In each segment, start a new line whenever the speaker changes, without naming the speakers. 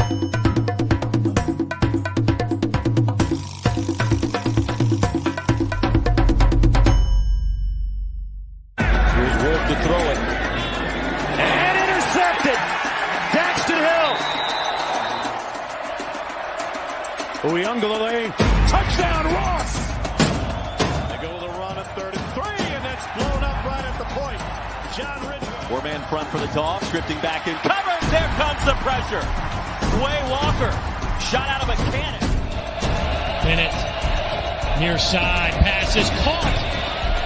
Uyunglele, touchdown Ross! They go with a run at 33, and that's blown up right at the point. John Ridgway.
Four-man front for the Dogs, drifting back in coverage. There comes the pressure. Way Walker, shot out of a cannon.
Bennett, near side, pass is caught.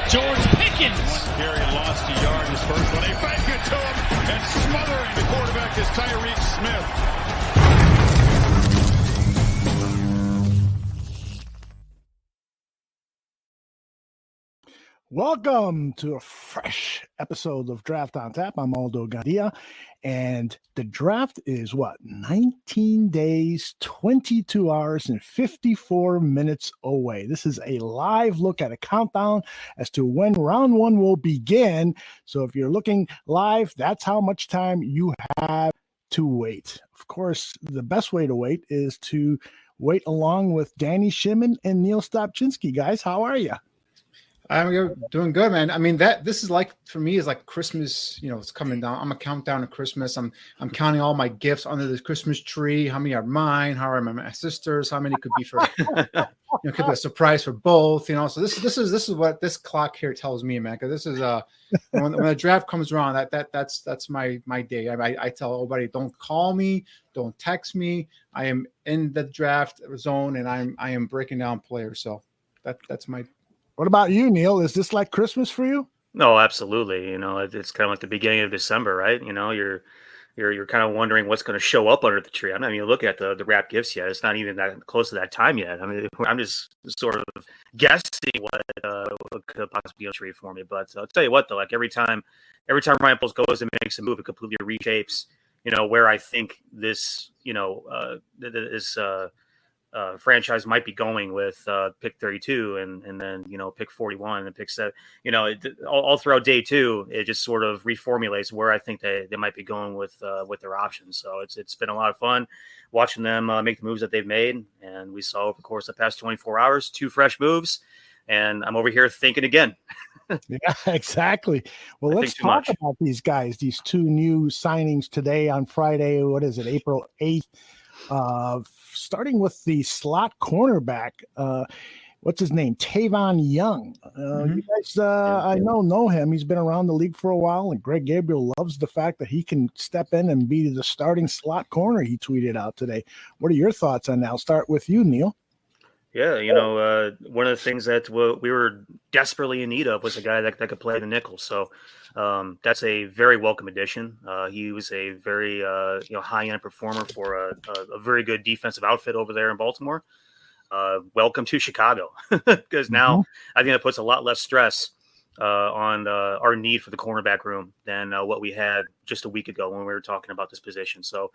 George Pickens.
Gary lost a yard his first one. They fake it to him, and smothering the quarterback is Tyreek Smith.
Welcome to a fresh episode of Draft on Tap. I'm Aldo Gadia, and the draft is 19 days, 22 hours, and 54 minutes away. This is a live look at a countdown as to when round one will begin. So if you're looking live, that's how much time you have to wait. Of course, the best way to wait is to wait along with Shimon and Niel Stopczynski. Guys, how are you?
I'm doing good, man. I mean, this is like, for me, is like Christmas, it's coming down. I'm a countdown to Christmas. I'm counting all my gifts under the Christmas tree. How many are mine? How are my sisters? How many could be for, could be a surprise for both, So this is what this clock here tells me, man. Cause this is, when the draft comes around, that's my day. I tell everybody, don't call me, don't text me. I am in the draft zone and I am breaking down players. So that's my.
What about you, Neil? Is this like Christmas for you?
No, absolutely. It's kind of like the beginning of December, right? You're kind of wondering what's going to show up under the tree. I'm not even looking at the wrapped gifts yet. It's not even that close to that time yet. I mean, I'm just sort of guessing what could possibly be on the tree for me. But I'll tell you what, though, like every time Ryan Poles goes and makes a move, it completely reshapes, where I think this, this franchise might be going with pick 32 and then pick 41 and pick 7. All throughout day two, it just sort of reformulates where I think they might be going with their options. So it's been a lot of fun watching them make the moves that they've made, and we saw over the course of the past 24 hours 2 fresh moves, and I'm over here thinking again.
Yeah, exactly. Well, let's talk about these guys, these 2 new signings today on Friday. What is it, April 8th? Starting with the slot cornerback, what's his name? Tavon Young. You guys, I know him. He's been around the league for a while, and Greg Gabriel loves the fact that he can step in and be the starting slot corner. He tweeted out today. What are your thoughts on that? I'll start with you, Neil.
Yeah, one of the things that we were desperately in need of was a guy that could play the nickel. So that's a very welcome addition. He was a very high-end performer for a very good defensive outfit over there in Baltimore. Welcome to Chicago, because now I think it puts a lot less stress on our need for the cornerback room than what we had just a week ago when we were talking about this position. So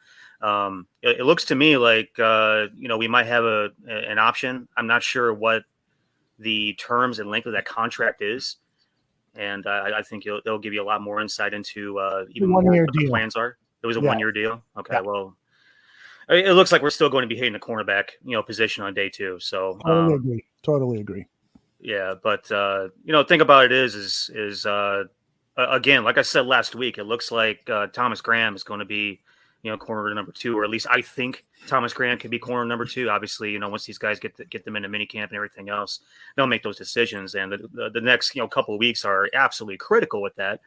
it looks to me like, we might have an option. I'm not sure what the terms and length of that contract is. And I think they'll give you a lot more insight into even more what the plans are. It was a 1-year deal. Okay, yeah. Well, it looks like we're still going to be hitting the cornerback, position on day 2. So
Totally agree.
Yeah, but think about it is again, like I said last week, it looks like Thomas Graham is going to be corner number 2, or at least I think Thomas Graham can be corner number 2. Obviously, once these guys get them into minicamp and everything else, they'll make those decisions. And the next couple of weeks are absolutely critical with that.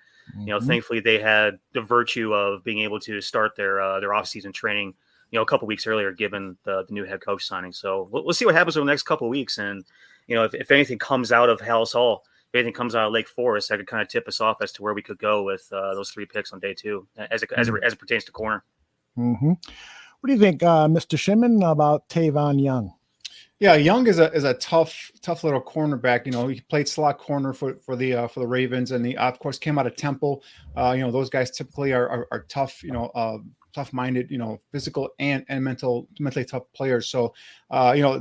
Thankfully they had the virtue of being able to start their offseason training a couple of weeks earlier, given the new head coach signing. So we'll see what happens over the next couple of weeks. And if anything comes out of Hallis Hall, if anything comes out of Lake Forest, that could kind of tip us off as to where we could go with those 3 picks on day 2 as it pertains to corner.
Mm-hmm. What do you think, Mr. Shimon, about Tavon Young?
Yeah, Young is a tough little cornerback. He played slot corner for the Ravens, and he of course came out of Temple. Those guys typically are tough. tough-minded, physical and mentally tough players. So,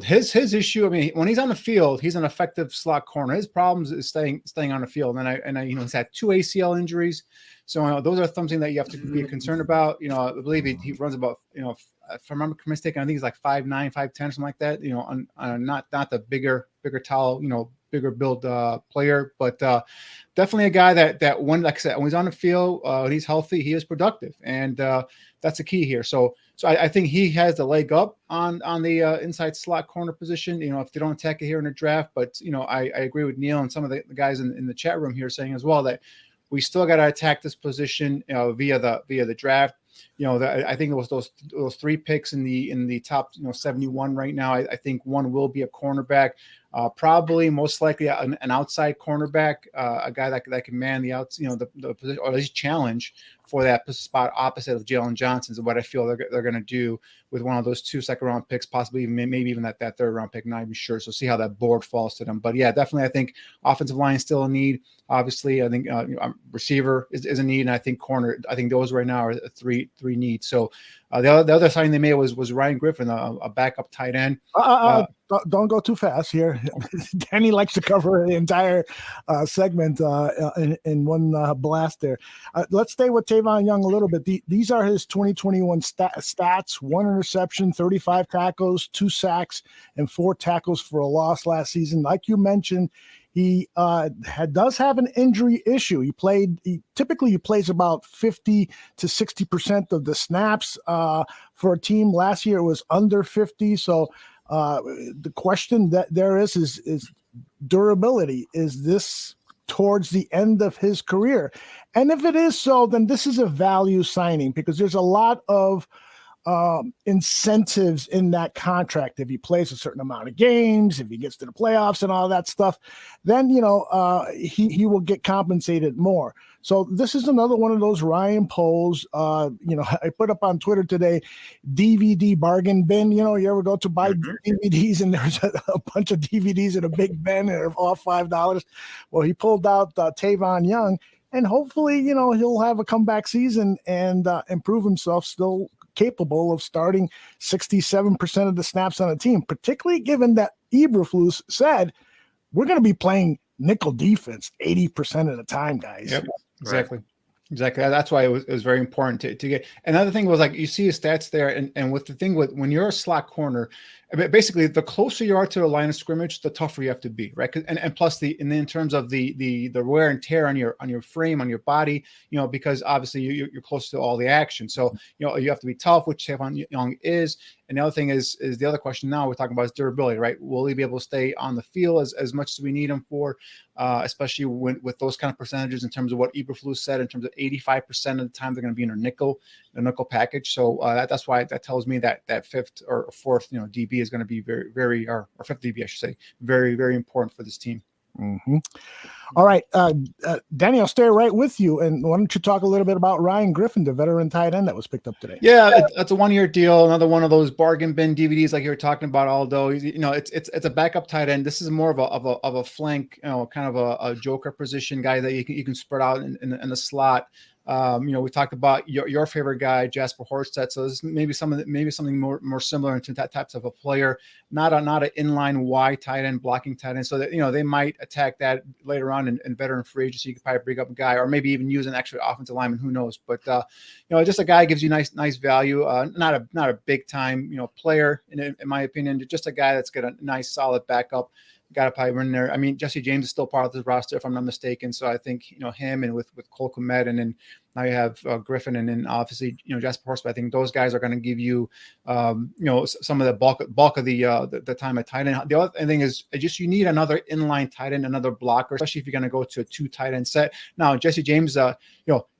his issue. I mean, when he's on the field, he's an effective slot corner. His problems is staying on the field. And he's had 2 ACL injuries. So those are something that you have to be concerned about. I believe he runs about, if I remember mistaken, I think he's like 5'9", 5'10", something like that. Not the bigger, tall, bigger build player, but definitely a guy that when, like I said, when he's on the field, when he's healthy, he is productive, and that's the key here. So I think he has the leg up on the inside slot corner position. If they don't attack it here in the draft, but I agree with Neil and some of the guys in the chat room here saying as well that we still got to attack this position via the draft. I think it was those 3 picks in the top 71 right now. I think one will be a cornerback, probably most likely an outside cornerback, a guy that can man the outs, the position, or at least challenge for that spot opposite of Jalen Johnson is what I feel they're going to do with one of those 2 second-round picks, possibly maybe even that third-round pick. Not even sure. So see how that board falls to them. But yeah, definitely, I think offensive line is still a need. Obviously, I think receiver is a need, and I think corner. I think those right now are three needs. So the other signing they made was Ryan Griffin, a backup tight end.
Don't go too fast here. Danny likes to cover the entire segment in one blast there. Let's stay with Tavon Young a little bit. These are his 2021 stats: 1 interception, 35 tackles, 2 sacks, and 4 tackles for a loss last season. Like you mentioned, he does have an injury issue. He typically plays about 50 to 60% of the snaps for a team. Last year it was under 50. So the question that there is durability. Is this towards the end of his career? And if it is so, then this is a value signing because there's a lot of incentives in that contract. If he plays a certain amount of games, if he gets to the playoffs and all that stuff, then he will get compensated more. So this is another one of those Ryan polls. I put up on Twitter today, DVD bargain bin. You ever go to buy DVDs and there's a bunch of DVDs in a big bin and they're all $5. Well, he pulled out Tavon Young, and hopefully he'll have a comeback season and improve himself. Still capable of starting 67% of the snaps on a team, particularly given that Eberflus said we're going to be playing nickel defense 80% of the time, guys.
Yep, exactly. Right. Exactly. That's why it was very important to get. Another thing was, like, you see his stats there, and with the thing with when you're a slot corner, basically the closer you are to the line of scrimmage, the tougher you have to be, right? And plus in terms of the wear and tear on your frame, on your body, because obviously you're close to all the action. So you have to be tough, which Tavon Young is. And the other thing is the other question now we're talking about is durability, right? Will he be able to stay on the field as much as we need him for, especially with those kind of percentages in terms of what Eberflus said, in terms of 85% of the time they're going to be in a nickel package. So that's why that tells me that fifth or fourth, DB is going to be very, very, or fifth DB, I should say, very, very important for this team.
Mm-hmm. All right, Danny, I'll stay right with you. And why don't you talk a little bit about Ryan Griffin, the veteran tight end that was picked up today?
Yeah, that's a 1-year deal. Another one of those bargain bin DVDs like you were talking about, Aldo. It's a backup tight end. This is more of a flank, kind of a joker position guy that you can spread out in the slot. We talked about your favorite guy, Jasper Horsted. So this maybe something more similar into that types of a player, not an inline wide tight end, blocking tight end. So that they might attack that later on in veteran free agency. You could probably bring up a guy, or maybe even use an extra offensive lineman. Who knows? But just a guy gives you nice value. Not a big time player in my opinion. Just a guy that's got a nice solid backup. Got to probably run there. I mean, Jesse James is still part of the roster, if I'm not mistaken. So I think him, and with Cole Kmet, and then now you have Griffin, and then obviously Jasper Horsted. I think those guys are going to give you some of the bulk of the time at tight end. The other thing is just you need another inline tight end, another blocker, especially if you're going to go to a 2 tight end set. Now Jesse James,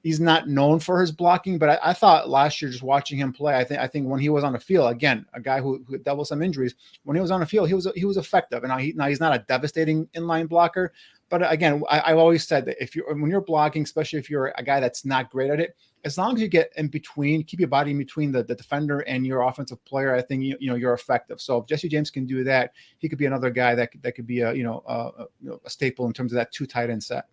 he's not known for his blocking, but I thought last year, just watching him play, I think when he was on the field, again, a guy who dealt with some injuries, when he was on the field, he was effective. And now he's not a devastating inline blocker, but again, I've always said that when you're blocking, especially if you're a guy that's not great at it, as long as you get in between, keep your body in between the defender and your offensive player, I think you're effective. So if Jesse James can do that, he could be another guy that could be a staple in terms of that 2 tight end set.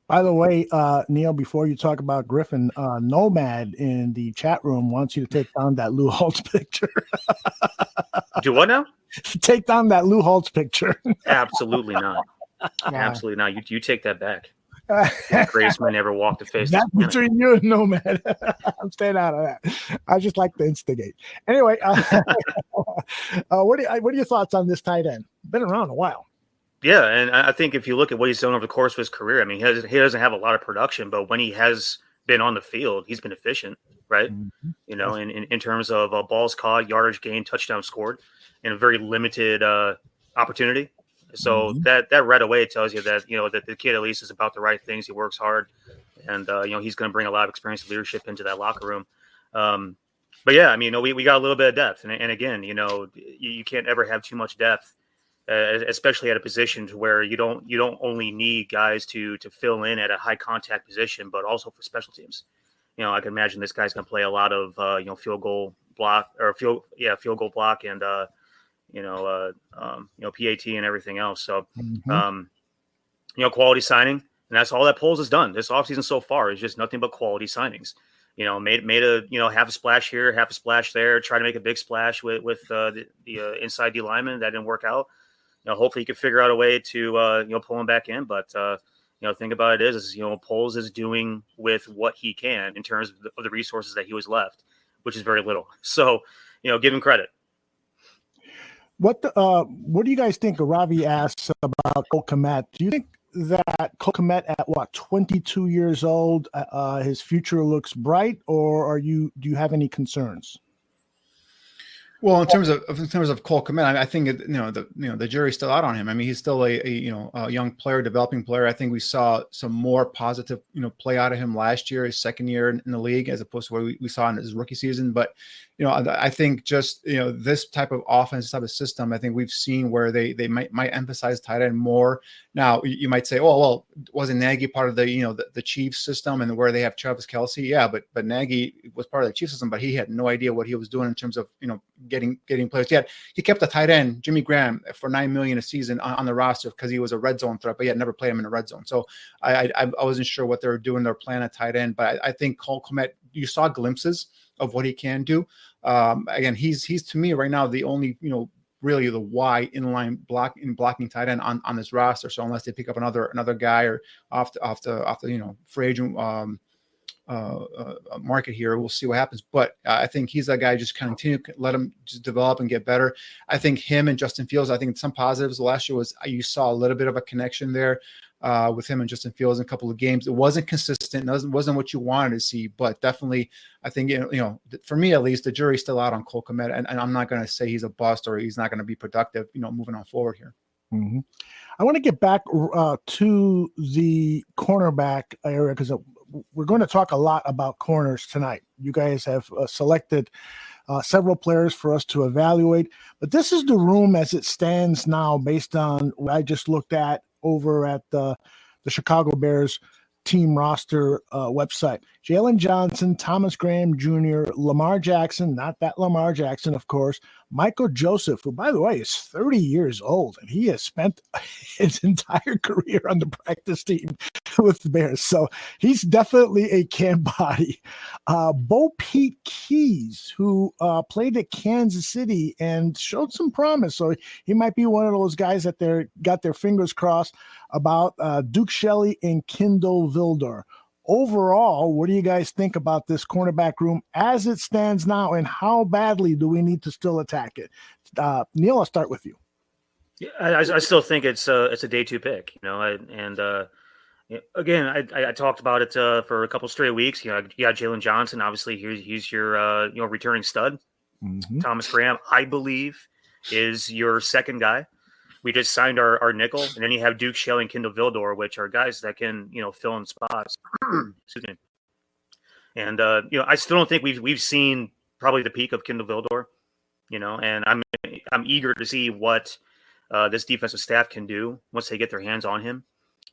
By the way, Neil, before you talk about Griffin, Nomad in the chat room wants you to take down that Lou Holtz picture.
Do what now?
Take down that Lou Holtz picture.
Absolutely not. Absolutely not. You take that back. The greatest man ever walked the face.
That's between you and Nomad. I'm staying out of that. I just like to instigate. Anyway, what are your thoughts on this tight end? Been around a while.
Yeah, and I think if you look at what he's done over the course of his career, I mean, he doesn't have a lot of production, but when he has been on the field, he's been efficient, right?
Mm-hmm.
You know, in terms of balls caught, yardage gained, touchdown scored, in a very limited opportunity. So that right away tells you that, you know, that the kid at least is about the right things. He works hard, and you know, he's going to bring a lot of experience and leadership into that locker room. But yeah, I mean, you know, we got a little bit of depth, and again, you know, you can't ever have too much depth. Especially at a position to where you don't only need guys to fill in at a high contact position, but also for special teams. You know, I can imagine this guy's going to play a lot of you know, field goal block and you know, PAT and everything else. So you know, quality signing, and that's all that Poles has done this offseason so far is just nothing but quality signings. You know, made a, you know, half a splash here, half a splash there, try to make a big splash with the inside D lineman. That didn't work out. You know, hopefully you can figure out a way to, you know, pull him back in. But, you know, the thing about it is, you know, Poles is doing with what he can in terms of the resources that he was left, which is very little. So, you know, give him credit.
What do you guys think? Ravi asks about Cole Kmet. Do you think that Cole Kmet at 22 years old, his future looks bright, or do you have any concerns?
Well, in terms of Cole Kmet, I think the jury's still out on him. I mean, he's still a young player, developing player. I think we saw some more positive play out of him last year, his second year in the league, as opposed to what we saw in his rookie season. But I think just this type of offense, type of system, I think we've seen where they might emphasize tight end more. Now you might say, oh well, wasn't Nagy part of the Chiefs system and where they have Travis Kelce? Yeah, but Nagy was part of the Chiefs system, but he had no idea what he was doing in terms of getting players. He kept a tight end, Jimmy Graham, for $9 million a season on the roster because he was a red zone threat, but he had never played him in the red zone. So I wasn't sure what they were doing, their plan at tight end, but I think Cole Kmet, you saw glimpses of what he can do. Again, he's to me right now the only really the Y inline blocking tight end on this roster. So unless they pick up another guy or off the free agent market here, we'll see what happens. But I think he's a guy just continue to let him just develop and get better. I think him and Justin Fields, I think some positives last year was you saw a little bit of a connection there with him and Justin Fields in a couple of games. It wasn't consistent. It wasn't what you wanted to see, but definitely I think, for me at least, the jury's still out on Cole Kmet, and I'm not going to say he's a bust or he's not going to be productive, moving on forward here.
Mm-hmm. I want to get back to the cornerback area because we're going to talk a lot about corners tonight. You guys have selected several players for us to evaluate, but this is the room as it stands now based on what I just looked at over at the Chicago Bears team roster website. Jalen Johnson, Thomas Graham Jr., Lamar Jackson, not that Lamar Jackson, of course, Michael Joseph, who, by the way, is 30 years old, and he has spent his entire career on the practice team with the Bears. So he's definitely a camp body. Bo Pete Keys, who played at Kansas City and showed some promise. So he might be one of those guys that got their fingers crossed about. Duke Shelley and Kindle Vildor. Overall, what do you guys think about this cornerback room as it stands now, and how badly do we need to still attack it? Neil, I'll start with you.
Yeah, I still think it's a day two pick, again, I talked about it for a couple straight weeks. You got Jalen Johnson, obviously he's your returning stud. Mm-hmm. Thomas Graham, I believe, is your second guy. We just signed our nickel, and then you have Duke Shelley and Kindle Vildor, which are guys that can, fill in spots. Excuse me. And I still don't think we've seen probably the peak of Kindle Vildor, and I'm eager to see what this defensive staff can do once they get their hands on him.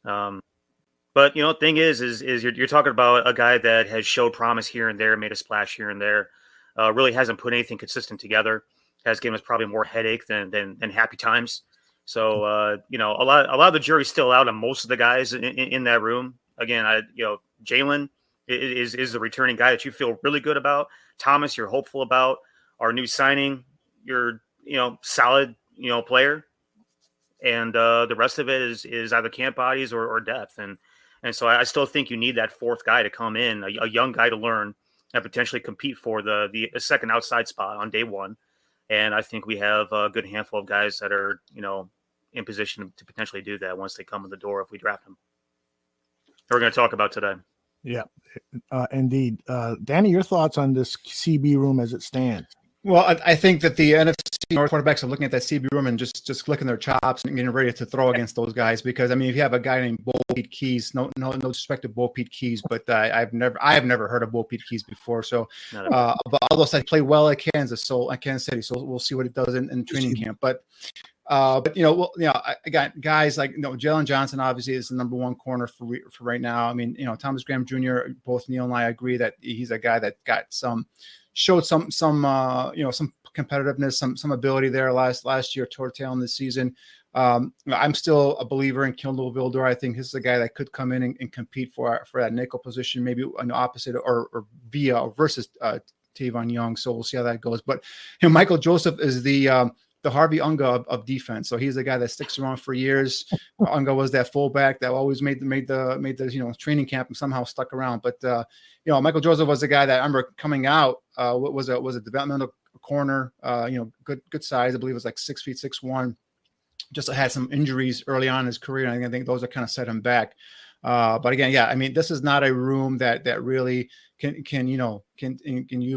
But thing is you're talking about a guy that has showed promise here and there, made a splash here and there, really hasn't put anything consistent together. Has given us probably more headache than happy times. So, a lot of the jury's still out on most of the guys in that room. again, Jalen is the returning guy that you feel really good about. Thomas, you're hopeful about. Our new signing, you're solid player, and the rest of it is either camp bodies or depth, and so I still think you need that fourth guy to come in, a young guy to learn and potentially compete for the second outside spot on day one. And I think we have a good handful of guys that are in position to potentially do that once they come in the door if we draft them. That we're going to talk about today.
Yeah, indeed. Danny, your thoughts on this CB room as it stands?
Well, I think that the NFC North quarterbacks are looking at that CB room and just clicking their chops and getting ready to throw against those guys. Because I mean, if you have a guy named Bo Pete Keys, no disrespect to Bo Pete Keys, but I have never heard of Bo Pete Keys before. So, but although I play well at Kansas City, so we'll see what it does in training camp. But I got guys like Jalen Johnson obviously is the number one corner for right now. I mean, Thomas Graham Jr. Both Neil and I agree that he's a guy that showed some competitiveness, some ability there last year toward tail end this season. I'm still a believer in Kendall Vildor. I think this is a guy that could come in and compete for that nickel position, maybe on the opposite or via versus Tavon Young. So we'll see how that goes. But Michael Joseph is the Harvey Unga of defense. So he's a guy that sticks around for years. Unga was that fullback that always made the training camp and somehow stuck around. But Michael Joseph was the guy that I remember coming out. Was a developmental corner. Good size. I believe it was like 6 feet 6'1". Just had some injuries early on in his career, and I think those are kind of set him back. But again, I mean, this is not a room that really can you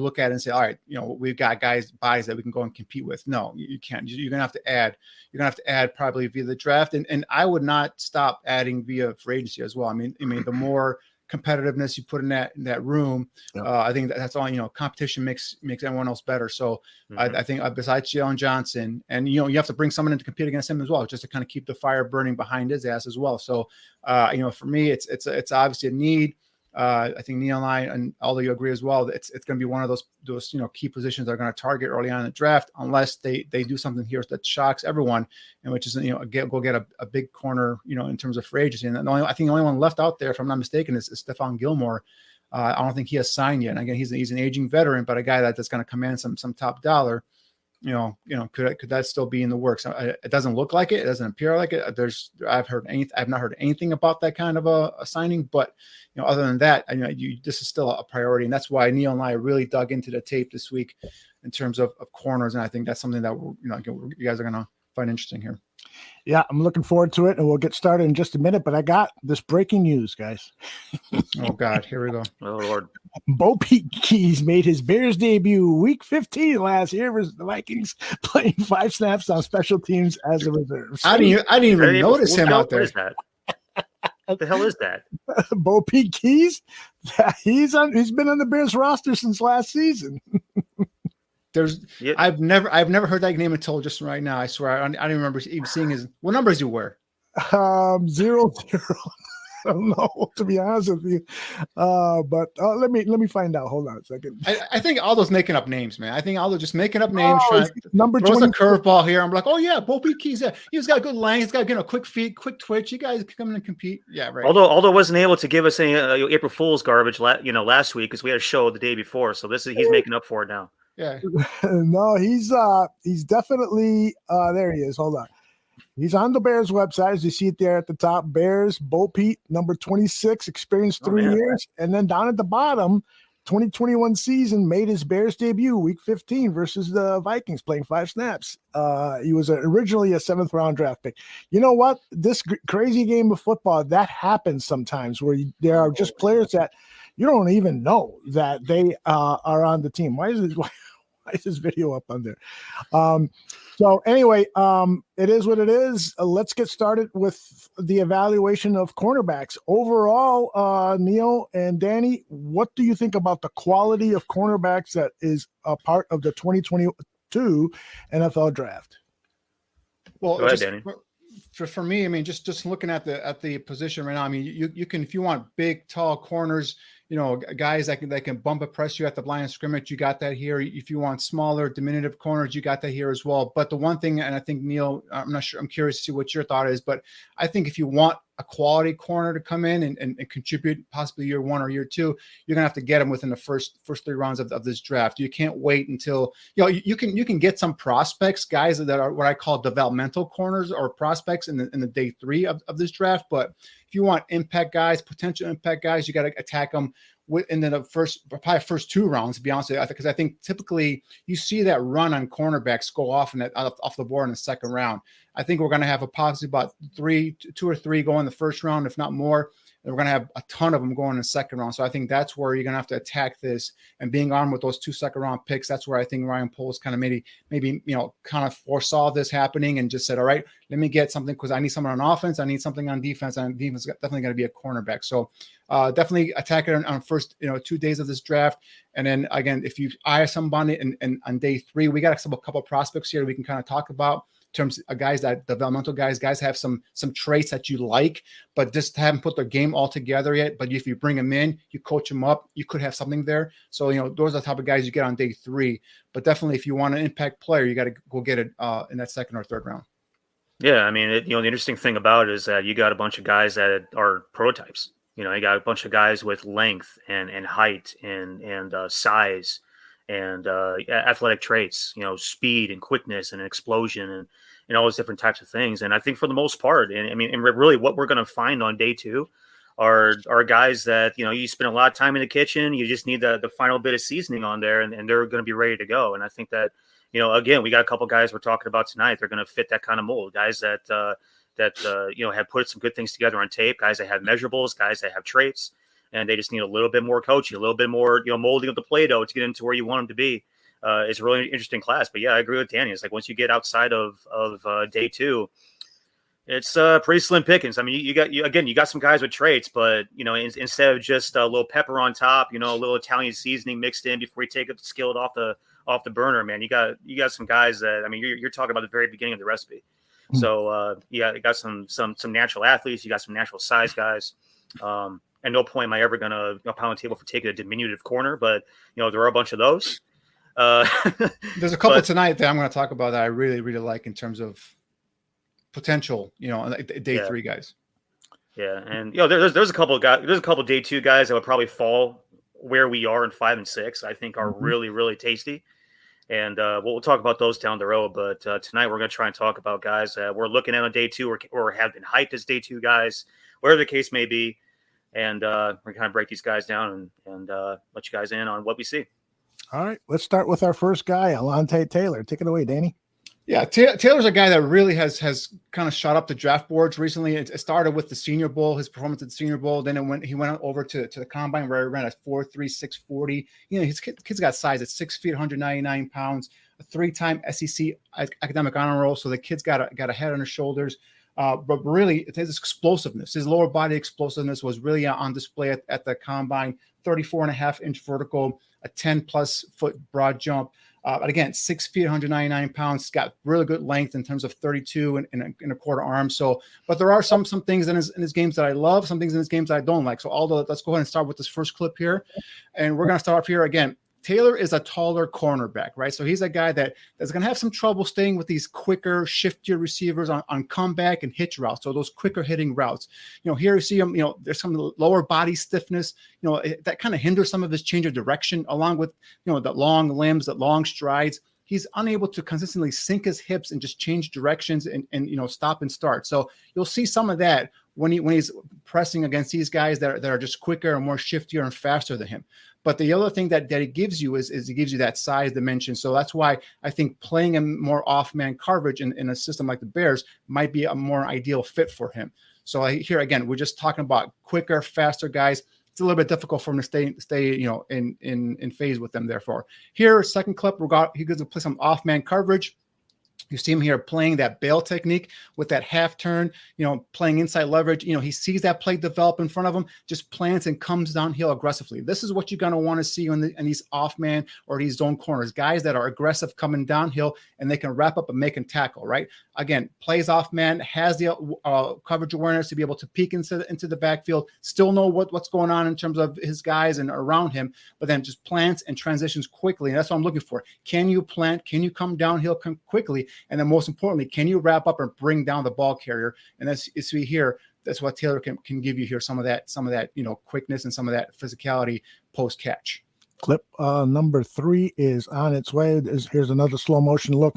look at it and say, all right, we've got bodies that we can go and compete with. No, you can't. You're gonna have to add. You're gonna have to add probably via the draft, and I would not stop adding via free agency as well. I mean, the more competitiveness you put in that room, I think that's all. Competition makes everyone else better. So I think besides Jalen Johnson, and you have to bring someone in to compete against him as well, just to kind of keep the fire burning behind his ass as well. So for me, it's obviously a need. I think Neil and I, and although you agree as well, it's going to be one of those key positions they're going to target early on in the draft, unless they do something here that shocks everyone, and which is go get a big corner in terms of free agency. And I think the only one left out there, if I'm not mistaken, is Stephon Gilmore. I don't think he has signed yet. And again, he's an aging veteran, but a guy that's going to command some top dollar. Could that still be in the works? It doesn't look like it. It doesn't appear like it. I've not heard anything about that kind of a signing, but other than that, this is still a priority, and that's why Neil and I really dug into the tape this week in terms of corners, and I think that's something that you guys are going to find interesting here.
Yeah, I'm looking forward to it, and we'll get started in just a minute. But I got this breaking news, guys.
Oh God, here we go.
Oh Lord.
Bo Pete Keys made his Bears debut week 15 last year versus the Vikings, playing 5 snaps on special teams as a reserve.
I didn't even notice him out there.
What is that? What the hell is that?
Bo Pete Keys? He's been on the Bears roster since last season.
I've never heard that name until just right now. I swear, I don't remember even seeing his. What numbers you wear?
0. I don't know, to be honest with you. But let me find out. Hold on a second.
I think Aldo's making up names, man. I think Aldo just making up names.
Number
20. A curveball here. I'm like, oh yeah, Bo Pete Keys. He's got good length. He's got quick feet, quick twitch. You guys come in and compete. Yeah, right.
Aldo wasn't able to give us any April Fool's garbage, last week because we had a show the day before. So he's making up for it now.
Yeah.
No, he's definitely there he is. Hold on. He's on the Bears website, as you see it there at the top. Bears, Bo Pete, number 26, experienced 3 years. And then down at the bottom, 2021 season, made his Bears debut week 15 versus the Vikings, playing 5 snaps. He was originally a 7th-round draft pick. You know what? This crazy game of football, that happens sometimes where there are just players that you don't even know that they are on the team. Why is this video up on there? So anyway, it is what it is. Let's get started with the evaluation of cornerbacks. Overall, Neil and Danny, what do you think about the quality of cornerbacks that is a part of the 2022 NFL draft?
Well,
go ahead, Danny.
For me, I mean, just looking at the position right now, I mean, you can, if you want big, tall corners, guys that can bump and press you at the line of scrimmage, you got that here. If you want smaller, diminutive corners, you got that here as well. But the one thing, and I think Neil, I'm not sure, I'm curious to see what your thought is, but I think if you want a quality corner to come in and contribute possibly year 1 or year 2, you're gonna have to get them within the first 3 rounds of this draft. You can't wait until you can get some prospects, guys that are what I call developmental corners or prospects in the day 3 of this draft. But if you want impact guys, potential impact guys, you got to attack them within the first 2 rounds, to be honest with you, because I think typically you see that run on cornerbacks go off off the board in the second round. I think we're going to have possibly about 2 or 3 go in the first round, if not more. And we're going to have a ton of them going in the second round. So I think that's where you're going to have to attack this. And being armed with those 2 second-round picks, that's where I think Ryan Poles kind of maybe kind of foresaw this happening and just said, all right, let me get something because I need someone on offense. I need something on defense. And defense is definitely going to be a cornerback. So definitely attack it on first 2 days of this draft. And then, again, if you eye somebody and on day 3, we got a couple of prospects here we can kind of talk about. Terms of guys that developmental guys have some traits that you like, but just haven't put their game all together yet. But if you bring them in, you coach them up, you could have something there. So, those are the type of guys you get on day 3. But definitely, if you want an impact player, you got to go get it in that second or third round.
Yeah, I mean, the interesting thing about it is that you got a bunch of guys that are prototypes. You got a bunch of guys with length and height and size and athletic traits, speed and quickness and explosion and all those different types of things. And I think for the most part, and really what we're going to find on day 2 are guys that, you spend a lot of time in the kitchen. You just need the final bit of seasoning on there and they're going to be ready to go. And I think that, again, we got a couple guys we're talking about tonight. They're going to fit that kind of mold. Guys that have put some good things together on tape, guys that have measurables, guys that have traits. And they just need a little bit more coaching, a little bit more, molding of the Play-Doh to get into where you want them to be. It's a really interesting class. But yeah, I agree with Danny. It's like once you get outside of day 2, it's pretty slim pickings. I mean, you got some guys with traits, but instead of just a little pepper on top, a little Italian seasoning mixed in before you take it, skillet off the burner, man. You got some guys that you're talking about the very beginning of the recipe. So you got some natural athletes, you got some natural size guys. At no point am I ever going to pound the table for taking a diminutive corner, but there are a bunch of those.
There's a couple tonight that I'm going to talk about that I really, really like in terms of potential, day 3 guys.
Yeah, and there's a couple of guys. There's a couple of day 2 guys that would probably fall where we are in 5 and 6. I think are really, really tasty. And we'll talk about those down the road. But tonight we're going to try and talk about guys that we're looking at on day 2 or have been hyped as day 2 guys, whatever the case may be. And we're going to kind of break these guys down and let you guys in on what we see.
All right, let's start with our first guy, Alontae Taylor. Take it away, Danny.
Yeah, Taylor's a guy that really has kind of shot up the draft boards recently. It started with the Senior Bowl, his performance at the Senior Bowl. Then he went over to the Combine where he ran at 4.3, 640. His kid's got size at 6 feet, 199 pounds, a 3-time SEC academic honor roll. So the kid's got a head on his shoulders. But really, his explosiveness, his lower body explosiveness was really on display at the Combine. 34.5-inch vertical, a 10-plus foot broad jump. But again, 6 feet, 199 pounds, got really good length in terms of 32 and a quarter arms. So, but there are some things in his games that I love, some things in his games that I don't like. So let's go ahead and start with this first clip here. And we're going to start off here again. Taylor is a taller cornerback, right? So he's a guy that's going to have some trouble staying with these quicker, shiftier receivers on comeback and hitch routes. So those quicker hitting routes, here you see him, there's some lower body stiffness, that kind of hinders some of his change of direction along with, the long limbs, the long strides. He's unable to consistently sink his hips and just change directions and stop and start. So you'll see some of that when he's pressing against these guys that are just quicker and more shiftier and faster than him. But the other thing that it gives you is it gives you that size dimension. So that's why I think playing him more off-man coverage in a system like the Bears might be a more ideal fit for him. So here again, we're just talking about quicker, faster guys. It's a little bit difficult for him to stay in phase with them. Therefore, here, second clip, he goes to play some off-man coverage. You see him here playing that bail technique with that half turn, playing inside leverage. He sees that play develop in front of him, just plants and comes downhill aggressively. This is what you're going to want to see in these off man or these zone corners, guys that are aggressive coming downhill and they can wrap up and make and tackle, right? Again, plays off man, has the coverage awareness to be able to peek into the backfield, still know what's going on in terms of his guys and around him, but then just plants and transitions quickly. And that's what I'm looking for. Can you plant? Can you come downhill quickly? And then most importantly, can you wrap up and bring down the ball carrier? And as you see here, that's what Taylor can give you here. Some of that, quickness and some of that physicality post catch.
Clip number 3 is on its way. Here's another slow motion look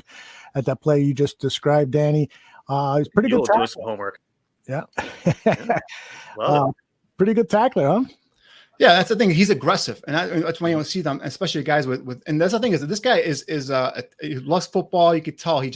at that play you just described, Danny. He's pretty good.
Doing some homework.
Yeah.
Well,
pretty good tackler, huh?
Yeah, that's the thing. He's aggressive, and that's why you don't see them, especially guys with. And that's the thing is that this guy he loves football. You could tell he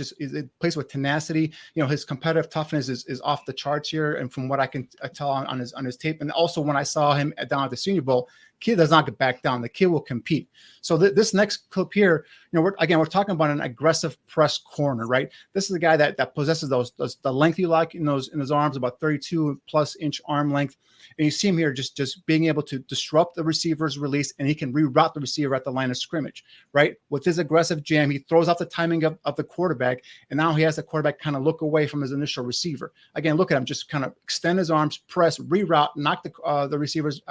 plays with tenacity. His competitive toughness is off the charts here, and from what I can tell on his tape, and also when I saw him down at the Senior Bowl, kid does not get back down. The kid will compete. So this next clip here, we're talking about an aggressive press corner, right? This is a guy that possesses the length you like in his arms, about 32+ inch arm length. And you see him here just being able to disrupt the receiver's release, and he can reroute the receiver at the line of scrimmage, right? With his aggressive jam, he throws off the timing of the quarterback, and now he has the quarterback kind of look away from his initial receiver. Again, look at him, just kind of extend his arms, press, reroute, knock the receiver's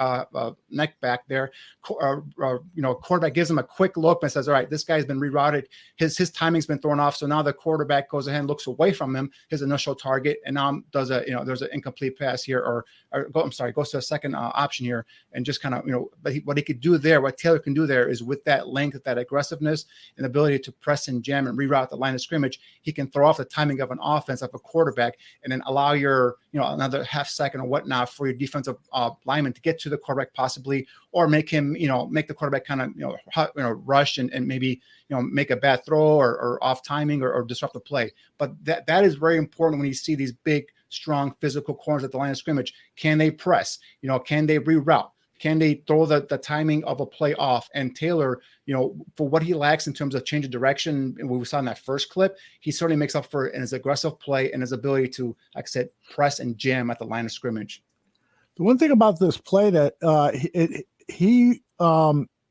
neck back there. Quarterback gives him a quick look and says, all right, this guy's been rerouted. His timing's been thrown off, so now the quarterback goes ahead and looks away from him, his initial target, and now does there's an incomplete pass here, goes to a second option here, and just kind of, but what he could do there, what Taylor can do there is with that length, that aggressiveness, and ability to press and jam and reroute the line of scrimmage, he can throw off the timing of an offense, of a quarterback, and then allow your, another half second or whatnot for your defensive lineman to get to the quarterback possibly, or make him, make the quarterback kind of, rush and maybe, make a bad throw or off timing or disrupt the play. But that is very important when you see these big, strong physical corners at the line of scrimmage. Can they press? Can they reroute? Can they throw the timing of a play off? And Taylor, for what he lacks in terms of change of direction, and we saw in that first clip, he certainly makes up for it in his aggressive play and his ability to, like I said, press and jam at the line of scrimmage.
The one thing about this play that he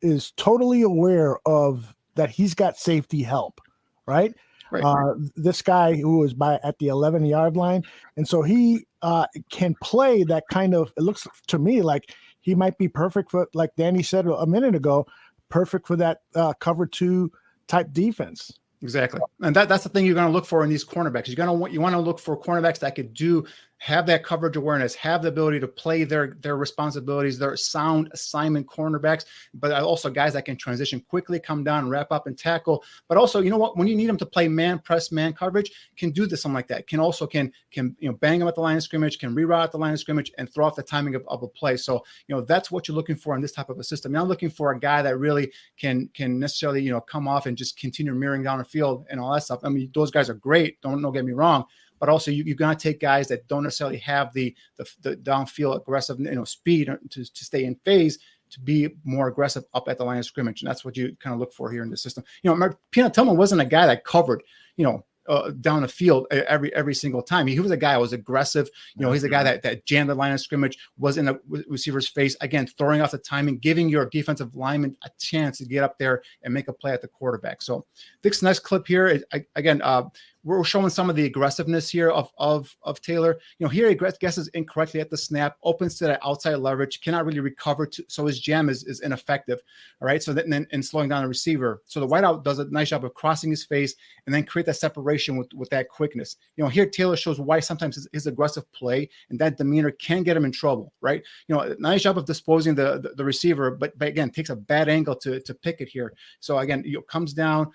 is totally aware of that he's got safety help, right? Right. This guy who was at the 11-yard line. And so he can play that kind of, it looks to me like he might be perfect for, like Danny said a minute ago, perfect for that cover 2 type defense.
Exactly. And that's the thing you're going to look for in these cornerbacks. You want to look for cornerbacks that could have that coverage awareness, have the ability to play their responsibilities, their sound assignment cornerbacks, but also guys that can transition quickly, come down, wrap up and tackle. But also, when you need them to play man press, man coverage, can do this, something like that. Can bang them at the line of scrimmage, can reroute at the line of scrimmage and throw off the timing of a play. So, that's what you're looking for in this type of a system. You're not looking for a guy that really can necessarily, come off and just continue mirroring down the field and all that stuff. I mean, those guys are great. Don't get me wrong. But also, you're going to take guys that don't necessarily have the downfield aggressive, speed to stay in phase, to be more aggressive up at the line of scrimmage. And that's what you kind of look for here in the system. Peanut Tillman wasn't a guy that covered, down the field every single time. He was a guy who was aggressive. He's a guy that jammed the line of scrimmage, was in the receiver's face, again, throwing off the timing, giving your defensive lineman a chance to get up there and make a play at the quarterback. So this next clip here, we're showing some of the aggressiveness here of Taylor. Here he guesses incorrectly at the snap, opens to that outside leverage, cannot really recover, so his jam is ineffective. All right, so then and slowing down the receiver. So the wideout does a nice job of crossing his face and then create that separation with that quickness. Here Taylor shows why sometimes his aggressive play and that demeanor can get him in trouble. Right, nice job of disposing the receiver, but again takes a bad angle to pick it here. So again, comes down,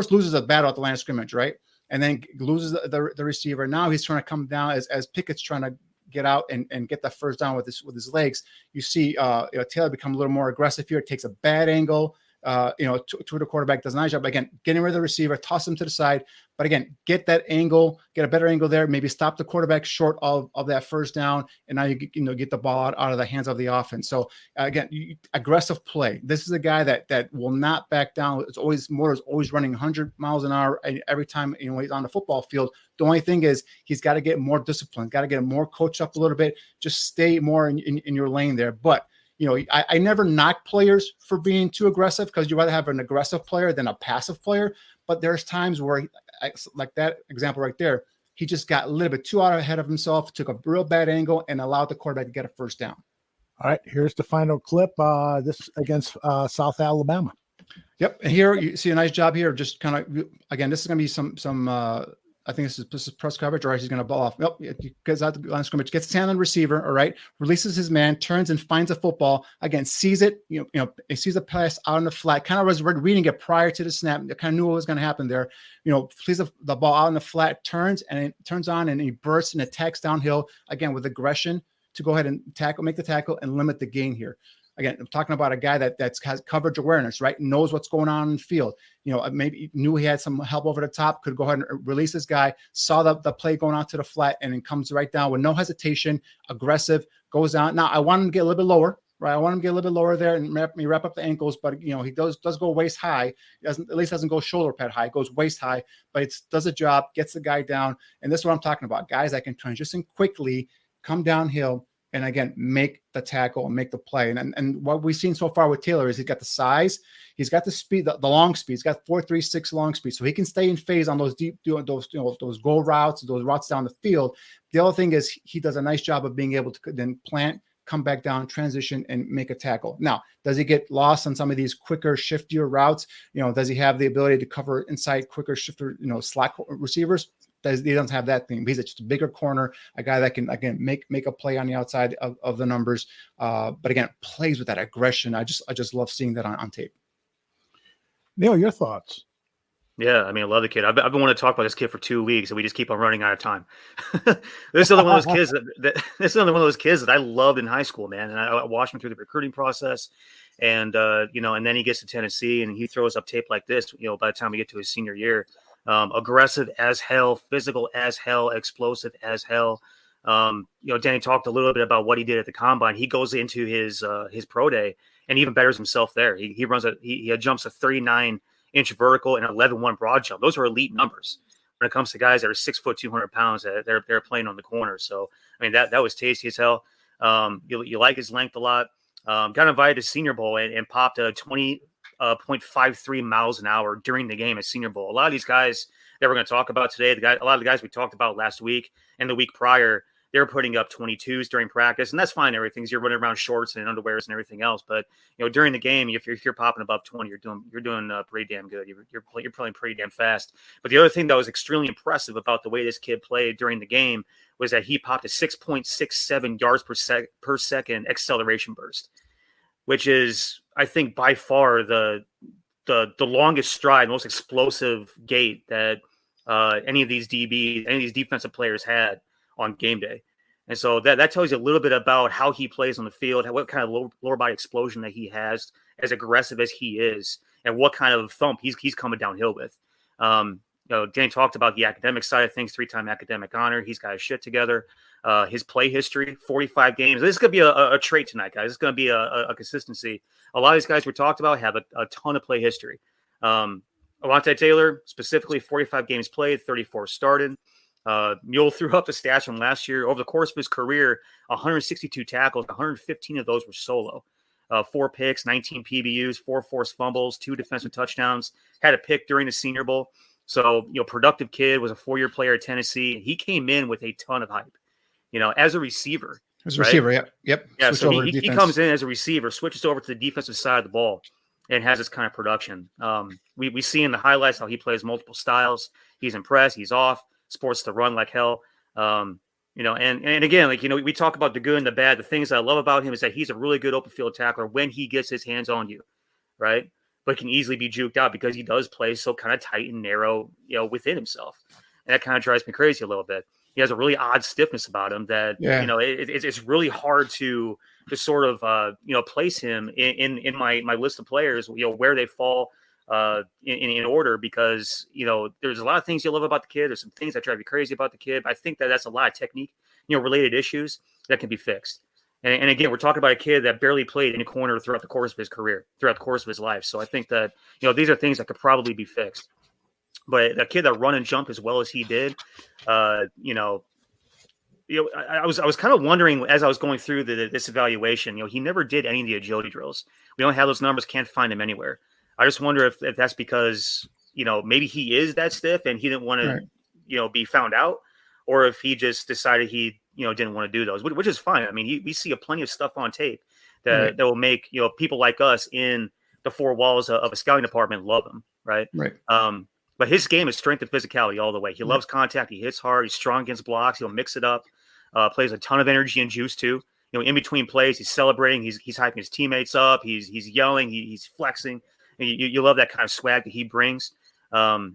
loses a battle at the line of scrimmage, right? And then loses the receiver. Now he's trying to come down as Pickett's trying to get out and get the first down with his legs. You see Taylor become a little more aggressive here. It takes a bad angle, to the quarterback, does a nice job. Again, getting rid of the receiver, toss him to the side. But again, get that angle, get a better angle there, maybe stop the quarterback short of that first down. And now you get the ball out of the hands of the offense. So again, aggressive play. This is a guy that will not back down. It's always running 100 miles an hour every time he's on the football field. The only thing is he's got to get more disciplined, got to get more coached up a little bit, just stay more in your lane there. But I never knock players for being too aggressive, because you'd rather have an aggressive player than a passive player. But there's times where, like that example right there, he just got a little bit too out ahead of himself, took a real bad angle, and allowed the quarterback to get a first down.
All right, here's the final clip. This against South Alabama.
Yep, and here you see a nice job here. Just kind of, again, this is going to be some I think this is press coverage, or he's going to ball off. Nope, he goes out the line of scrimmage, gets his hand on the receiver, all right, releases his man, turns and finds a football. Again, sees it, he sees a pass out on the flat, kind of was reading it prior to the snap, kind of knew what was going to happen there. Sees the ball out on the flat, turns, and it turns on, and he bursts and attacks downhill, again, with aggression to go ahead and make the tackle and limit the gain here. Again, I'm talking about a guy that has coverage awareness, right? Knows what's going on in the field. Maybe knew he had some help over the top, could go ahead and release this guy, saw the play going out to the flat, and then comes right down with no hesitation, aggressive, goes down. Now, I want him to get a little bit lower, right? I want him to get a little bit lower there and wrap up the ankles, but, he does go waist high. He doesn't go shoulder pad high. It goes waist high, but it does a job, gets the guy down. And this is what I'm talking about. Guys that can transition quickly, come downhill, and again, make the tackle and make the play. And what we've seen so far with Taylor is he's got the size, he's got the speed, the long speed. He's got 4.36 long speed, so he can stay in phase on those deep, those goal routes, those routes down the field. The other thing is he does a nice job of being able to then plant, come back down, transition, and make a tackle. Now, does he get lost on some of these quicker, shiftier routes? Does he have the ability to cover inside quicker, shifter, slot receivers? He doesn't have that thing. He's just a bigger corner, a guy that can, again, make a play on the outside of the numbers. But again, plays with that aggression. I just love seeing that on tape.
Neil, your thoughts?
Yeah, I love the kid. I've been wanting to talk about this kid for 2 weeks, and we just keep on running out of time. This is another one of those kids this is another one of those kids that I loved in high school, man. And I watched him through the recruiting process, and and then he gets to Tennessee, and he throws up tape like this. By the time we get to his senior year. Aggressive as hell, physical as hell, explosive as hell. Danny talked a little bit about what he did at the combine. He goes into his pro day and even betters himself there. He jumps a 39-inch vertical and 11.1 broad jump. Those are elite numbers when it comes to guys that are 6 foot, 200 pounds. They're playing on the corner. So that was tasty as hell. You like his length a lot. Got invited to Senior Bowl and popped a 0.53 miles an hour during the game at Senior Bowl. A lot of these guys that we're going to talk about today, a lot of the guys we talked about last week and the week prior, they were putting up 22s during practice, and that's fine. Everything's you're running around shorts and underwears and everything else, but during the game, if you're popping above 20, you're doing pretty damn good. You're playing pretty damn fast. But the other thing that was extremely impressive about the way this kid played during the game was that he popped a 6.67 yards per second acceleration burst, which is, I think, by far the longest stride, most explosive gait that any of these defensive players had on game day. And so that tells you a little bit about how he plays on the field, what kind of lower body explosion that he has, as aggressive as he is, and what kind of thump he's coming downhill with. Danny talked about the academic side of things, 3-time academic honor. He's got his shit together. His play history, 45 games. This is going to be a trait tonight, guys. This is going to be a consistency. A lot of these guys we talked about have a ton of play history. Alontae Taylor, specifically 45 games played, 34 started. Mule threw up the stats from last year. Over the course of his career, 162 tackles, 115 of those were solo. 4 picks, 19 PBUs, 4 forced fumbles, 2 defensive touchdowns. Had a pick during the Senior Bowl. So, productive kid, was a 4-year player at Tennessee. He came in with a ton of hype, as a receiver.
As a receiver, yep.
Yeah, so he comes in as a receiver, switches over to the defensive side of the ball, and has this kind of production. We see in the highlights how he plays multiple styles. He's impressed. He's off. Sports the run like hell. And again, we talk about the good and the bad. The things I love about him is that he's a really good open field tackler when he gets his hands on you, right? But can easily be juked out because he does play so kind of tight and narrow, within himself. And that kind of drives me crazy a little bit. He has a really odd stiffness about him that, it's really hard to sort of, place him in my list of players, where they fall in order, because, there's a lot of things you love about the kid. There's some things that drive you crazy about the kid. I think that's a lot of technique, related issues that can be fixed. And again, we're talking about a kid that barely played any corner throughout the course of his career, throughout the course of his life. So I think that, these are things that could probably be fixed. But a kid that run and jump as well as he did, I was kind of wondering as I was going through this evaluation, he never did any of the agility drills. We don't have those numbers, can't find them anywhere. I just wonder if that's because, maybe he is that stiff and he didn't want to, be found out, or if he just decided he, didn't want to do those, which is fine. I mean, we see plenty of stuff on tape that will make, people like us in the 4 walls of a scouting department love him. Right.
Right.
But his game is strength and physicality all the way. He loves contact. He hits hard. He's strong against blocks. He'll mix it up. Plays a ton of energy and juice too. In between plays, he's celebrating. He's hyping his teammates up. He's yelling. He's flexing. You love that kind of swag that he brings. Great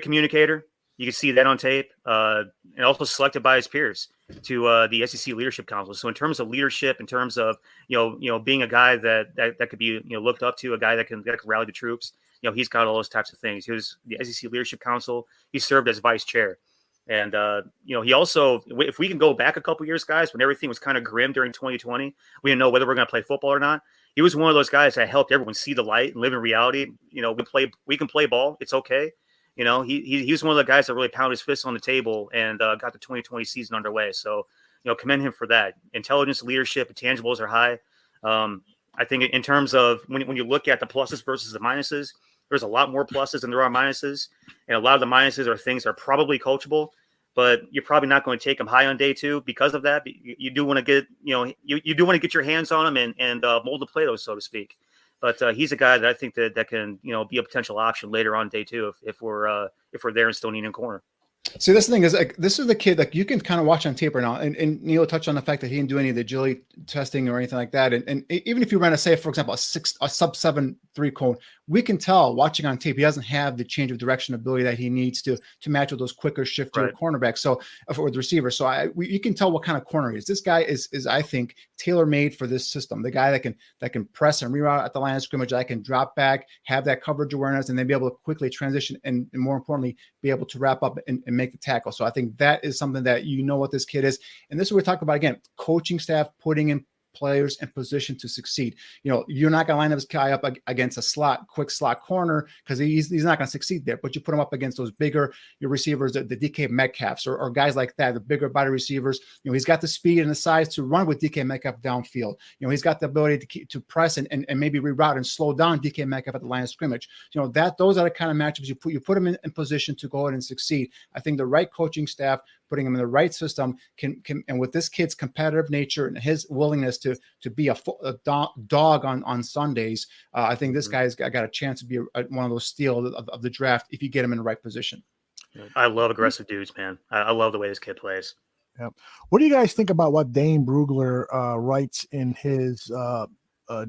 communicator. You can see that on tape. And also selected by his peers to the SEC Leadership Council. So in terms of leadership, in terms of being a guy that could be looked up to, a guy that can rally the troops. He's got all those types of things. He was the SEC Leadership Council. He served as vice chair. And, he also, if we can go back a couple years, guys, when everything was kind of grim during 2020, we didn't know whether we're going to play football or not. He was one of those guys that helped everyone see the light and live in reality. We can play ball. It's okay. He was one of the guys that really pounded his fist on the table and got the 2020 season underway. So, commend him for that. Intelligence, leadership, intangibles are high. I think in terms of when you look at the pluses versus the minuses, there's a lot more pluses than there are minuses. And a lot of the minuses are things that are probably coachable, but you're probably not going to take them high on day two because of that. You do want to get, you do want to get your hands on them and mold the Play-Doh, so to speak. But he's a guy that I think that can, be a potential option later on day two if we're there and still needing a corner.
See, this thing is like, this is the kid, like you can kind of watch on tape right now. And Neil touched on the fact that he didn't do any of the agility testing or anything like that. And even if you ran say, for example, a sub 7.3 cone, we can tell watching on tape, he doesn't have the change of direction ability that he needs to match with those quicker shifter cornerbacks. So for the receiver, so you can tell what kind of corner he is. This guy is I think tailor-made for this system. The guy that can press and reroute at the line of scrimmage, that can drop back, have that coverage awareness, and then be able to quickly transition and more importantly, be able to wrap up and make the tackle. So I think that is something that what this kid is. And this is what we're talking about again, coaching staff putting in players in position to succeed. You're not going to line up this guy up against a quick slot corner because he's not going to succeed there. But you put him up against those bigger receivers, the DK Metcalfs or guys like that, the bigger body receivers. He's got the speed and the size to run with DK Metcalf downfield. He's got the ability to press and maybe reroute and slow down DK Metcalf at the line of scrimmage. Those are the kind of matchups you put him in position to go ahead and succeed. I think the right coaching staff, putting him in the right system can and with this kid's competitive nature and his willingness to be a dog on Sundays, I think this guy's got a chance to be one of those steals of the draft if you get him in the right position.
I love aggressive dudes, man. I love the way this kid plays.
Yeah. What do you guys think about what Dane Brugler writes in his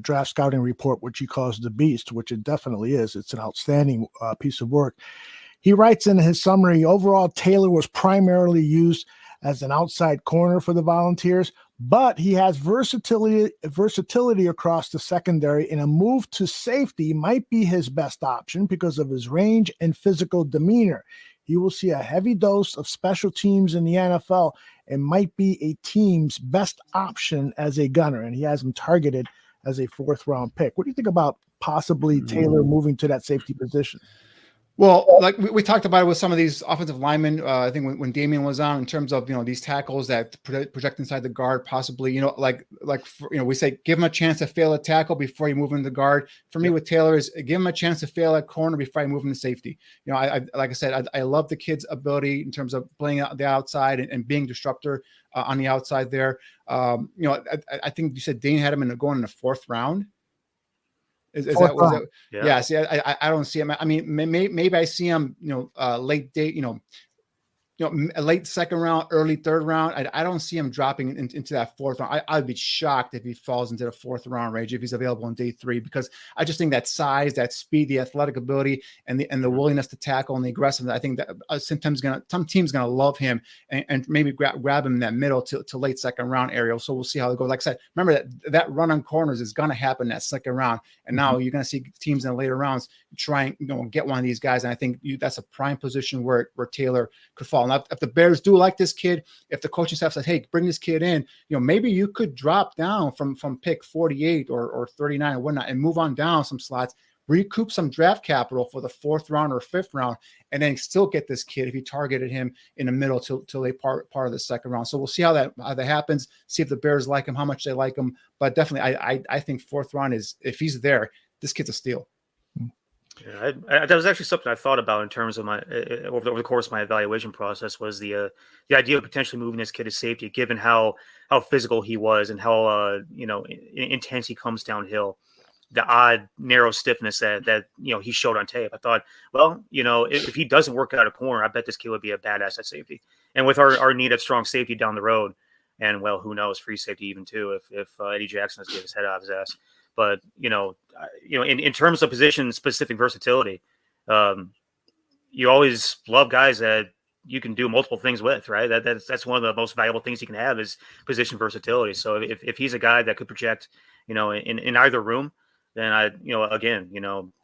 draft scouting report, which he calls the Beast, which it definitely is. It's an outstanding piece of work. He writes in his summary, overall, Taylor was primarily used as an outside corner for the Volunteers, but he has versatility across the secondary, and a move to safety might be his best option because of his range and physical demeanor. He will see a heavy dose of special teams in the NFL and might be a team's best option as a gunner, and he has him targeted as a fourth-round pick. What do you think about possibly Taylor moving to that safety position?
Well, like we talked about it with some of these offensive linemen, I think when Damian was on, in terms of, these tackles that project inside the guard, possibly, we say, give him a chance to fail a tackle before you move into the guard. For me with Taylor is give him a chance to fail at corner before you move into safety. Like I said, I love the kid's ability in terms of playing out the outside and being disruptor on the outside there. I think you said Dane had him going in the fourth round. Is that was it? Yeah. See, I don't see him. I mean, maybe I see him, late date, a late second round, early third round. I don't see him dropping into that fourth round. I'd be shocked if he falls into the fourth round range if he's available on day 3, because I just think that size, that speed, the athletic ability, and the willingness to tackle and the aggressiveness. I think that some team's gonna love him and maybe grab him in that middle to late second round area. So we'll see how it goes. Like I said, remember that run on corners is gonna happen that second round, and now you're gonna see teams in the later rounds try and get one of these guys. And I think that's a prime position where Taylor could fall. Now, if the Bears do like this kid, if the coaching staff says, hey, bring this kid in, maybe you could drop down from pick 48 or 39 or whatnot and move on down some slots, recoup some draft capital for the fourth round or fifth round, and then still get this kid if you targeted him in the middle till a part of the second round. So we'll see how that happens, see if the Bears like him, how much they like him. But definitely, I think fourth round is, if he's there, this kid's a steal.
Yeah, that was actually something I thought about in terms of my over the course of my evaluation process, was the idea of potentially moving this kid to safety, given how physical he was and how intense he comes downhill. the odd narrow stiffness that he showed on tape. I thought, well, if he doesn't work out a corner, I bet this kid would be a badass at safety. And with our need of strong safety down the road, and well, who knows, free safety even too, if Eddie Jackson has to get his head out of his ass. But in terms of position specific versatility, you always love guys that you can do multiple things with, right? That's one of the most valuable things you can have is position versatility. So if he's a guy that could project, in either room, then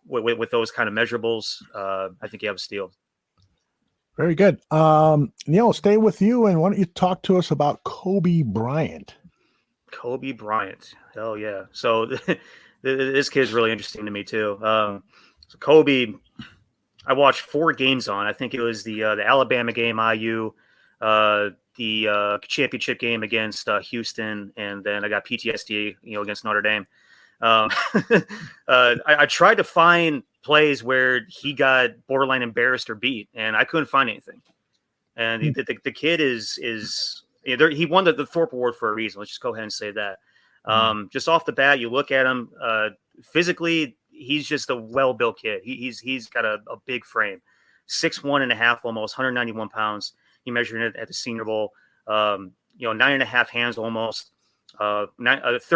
with those kind of measurables, I think you have a steal.
Very good. Niel, stay with you, and why don't you talk to us about Coby Bryant?
Coby Bryant. Hell yeah. So this kid's really interesting to me too. So Coby, I watched 4 games on. I think it was the Alabama game, IU, the championship game against Houston, and then I got PTSD, against Notre Dame. I tried to find plays where he got borderline embarrassed or beat, and I couldn't find anything. And the kid is he won the Thorpe Award for a reason. Let's just go ahead and say that. Just off the bat, you look at him physically. He's just a well-built kid. He's got a big frame, 6'1.5", almost 191 pounds. He measured it at the Senior Bowl. 9.5 hands almost, 30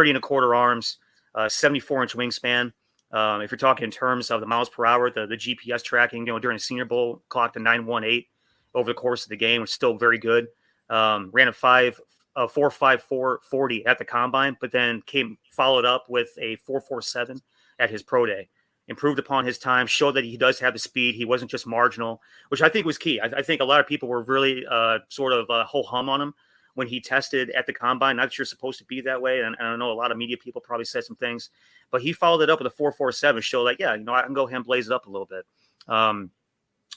and a quarter arms, 74-inch wingspan. If you're talking in terms of the miles per hour, the GPS tracking, during the Senior Bowl clocked a 9.18 over the course of the game, which is still very good. Ran a 4.54 40 at the combine, but then followed up with a 4.47 at his pro day. Improved upon his time, showed that he does have the speed. He wasn't just marginal, which I think was key. I think a lot of people were really sort of ho-hum on him when he tested at the combine. Not that you're supposed to be that way, and I know a lot of media people probably said some things, but he followed it up with a 4.47, showed like, I can go ahead and blaze it up a little bit. Like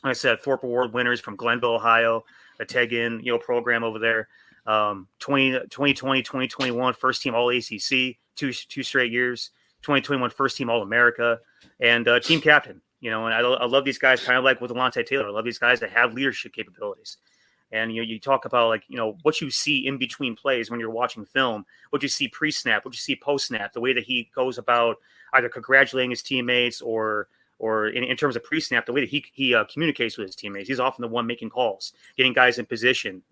I said, Thorpe Award winners from Glenville, Ohio, a Tegan, program over there. 2020, 2021, first team All-ACC, two straight years. 2021 first team All-America, and team captain. And I love these guys, kind of like with Alontae Taylor. I love these guys that have leadership capabilities. And you talk about what you see in between plays when you're watching film, what you see pre-snap, what you see post-snap, the way that he goes about either congratulating his teammates or in terms of pre-snap, the way that he communicates with his teammates. He's often the one making calls, getting guys in position,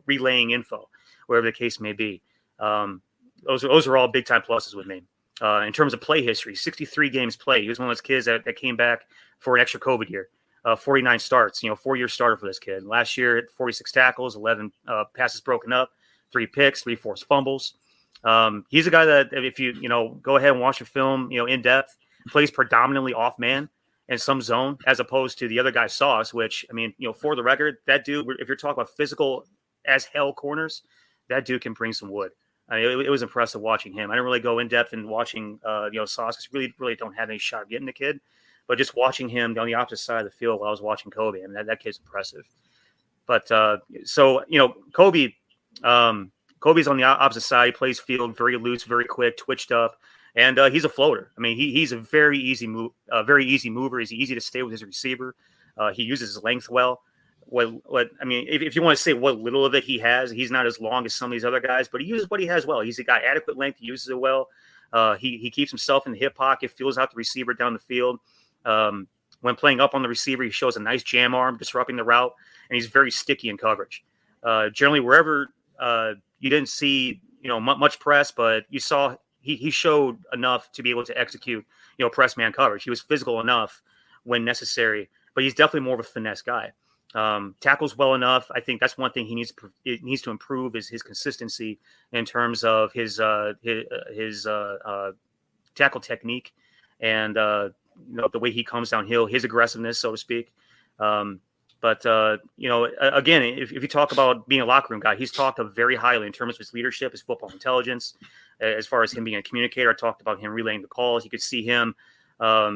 relaying info, wherever the case may be. Those are all big time pluses with me. In terms of play history, 63 games played. He was one of those kids that came back for an extra COVID year. 49 starts, 4-year starter for this kid. Last year, 46 tackles, 11 passes broken up, 3 picks, 3 forced fumbles. He's a guy that if you go ahead and watch the film, in depth, plays predominantly off man and some zone, as opposed to the other guy Sauce, which for the record, that dude, if you're talking about physical as hell corners, that dude can bring some wood. It was impressive watching him. I didn't really go in depth in watching, Sauce, because really don't have any shot of getting the kid. But just watching him on the opposite side of the field while I was watching Coby, that kid's impressive. But Coby, Coby's on the opposite side. He plays field very loose, very quick, twitched up, and he's a floater. He's a very easy mover. He's easy to stay with his receiver. He uses his length well. If you want to say what little of it he has, he's not as long as some of these other guys, but he uses what he has well. He's got adequate length. He uses it well. He keeps himself in the hip pocket, feels out the receiver down the field. When playing up on the receiver, he shows a nice jam arm, disrupting the route, and he's very sticky in coverage. Generally, wherever you didn't see much press, but you saw he showed enough to be able to execute press man coverage. He was physical enough when necessary, but he's definitely more of a finesse guy. Tackles well enough. I think that's one thing he needs to improve is his consistency in terms of his tackle technique and the way he comes downhill, his aggressiveness, so to speak. Again, if you talk about being a locker room guy, he's talked of very highly in terms of his leadership, his football intelligence, as far as him being a communicator. I talked about him relaying the calls. You could see him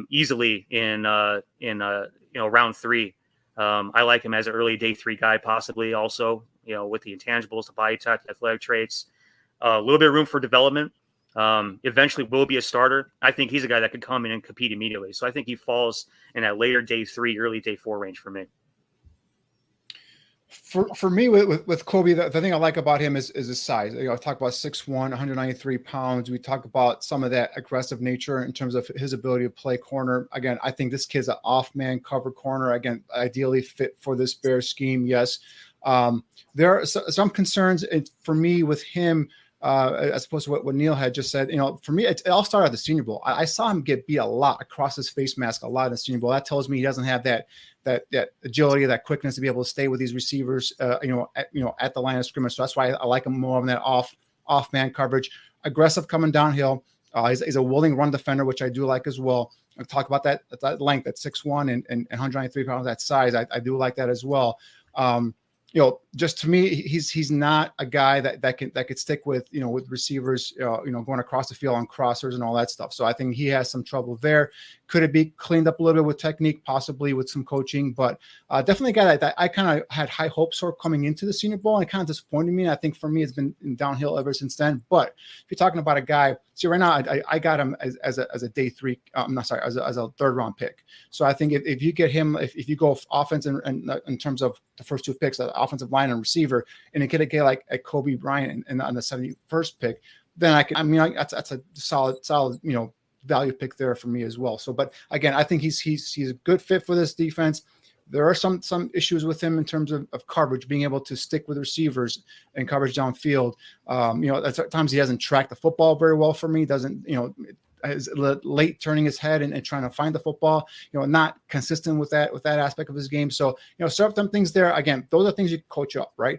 easily in round 3. I like him as an early day 3 guy, possibly also, with the intangibles, the body type, the athletic traits, a little bit of room for development. Eventually will be a starter. I think he's a guy that could come in and compete immediately. So I think he falls in that later day 3, early day 4 range for me.
For me, with Coby, the thing I like about him is his size. I talk about 6'1", 193 pounds. We talk about some of that aggressive nature in terms of his ability to play corner. Again, I think this kid's an off-man cover corner. Again, ideally fit for this Bears scheme, yes. There are some concerns for me with him, as opposed to what Neil had just said. For me, it all started at the Senior Bowl. I saw him get beat a lot across his face mask a lot in the Senior Bowl. That tells me he doesn't have that agility, that quickness to be able to stay with these receivers, at the line of scrimmage. So that's why I like him more on that off man coverage, aggressive coming downhill. He's a willing run defender, which I do like as well. I talk about that length, that 6'1" and 193 pounds, that size. I do like that as well. Just to me, he's not a guy that could stick with receivers, going across the field on crossers and all that stuff. So I think he has some trouble there. Could it be cleaned up a little bit with technique, possibly with some coaching, but definitely a guy that I kind of had high hopes for coming into the Senior Bowl, and it kind of disappointed me. I think for me, it's been downhill ever since then. But if you're talking about a guy, see right now, I got him as a day three. As a third round pick. So I think if you get him, if you go offense and in terms of the first two picks, the offensive line and receiver, and you get a guy like a Coby Bryant and on the 71st pick, then that's a solid value pick there for me as well. So, but again, I think he's a good fit for this defense. There are some issues with him in terms of coverage, being able to stick with receivers and coverage downfield. At times he hasn't tracked the football very well for me. Doesn't, is late turning his head and trying to find the football, not consistent with that aspect of his game. So, certain things there, again, those are things you coach up, right?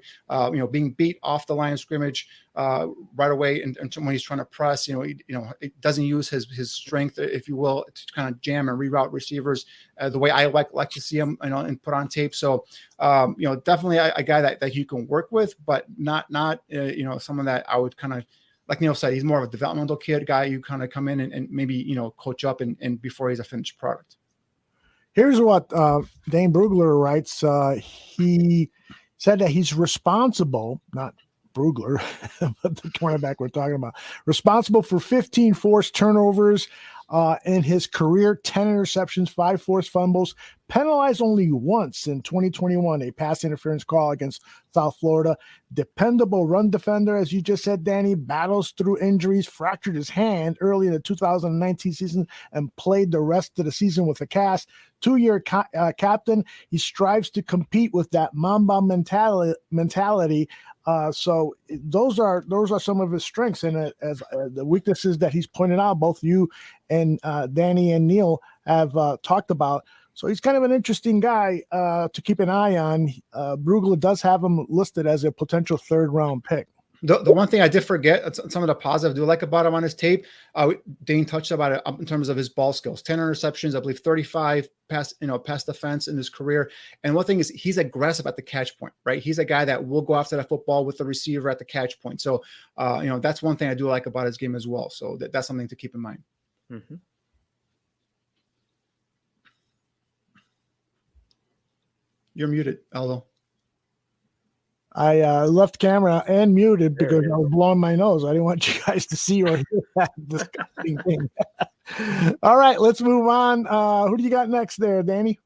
Being beat off the line of scrimmage right away. And when he's trying to press, it doesn't use his strength, if you will, to kind of jam and reroute receivers the way I like to see him, and put on tape. So, definitely a guy that you can work with, but not someone that I would kind of, like Neil said, he's more of a developmental kid guy. You kind of come in and maybe, coach up and before he's a finished product.
Here's what Dane Brugler writes. He said that he's responsible, not Brugler, but the cornerback we're talking about, responsible for 15 forced turnovers in his career, 10 interceptions, 5 forced fumbles, penalized only once in 2021, a pass interference call against South Florida. Dependable run defender, as you just said, Danny, battles through injuries, fractured his hand early in the 2019 season and played the rest of the season with a cast. 2-year captain. He strives to compete with that Mamba mentality. So those are some of his strengths, and as the weaknesses that he's pointed out, both you and Danny and Neil have talked about. So he's kind of an interesting guy to keep an eye on. Brugler does have him listed as a potential 3rd round pick.
The one thing I did forget, some of the positive I do like about him on his tape, Dane touched about it in terms of his ball skills. 10 interceptions, I believe 35 pass defense in his career. And one thing is he's aggressive at the catch point, right? He's a guy that will go after that football with the receiver at the catch point. So, that's one thing I do like about his game as well. So that's something to keep in mind.
Mm-hmm.
You're muted, Aldo.
I left camera and muted because I was blowing my nose. I didn't want you guys to see or hear that disgusting thing. All right, let's move on. Who do you got next there, Danny?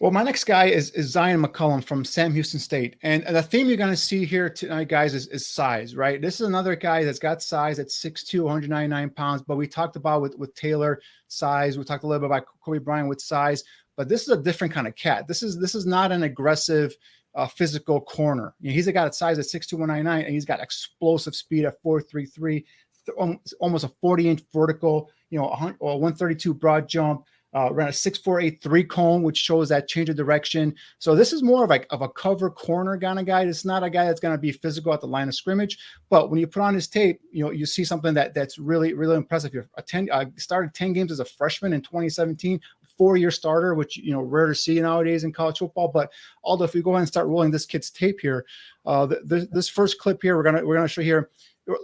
Well, my next guy is Zion McCollum from Sam Houston State. And the theme you're going to see here tonight, guys, is size, right? This is another guy that's got size at 6'2", 199 pounds. But we talked about with Taylor size. We talked a little bit about Coby Bryant with size. But this is a different kind of cat. This is not an aggressive physical corner. He's a guy that size at 6'2", 199, and he's got explosive speed at 4.33, almost a 40-inch vertical, or 132 broad jump, ran a 6.48 3-cone, which shows that change of direction. So this is more of a cover corner kind of guy. It's not a guy that's going to be physical at the line of scrimmage. But when you put on his tape, you see something that's really, really impressive here. Started 10 games as a freshman in 2017. 4-year starter, which rare to see nowadays in college football. But although if we go ahead and start rolling this kid's tape here, this first clip here, we're gonna show here.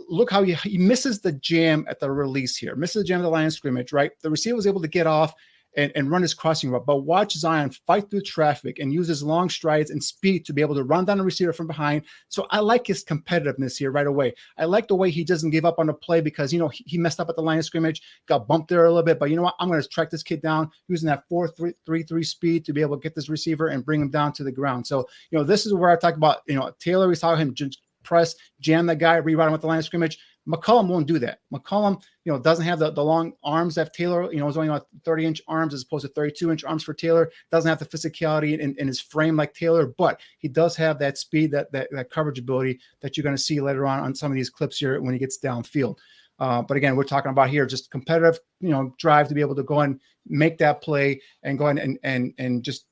Look how he misses the jam at the release here, misses the jam at the line of scrimmage. Right, the receiver was able to get off and run his crossing route. But watch Zion fight through traffic and use his long strides and speed to be able to run down the receiver from behind. So I like his competitiveness here right away. I like the way he doesn't give up on the play because, he messed up at the line of scrimmage, got bumped there a little bit. But you know what? I'm going to track this kid down using that 4.33 speed to be able to get this receiver and bring him down to the ground. So, this is where I talk about, Taylor, we saw him press, jam that guy, reroute him at the line of scrimmage. McCollum won't do that. McCollum, doesn't have the long arms that Taylor, is only about 30-inch arms as opposed to 32-inch arms for Taylor. Doesn't have the physicality in his frame like Taylor, but he does have that speed, that coverage ability that you're going to see later on some of these clips here when he gets downfield. But again, we're talking about here just competitive, drive to be able to go and make that play and go ahead and just,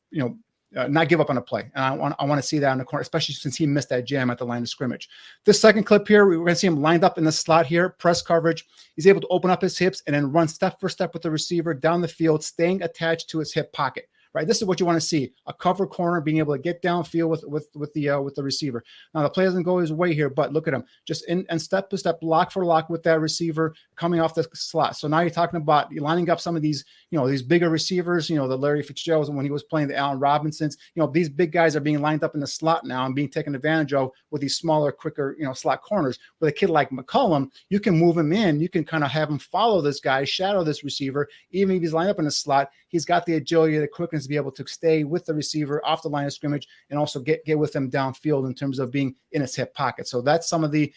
not give up on a play. And I want to see that in the corner, especially since he missed that jam at the line of scrimmage. This second clip here, we're going to see him lined up in the slot here, press coverage. He's able to open up his hips and then run step for step with the receiver down the field, staying attached to his hip pocket. Right, this is what you want to see: a cover corner being able to get downfield with the receiver. Now the play doesn't go his way here, but look at him, just in step to step, lock for lock with that receiver coming off the slot. So now you're talking about lining up some of these, these bigger receivers, the Larry Fitzgeralds, and when he was playing the Allen Robinsons, these big guys are being lined up in the slot now and being taken advantage of with these smaller, quicker, slot corners. With a kid like McCollum, you can move him in, you can kind of have him follow this guy, shadow this receiver, even if he's lined up in the slot. He's got the agility, the quickness to be able to stay with the receiver off the line of scrimmage and also get with him downfield in terms of being in his hip pocket. So that's some of the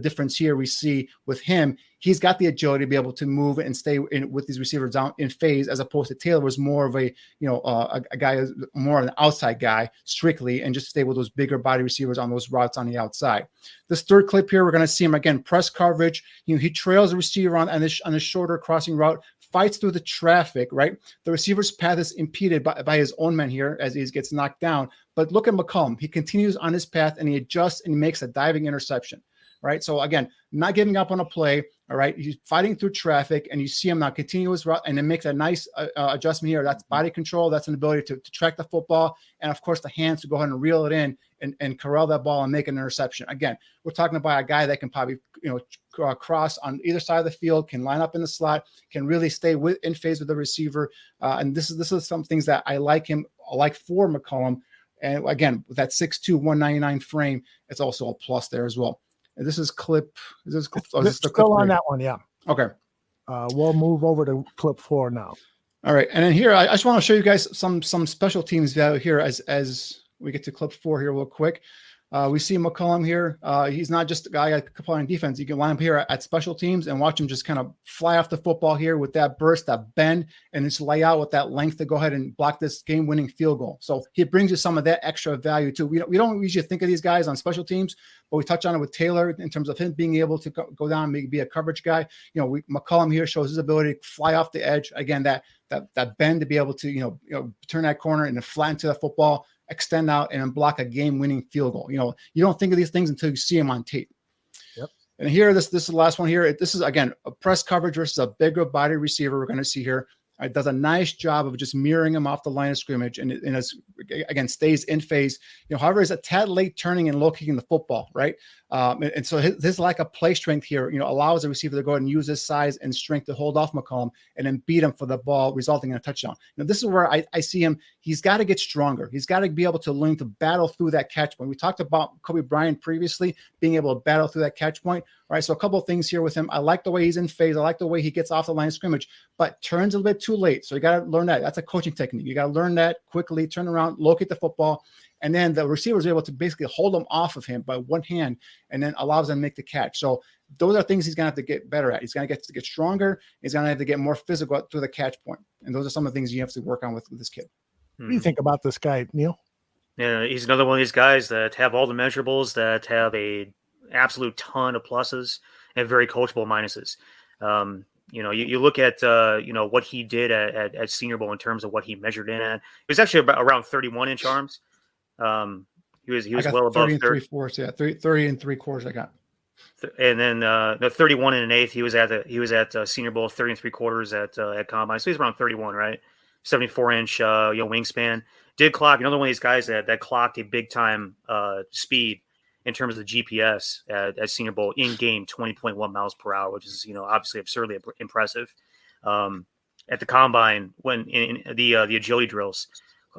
difference here we see with him. He's got the agility to be able to move and stay in with these receivers down in phase, as opposed to Taylor was more of a guy, more of an outside guy strictly, and just stay with those bigger body receivers on those routes on the outside. This third clip here, we're going to see him again, press coverage. He trails the receiver on the shorter crossing route, fights through the traffic, right? The receiver's path is impeded by his own man here as he gets knocked down. But look at McCollum. He continues on his path and he adjusts and he makes a diving interception, right? So again, not giving up on a play, all right? He's fighting through traffic and you see him now continue his route and then makes a nice adjustment here. That's body control. That's an ability to track the football. And of course, the hands to go ahead and reel it in and corral that ball and make an interception. Again, we're talking about a guy that can probably, cross on either side of the field, can line up in the slot, can really stay in phase with the receiver. And this is some things that I like for McCollum. And again, with that 6'2", 199 frame, it's also a plus there as well. And this is clip. Is this clip? Oh, this is the clip
still on
three?
that one, yeah.
Okay.
We'll move over to clip 4 now.
All right. And then here, I just want to show you guys some special teams value here as we get to clip 4 here real quick. We see McCollum here. He's not just a guy that can play on defense. You can line up here at special teams and watch him just kind of fly off the football here with that burst, that bend, and just lay out with that length to go ahead and block this game-winning field goal. So he brings you some of that extra value too. We don't usually think of these guys on special teams, but we touch on it with Taylor in terms of him being able to go down and maybe be a coverage guy. McCollum here shows his ability to fly off the edge. Again, that bend to be able to turn that corner and then flatten to the football, extend out and then block a game-winning field goal. You don't think of these things until you see them on tape.
Yep.
And here, this is the last one here. This is, again, a press coverage versus a bigger body receiver we're going to see here. It does a nice job of just mirroring him off the line of scrimmage and again, stays in phase. However, is a tad late turning and locating the football, right? And so his lack of play strength here, allows the receiver to go ahead and use his size and strength to hold off McCollum and then beat him for the ball, resulting in a touchdown. This is where I see him. He's got to get stronger. He's got to be able to learn to battle through that catch point. We talked about Coby Bryant previously being able to battle through that catch point. All right, so a couple of things here with him. I like the way he's in phase. I like the way he gets off the line of scrimmage, but turns a little bit too late. So you got to learn that. That's a coaching technique. You got to learn that quickly, turn around, locate the football, and then the receiver is able to basically hold him off of him by one hand and then allows him to make the catch. So those are things he's going to have to get better at. He's going to get stronger. He's going to have to get more physical through the catch point. And those are some of the things you have to work on with this kid.
What do you think about this guy, Neil?
Yeah, he's another one of these guys that have all the measurables, that have a absolute ton of pluses and very coachable minuses. You look at what he did at Senior Bowl in terms of what he measured in at. He was actually around 31-inch arms. He was well above
30 and 3/4. Yeah, 30 and 3/4 I got.
And then 31 and an eighth. He was at Senior Bowl, 30 and 3/4 at Combine. So he's around 31, right? 74-inch wingspan. Did clock another one of these guys that clocked a big time speed in terms of the GPS at Senior Bowl in game, 20.1 miles per hour, which is obviously absurdly impressive. at the combine when in the agility drills.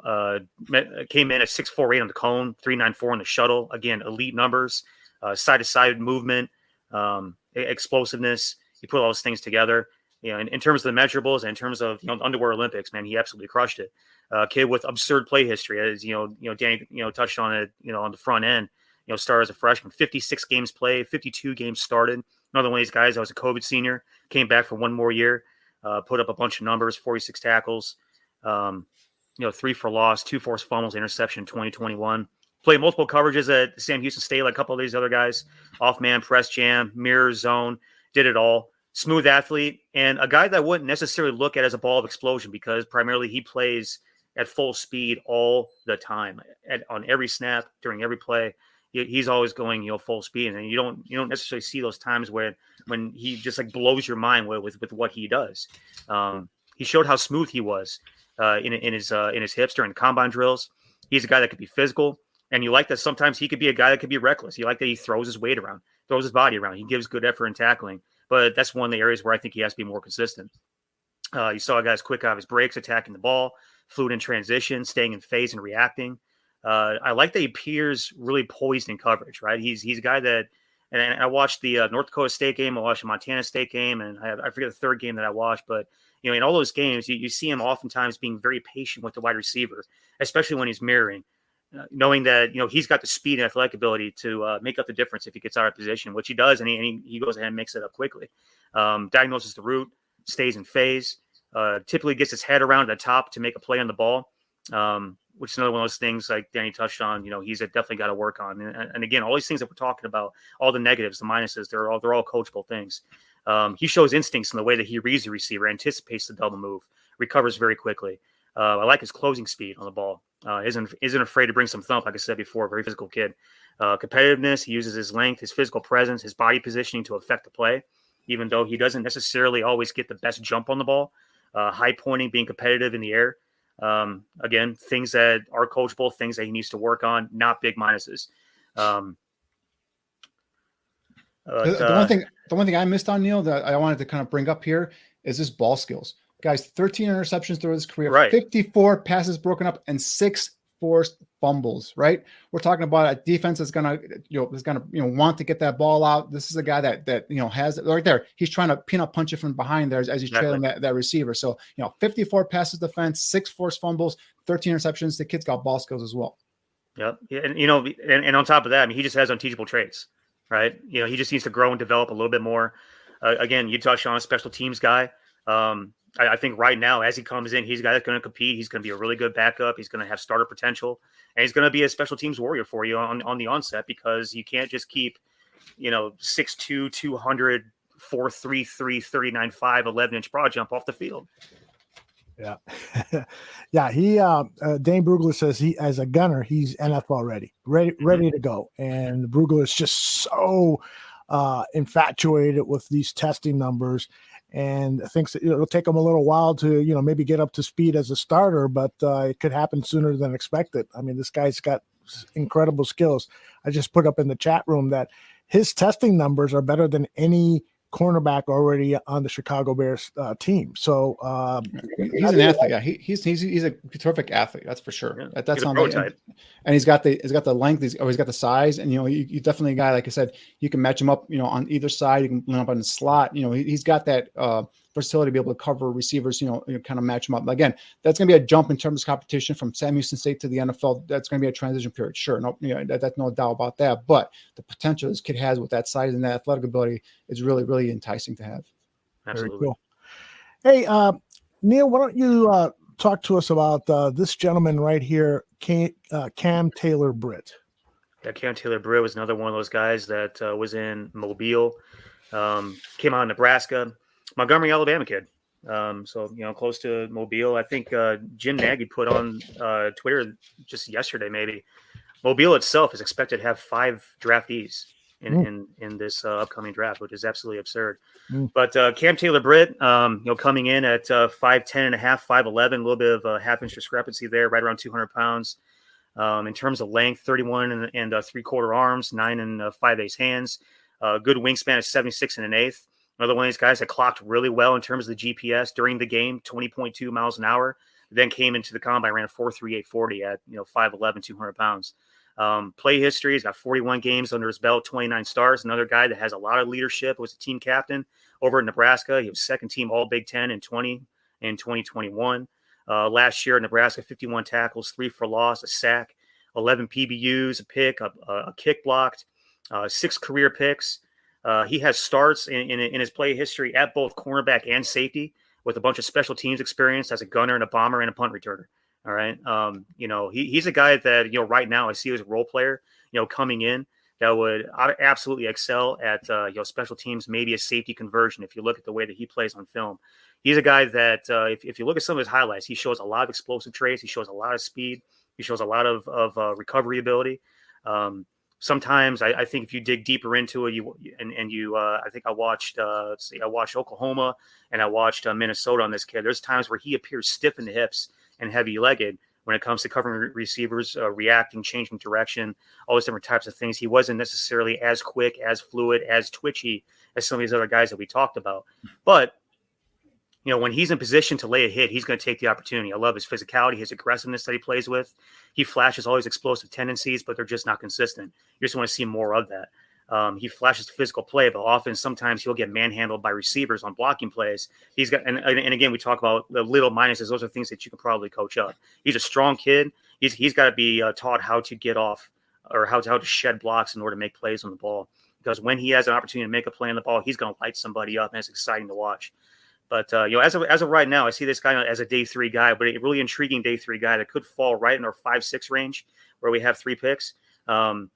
Came in at 6'4" on the cone, 3.94 on the shuttle. Again, elite numbers, side-to-side movement, explosiveness. You put all those things together. In terms of the measurables and in terms of underwear Olympics, man, he absolutely crushed it. Kid with absurd play history, as Danny touched on it. On the front end, started as a freshman, 56 games played, 52 games started. Another one of these guys. I was a COVID senior, came back for one more year, put up a bunch of numbers, 46 tackles. 3 for loss, 2 forced fumbles, interception in 2021. Played multiple coverages at Sam Houston State, like a couple of these other guys. Off man, press jam, mirror zone, did it all. Smooth athlete, and a guy that I wouldn't necessarily look at as a ball of explosion because primarily he plays at full speed all the time, on every snap, during every play. He's always going, full speed, and you don't necessarily see those times when he just like blows your mind with what he does. He showed how smooth he was in his hips during the combine drills. He's a guy that could be physical, and you like that sometimes he could be a guy that could be reckless. You like that he throws his weight around, throws his body around. He gives good effort in tackling, but that's one of the areas where I think he has to be more consistent. You saw guys quick out of his breaks, attacking the ball, fluid in transition, staying in phase and reacting. I like that he appears really poised in coverage, right? He's a guy that, and I watched the North Dakota State game, I watched the Montana State game, and I forget the third game that I watched, but in all those games, you see him oftentimes being very patient with the wide receiver, especially when he's mirroring, knowing that he's got the speed and athletic ability to make up the difference if he gets out of position, which he does, and he goes ahead and makes it up quickly. Diagnoses the route, stays in phase, typically gets his head around at the top to make a play on the ball, which is another one of those things like Danny touched on. He's definitely got to work on. And again, all these things that we're talking about, all the negatives, the minuses, they're all coachable things. He shows instincts in the way that he reads the receiver, anticipates the double move, recovers very quickly. I like his closing speed on the ball. Isn't afraid to bring some thump, like I said before. Very physical kid. Competitiveness. He uses his length, his physical presence, his body positioning to affect the play, even though he doesn't necessarily always get the best jump on the ball. High pointing, being competitive in the air. Again, things that are coachable, things that he needs to work on. Not big minuses.
The one thing I missed on Neil that I wanted to kind of bring up here is his ball skills. Guys, 13 interceptions throughout his career, right. 54 passes broken up, and 6 forced fumbles. Right, we're talking about a defense that's gonna want to get that ball out. This is a guy that has it right there. He's trying to peanut punch it from behind there as he's trailing that receiver. So 54 passes defense, 6 forced fumbles, 13 interceptions. The kid's got ball skills as well. Yep,
and on top of that, I mean, he just has unteachable traits. Right, he just needs to grow and develop a little bit more. Again, you touched on a special teams guy. I think right now, as he comes in, he's a guy that's going to compete. He's going to be a really good backup. He's going to have starter potential, and he's going to be a special teams warrior for you on the onset, because you can't just keep, 6'2", 200, 4'3", 39'5", 11-inch broad jump off the field.
Yeah. Yeah. He, Dane Brugler says he, as a gunner, he's NFL ready to go. And Brugler is just so infatuated with these testing numbers, and thinks that it'll take him a little while to, maybe get up to speed as a starter, but it could happen sooner than expected. I mean, this guy's got incredible skills. I just put up in the chat room that his testing numbers are better than any cornerback already on the Chicago Bears team. So
he's an athlete. Yeah, he's a terrific athlete. That's for sure.
Yeah,
that's on the and he's got the length. He's got the size, and you definitely a guy, like I said, you can match him up. On either side, you can line up on the slot. He's got that versatility to be able to cover receivers. Kind of match him up. Again, that's going to be a jump in terms of competition from Sam Houston State to the NFL. That's going to be a transition period. Sure, that's no doubt about that. But the potential this kid has with that size and that athletic ability is really, really enticing to have.
Absolutely.
Very cool. Hey, Neil, why don't you talk to us about this gentleman right here, Cam Taylor-Britt?
Yeah, Cam Taylor-Britt was another one of those guys that was in Mobile, came out of Nebraska, Montgomery, Alabama kid. So, close to Mobile. I think Jim Nagy put on Twitter just yesterday, maybe. Mobile itself is expected to have 5 draftees in this upcoming draft, which is absolutely absurd. But Cam Taylor-Britt, coming in at 5'10 and a half, 5'11, a little bit of a half-inch discrepancy there, right around 200 pounds. In terms of length, 31 and 3/4 arms, 9 and 5/8 hands. Good wingspan of 76 and an eighth. Another one of these guys that clocked really well in terms of the GPS during the game, 20.2 miles an hour. Then came into the combine, ran a 4.3840 at 5'11", 200 pounds. Play history, he's got 41 games under his belt, 29 stars. Another guy that has a lot of leadership, was a team captain over in Nebraska. He was second team All Big Ten in 2021. Last year, Nebraska, 51 tackles, 3 for loss, a sack, 11 PBUs, a pick, a kick blocked, 6 career picks. He has starts in his play history at both cornerback and safety, with a bunch of special teams experience as a gunner and a bomber and a punt returner. All right. He's a guy that, right now I see as a role player, coming in that would absolutely excel at, special teams, maybe a safety conversion. If you look at the way that he plays on film, he's a guy that if you look at some of his highlights, he shows a lot of explosive traits. He shows a lot of speed. He shows a lot of recovery ability. Sometimes I think if you dig deeper into it, I think I watched Oklahoma and I watched Minnesota on this kid. There's times where he appears stiff in the hips and heavy-legged when it comes to covering receivers, reacting, changing direction, all those different types of things. He wasn't necessarily as quick, as fluid, as twitchy as some of these other guys that we talked about. But when he's in position to lay a hit, he's going to take the opportunity. I love his physicality, his aggressiveness that he plays with. He flashes all his explosive tendencies, but they're just not consistent. You just want to see more of that. He flashes physical play, but sometimes he'll get manhandled by receivers on blocking plays. He's got, and again, we talk about the little minuses. Those are things that you can probably coach up. He's a strong kid. He's got to be taught how to get off or how to shed blocks in order to make plays on the ball. Because when he has an opportunity to make a play on the ball, he's going to light somebody up, and it's exciting to watch. But as of right now, I see this guy as a day 3 guy, but a really intriguing day 3 guy that could fall right in our 5-6 range where we have 3 picks. A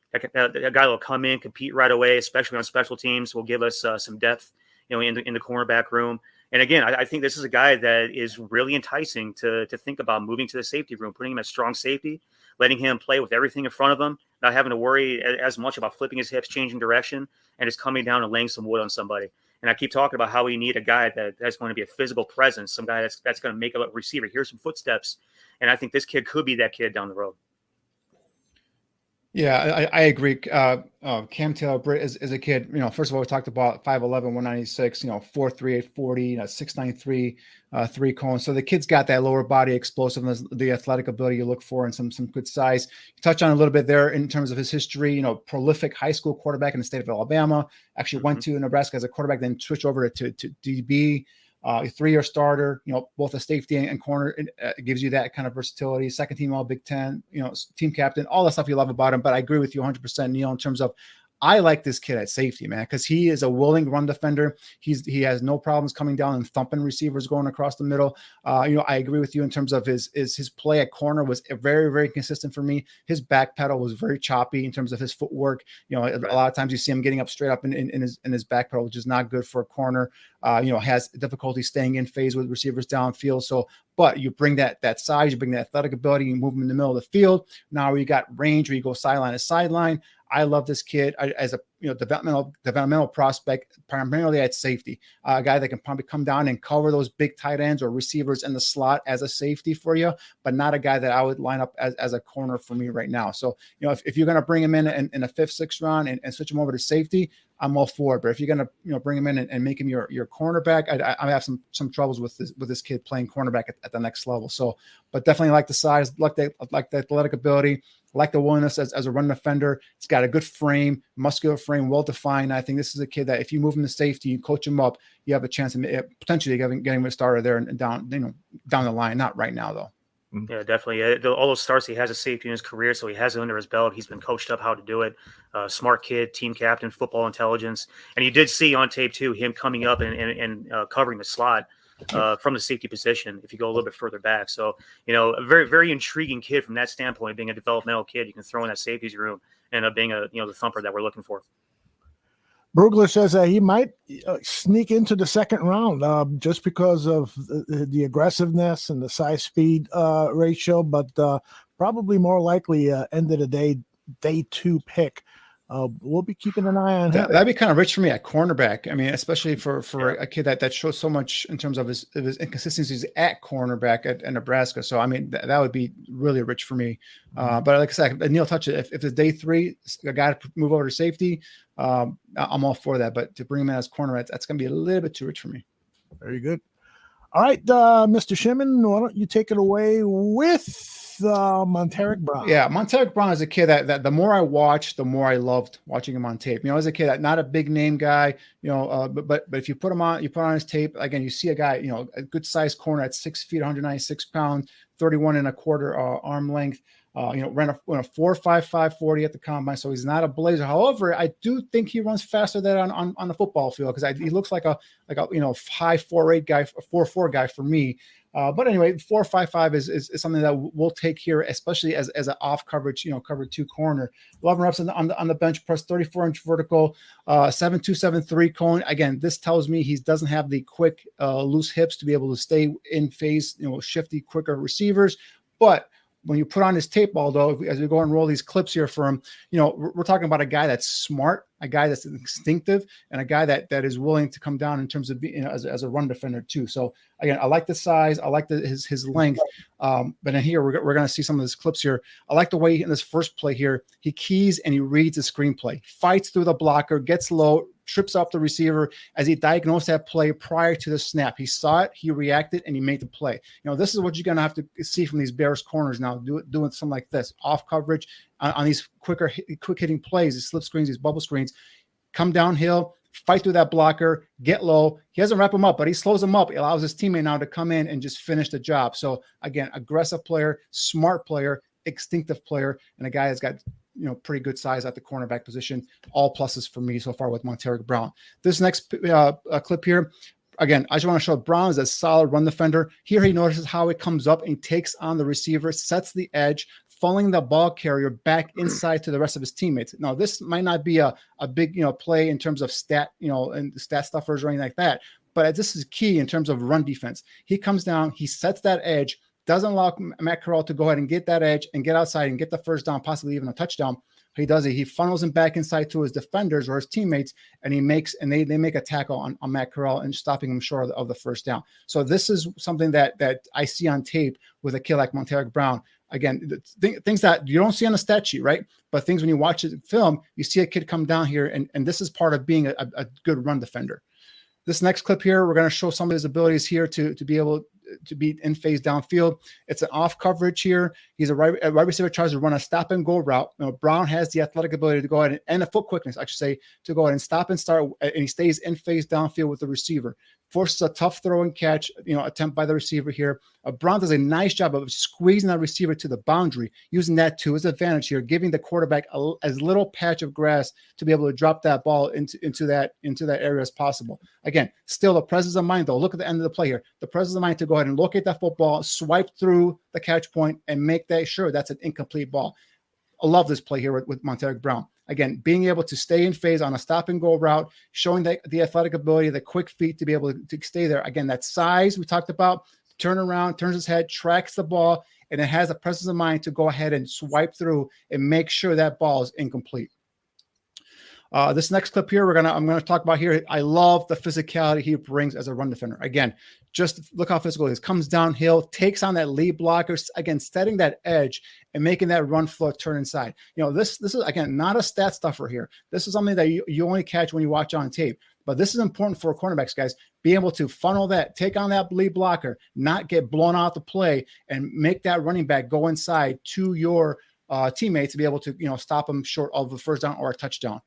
guy will come in, compete right away, especially on special teams, will give us some depth, in the cornerback room. And again, I think this is a guy that is really enticing to think about moving to the safety room, putting him at strong safety, letting him play with everything in front of him, not having to worry as much about flipping his hips, changing direction, and just coming down and laying some wood on somebody. And I keep talking about how we need a guy that's going to be a physical presence, some guy that's going to make a receiver hear some footsteps. And I think this kid could be that kid down the road.
Yeah, I agree. Cam Taylor-Britt is a kid, first of all, we talked about 5'11", 196, 4.38 40, 6'9", 3 cone. So the kid's got that lower body explosiveness, the athletic ability you look for, and some good size. You touch on a little bit there in terms of his history, prolific high school quarterback in the state of Alabama, actually went to Nebraska as a quarterback, then switched over to DB. A 3-year starter, both a safety and corner. It gives you that kind of versatility. Second team All Big Ten, team captain, all the stuff you love about him. But I agree with you 100%, Neil, in terms of I like this kid at safety, man, because he is a willing run defender. He has no problems coming down and thumping receivers going across the middle. I agree with you in terms of his play at corner was very, very consistent for me. His back pedal was very choppy in terms of his footwork. A lot of times you see him getting up straight up in his back pedal, which is not good for a corner. Has difficulty staying in phase with receivers downfield. So, but you bring that size, you bring that athletic ability, you move him in the middle of the field. Now you got range where you go sideline to sideline. I love this kid as a developmental prospect, primarily at safety. A guy that can probably come down and cover those big tight ends or receivers in the slot as a safety for you, but not a guy that I would line up as a corner for me right now. So, if you're going to bring him in a 5th, 6th round and switch him over to safety, I'm all for it. But if you're going to bring him in and make him your cornerback, I have some troubles with this kid playing cornerback at the next level. So, but definitely like the size, like the athletic ability, like the willingness as a run defender. It's got a good frame, muscular frame, well-defined. I think this is a kid that if you move him to safety, you coach him up, you have a chance of potentially getting him a starter there and down the line. Not right now, though.
Yeah, definitely. All those starts he has a safety in his career, so he has it under his belt. He's been coached up how to do it. Smart kid, team captain, football intelligence. And you did see on tape, too, him coming up and covering the slot from the safety position if you go a little bit further back. So, a very, very intriguing kid from that standpoint, being a developmental kid you can throw in that safety's room and being the thumper that we're looking for.
Brugler says that he might sneak into the 2nd round just because of the aggressiveness and the size-speed ratio, but probably more likely end of the day 2 pick we'll be keeping an eye on him.
That'd be kind of rich for me at cornerback. I mean, especially for a kid that shows so much in terms of his inconsistencies at cornerback at Nebraska. So, I mean, that would be really rich for me. But like I said, Neil touched it. If it's day 3, a guy to move over to safety, I'm all for that. But to bring him in as cornerback, that's going to be a little bit too rich for me.
Very good. All right, Mr. Shimon, why don't you take it away with Montaric Brown?
Yeah, Montaric Brown is a kid that the more I watched, the more I loved watching him on tape. You know, as a kid, not a big name guy, you know, but if you put him on, his tape, again, you see a guy, you know, a good sized corner at 6 feet, 196 pounds, 31 and a quarter arm length. You know, ran a 4.55 40 at the combine, so he's not a blazer. However, I do think he runs faster than on the football field because he looks like a you know, high 4.8 guy, 4.4 guy for me. But anyway, 4.55 is something that we'll take here, especially as an off coverage, you know, cover 2 corner. 11 reps on the bench press, 34-inch vertical, 7.273 cone. Again, this tells me he doesn't have the quick loose hips to be able to stay in phase, you know, shifty, quicker receivers, but when you put on his tape, although as we go and roll these clips here for him, you know, we're talking about a guy that's smart, a guy that's instinctive, and a guy that is willing to come down in terms of being, you know, as a run defender too. So again, I like the size, I like his length. But in here, we're going to see some of his clips here. I like the way in this first play here, he keys and he reads the screenplay, fights through the blocker, gets low, trips up the receiver as he diagnosed that play prior to the snap. He saw it, he reacted, and he made the play. You know, this is what you're going to have to see from these Bears corners now, doing something like this, off coverage on these quick hitting plays, these slip screens, these bubble screens, come downhill, fight through that blocker, get low. He doesn't wrap him up, but he slows him up. He allows his teammate now to come in and just finish the job. So again, aggressive player, smart player, instinctive player, and a guy that's got, you know, pretty good size at the cornerback position. All pluses for me so far with Montaric Brown. This next clip here, again, I just want to show Brown is a solid run defender. Here he notices how it comes up and takes on the receiver, sets the edge, funneling the ball carrier back inside to the rest of his teammates. Now, this might not be a big, you know, play in terms of stat, you know, and stat stuffers or anything like that, but this is key in terms of run defense. He comes down, he sets that edge, doesn't allow Matt Corral to go ahead and get that edge and get outside and get the first down, possibly even a touchdown. He does it. He funnels him back inside to his defenders or his teammates, and they make a tackle on Matt Corral and stopping him short of the first down. So this is something that I see on tape with a kid like Montaric Brown. Again, things that you don't see on the stat sheet, right? But things when you watch it film, you see a kid come down here, and this is part of being a good run defender. This next clip here, we're going to show some of his abilities here to be able to be in phase downfield. It's an off coverage here. He's a right receiver, tries to run a stop and go route. You know, Brown has the athletic ability to go ahead and a foot quickness, I should say, to go ahead and stop and start, and he stays in phase downfield with the receiver. Forces a tough throw and catch, you know, attempt by the receiver here. Brown does a nice job of squeezing that receiver to the boundary, using that to his advantage here, giving the quarterback as little patch of grass to be able to drop that ball into that area as possible. Again, still the presence of mind, though. Look at the end of the play here. The presence of mind to go ahead and locate that football, swipe through the catch point, and make that sure that's an incomplete ball. I love this play here with Montaric Brown. Again, being able to stay in phase on a stop and go route, showing the athletic ability, the quick feet to be able to stay there. Again, that size we talked about, turn around, turns his head, tracks the ball, and it has the presence of mind to go ahead and swipe through and make sure that ball is incomplete. This next clip here, I'm gonna talk about here. I love the physicality he brings as a run defender. Again, just look how physical he is. Comes downhill, takes on that lead blocker. Again, setting that edge and making that run flow turn inside. You know, this is again not a stat stuffer here. This is something that you only catch when you watch on tape. But this is important for cornerbacks, guys. Be able to funnel that, take on that lead blocker, not get blown out the play, and make that running back go inside to your teammates to be able to, you know, stop them short of a first down or a touchdown.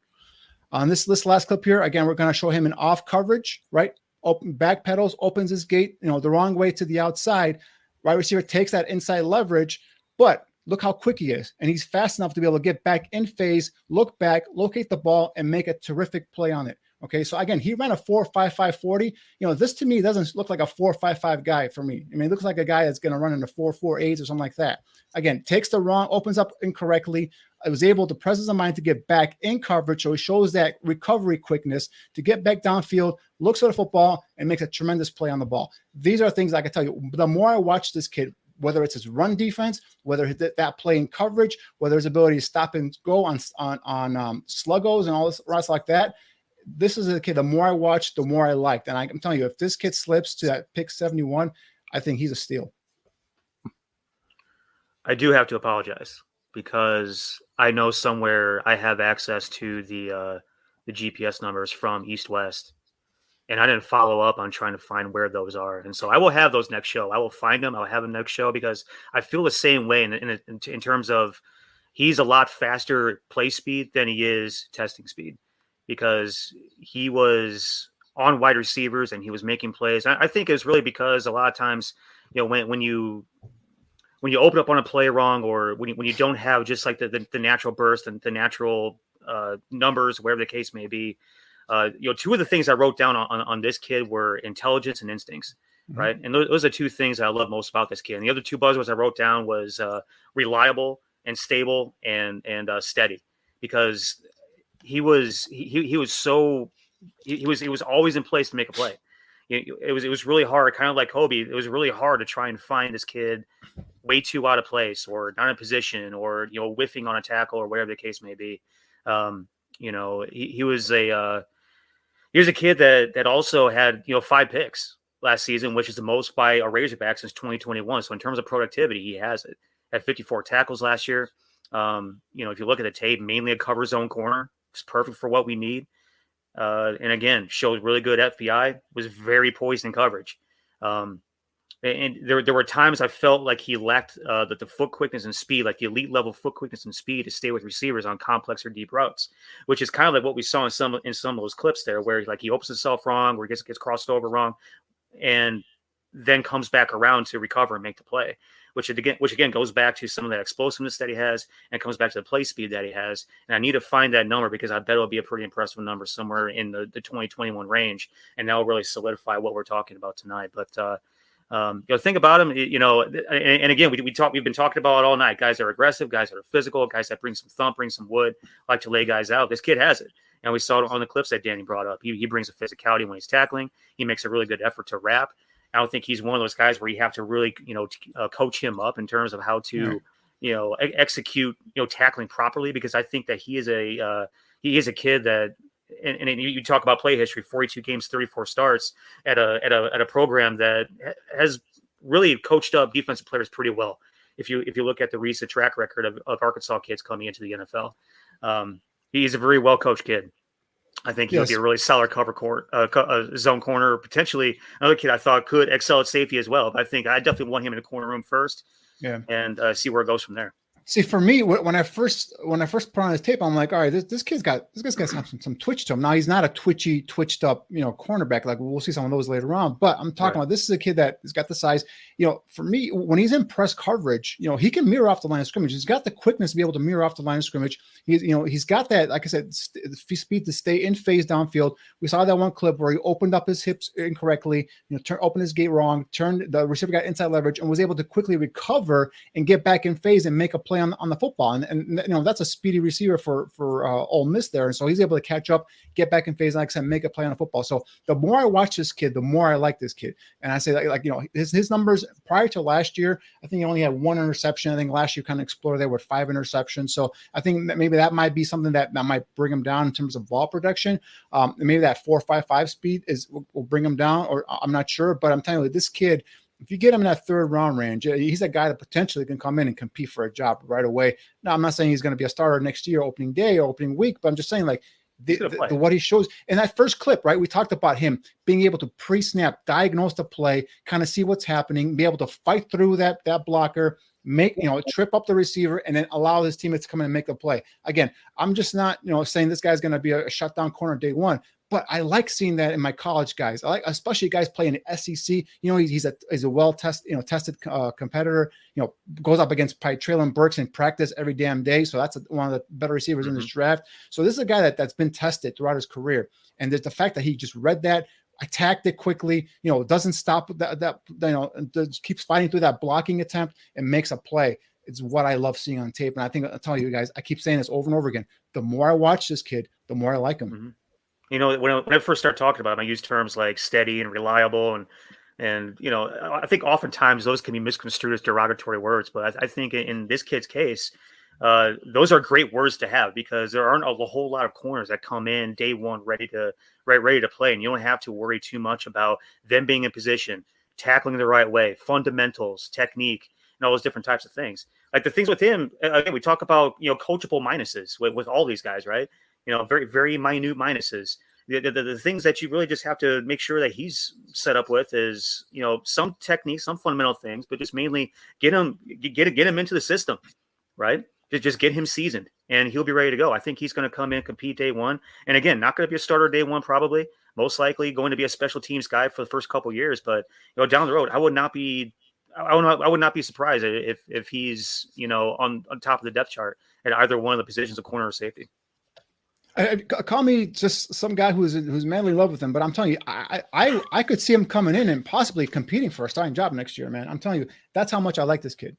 On this last clip here, again, we're going to show him an off coverage, right? Open back pedals, opens his gate, you know, the wrong way to the outside. Right receiver takes that inside leverage, but look how quick he is. And he's fast enough to be able to get back in phase, look back, locate the ball, and make a terrific play on it. Okay, so again, he ran a 4.55 40. You know, this to me doesn't look like a 4.55 guy for me. I mean, it looks like a guy that's going to run into 4.48 or something like that. Again, takes the wrong, opens up incorrectly. I was able to presence of mind to get back in coverage, so he shows that recovery quickness to get back downfield, looks at the football, and makes a tremendous play on the ball. These are things I can tell you. The more I watch this kid, whether it's his run defense, whether it's that play in coverage, whether his ability to stop and go on sluggos and all this rest like that. This is a kid, the more I watch, the more I liked. And I'm telling you, if this kid slips to that pick 71, I think he's a steal.
I do have to apologize because I know somewhere I have access to the GPS numbers from East West, and I didn't follow up on trying to find where those are. And so I will have those next show. I will find them. I'll have them next show because I feel the same way in terms of he's a lot faster play speed than he is testing speed, because he was on wide receivers and he was making plays. I think it was really because a lot of times, when you open up on a play wrong, or when you don't have just like the natural burst and the natural numbers, wherever the case may be, two of the things I wrote down on this kid were intelligence and instincts, right? And those are two things I love most about this kid. And the other two buzzwords I wrote down was reliable and stable and steady, because he was always in place to make a play. It was really hard, kind of like Coby. It was really hard to try and find this kid way too out of place, or not in position, or whiffing on a tackle, or whatever the case may be. He was a kid that also had 5 picks last season, which is the most by a Razorback since 2021. So in terms of productivity, he has it. Had 54 tackles last year. If you look at the tape, mainly a cover zone corner. It's perfect for what we need. And again, showed really good FBI, was very poised in coverage. And there were times I felt like he lacked the foot quickness and speed, like the elite level foot quickness and speed to stay with receivers on complex or deep routes, which is kind of like what we saw in some of those clips there, where like he opens himself wrong, where he gets crossed over wrong, and then comes back around to recover and make the play. Which again goes back to some of that explosiveness that he has, and comes back to the play speed that he has. And I need to find that number, because I bet it'll be a pretty impressive number somewhere in the 2021 range, and that'll really solidify what we're talking about tonight. But think about him, and again, we've been talking about it all night. Guys that are aggressive, guys that are physical, guys that bring some thump, bring some wood, like to lay guys out. This kid has it. And we saw it on the clips that Danny brought up. He brings a physicality when he's tackling. He makes a really good effort to wrap. I don't think he's one of those guys where you have to really, coach him up in terms of how to, execute, tackling properly, because I think that he is a kid that, and you talk about play history, 42 games, 34 starts at a program that has really coached up defensive players pretty well. If you look at the recent track record of Arkansas kids coming into the NFL, he's a very well coached kid. I think he'll be a really solid zone corner. Potentially another kid I thought could excel at safety as well. But I think I definitely want him in the corner room first, and see where it goes from there.
See, for me, when I first put on his tape, I'm like, all right, this kid's got some twitch to him. Now he's not a twitched up, cornerback. Like we'll see some of those later on. But I'm talking about, this is a kid that has got the size. For me, when he's in press coverage, he can mirror off the line of scrimmage. He's got the quickness to be able to mirror off the line of scrimmage. He's got that, like I said, speed to stay in phase downfield. We saw that one clip where he opened up his hips incorrectly, opened his gate wrong, turned the receiver, got inside leverage, and was able to quickly recover and get back in phase and make a play on the football. And that's a speedy receiver for Ole Miss there. And so he's able to catch up, get back in phase, and like I said, make a play on the football. So the more I watch this kid, the more I like this kid. And I say his numbers prior to last year, I think he only had 1 interception. I think last year kind of explored there with 5 interceptions. So I think that maybe that might be something that might bring him down in terms of ball protection. Maybe that 4.55 speed will bring him down, or I'm not sure. But I'm telling you, this kid, if you get him in that 3rd round range, he's a guy that potentially can come in and compete for a job right away. Now, I'm not saying he's going to be a starter next year, opening day or opening week, but I'm just saying what he shows in that first clip, right? We talked about him being able to pre-snap, diagnose the play, kind of see what's happening, be able to fight through that blocker, make, trip up the receiver, and then allow his teammates to come in and make the play. Again, I'm just not, saying this guy's going to be a shutdown corner day one, but I like seeing that in my college guys. I like, especially guys playing the SEC. He's a tested competitor. Goes up against Traylon Burks in practice every damn day. So that's one of the better receivers in this draft. So this is a guy that's been tested throughout his career. And there's the fact that he just read that, attacked it quickly, doesn't stop keeps fighting through that blocking attempt and makes a play. It's what I love seeing on tape. And I think I'll tell you guys, I keep saying this over and over again. The more I watch this kid, the more I like him.
When I first started talking about him, I used terms like steady and reliable, and And, I think oftentimes those can be misconstrued as derogatory words, but I think in this kid's case, those are great words to have because there aren't a whole lot of corners that come in day one ready to play. And you don't have to worry too much about them being in position, tackling the right way, fundamentals, technique, and all those different types of things. Like the things with him, again, we talk about, coachable minuses with all these guys, right? Very, very minute minuses. The things that you really just have to make sure that he's set up with is, some technique, some fundamental things, but just mainly get him into the system, right? Just get him seasoned and he'll be ready to go. I think he's going to come in and compete day one. And again, not going to be a starter day one, probably most likely going to be a special teams guy for the first couple of years, but down the road, I would not be surprised if he's, on top of the depth chart at either one of the positions of corner or safety.
Call me just some guy who's madly in love with him, but I'm telling you, I could see him coming in and possibly competing for a starting job next year, man. I'm telling you, that's how much I like this kid.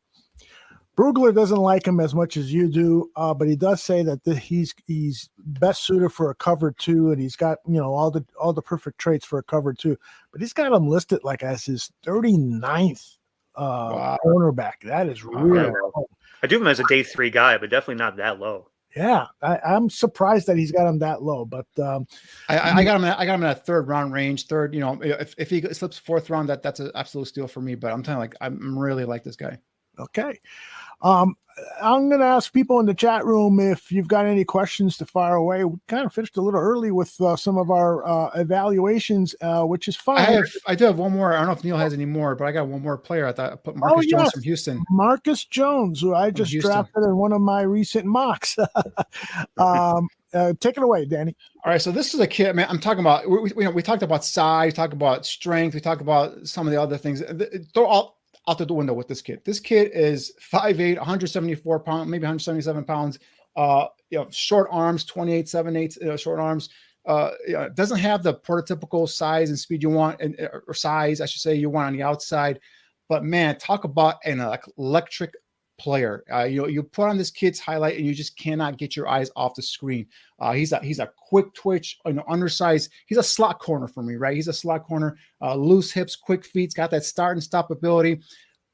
Brugler doesn't like him as much as you do, but he does say that he's best suited for a cover two, and he's got all the perfect traits for a cover two. But he's got him listed like as his 39th cornerback. That is really low.
I do have him as a day 3 guy, but definitely not that low.
Yeah, I'm surprised that he's got him that low, but
I got him in a 3rd round range. Third, if he slips 4th round, that's an absolute steal for me. But I'm telling you, I'm really like this guy.
Okay. I'm going to ask people in the chat room if you've got any questions to fire away. We kind of finished a little early with some of our evaluations, which is fine.
I do have one more. I don't know if Neil has any more, but I got one more player. I thought I put Marcus Jones from Houston.
Marcus Jones, who I just drafted in one of my recent mocks. Take it away, Danny.
All right, so this is a kid, man. I'm talking about. We talked about size, talked about strength, we talked about some of the other things. They're all out the window with this kid. This kid is 5'8", 174 pounds, maybe 177 pounds. Short arms, 28, 7/8 short arms. Doesn't have the prototypical size and speed you want, or size, I should say, you want on the outside. But man, talk about an electric player. You put on this kid's highlight and you just cannot get your eyes off the screen. He's a quick twitch, undersized. He's a slot corner for me, right? He's a slot corner, loose hips, quick feet, got that start and stop ability.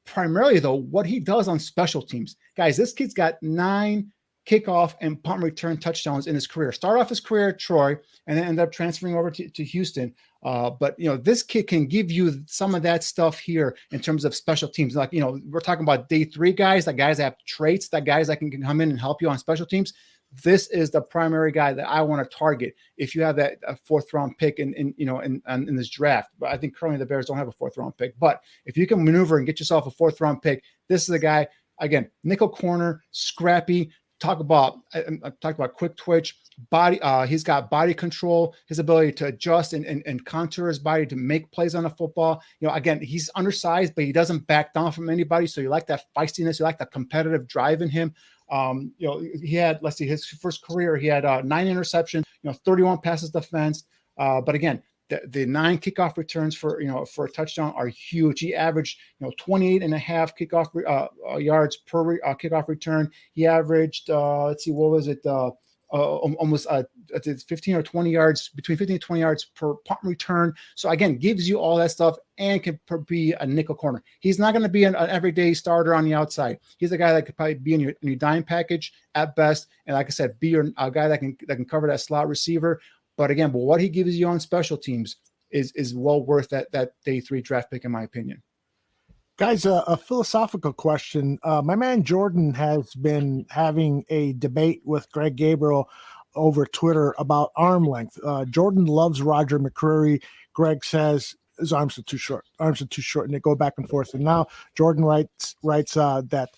Primarily though, what he does on special teams, guys, this kid's got 9 kickoff and punt return touchdowns in his career. Started off his career at Troy and then ended up transferring over to Houston. But this kid can give you some of that stuff here in terms of special teams. Like, we're talking about day 3 guys, that guys that have traits, that guys that can come in and help you on special teams. This is the primary guy that I want to target if you have that 4th round pick in this draft. But I think currently the Bears don't have a 4th round pick. But if you can maneuver and get yourself a 4th round pick, this is a guy, again, nickel corner, scrappy. Talk about quick twitch, body. He's got body control, his ability to adjust and contour his body to make plays on the football. Again, he's undersized, but he doesn't back down from anybody. So you like that feistiness, you like that competitive drive in him. He had, let's see, his first career, he had 9 interceptions, 31 passes defense. But again, the 9 kickoff returns for a touchdown are huge. He averaged 28 and a half kickoff yards per kickoff return. He averaged let's see, what was it? Almost 15 or 20 yards, between 15 and 20 yards per punt return. So again, gives you all that stuff and can be a nickel corner. He's not going to be an everyday starter on the outside. He's a guy that could probably be in your dime package at best. And like I said, be a guy that can cover that slot receiver. But again, what he gives you on special teams is well worth that day 3 draft pick, in my opinion.
Guys, a philosophical question. My man Jordan has been having a debate with Greg Gabriel over Twitter about arm length. Jordan loves Roger McCreary. Greg says his arms are too short. And they go back and forth. And now Jordan writes that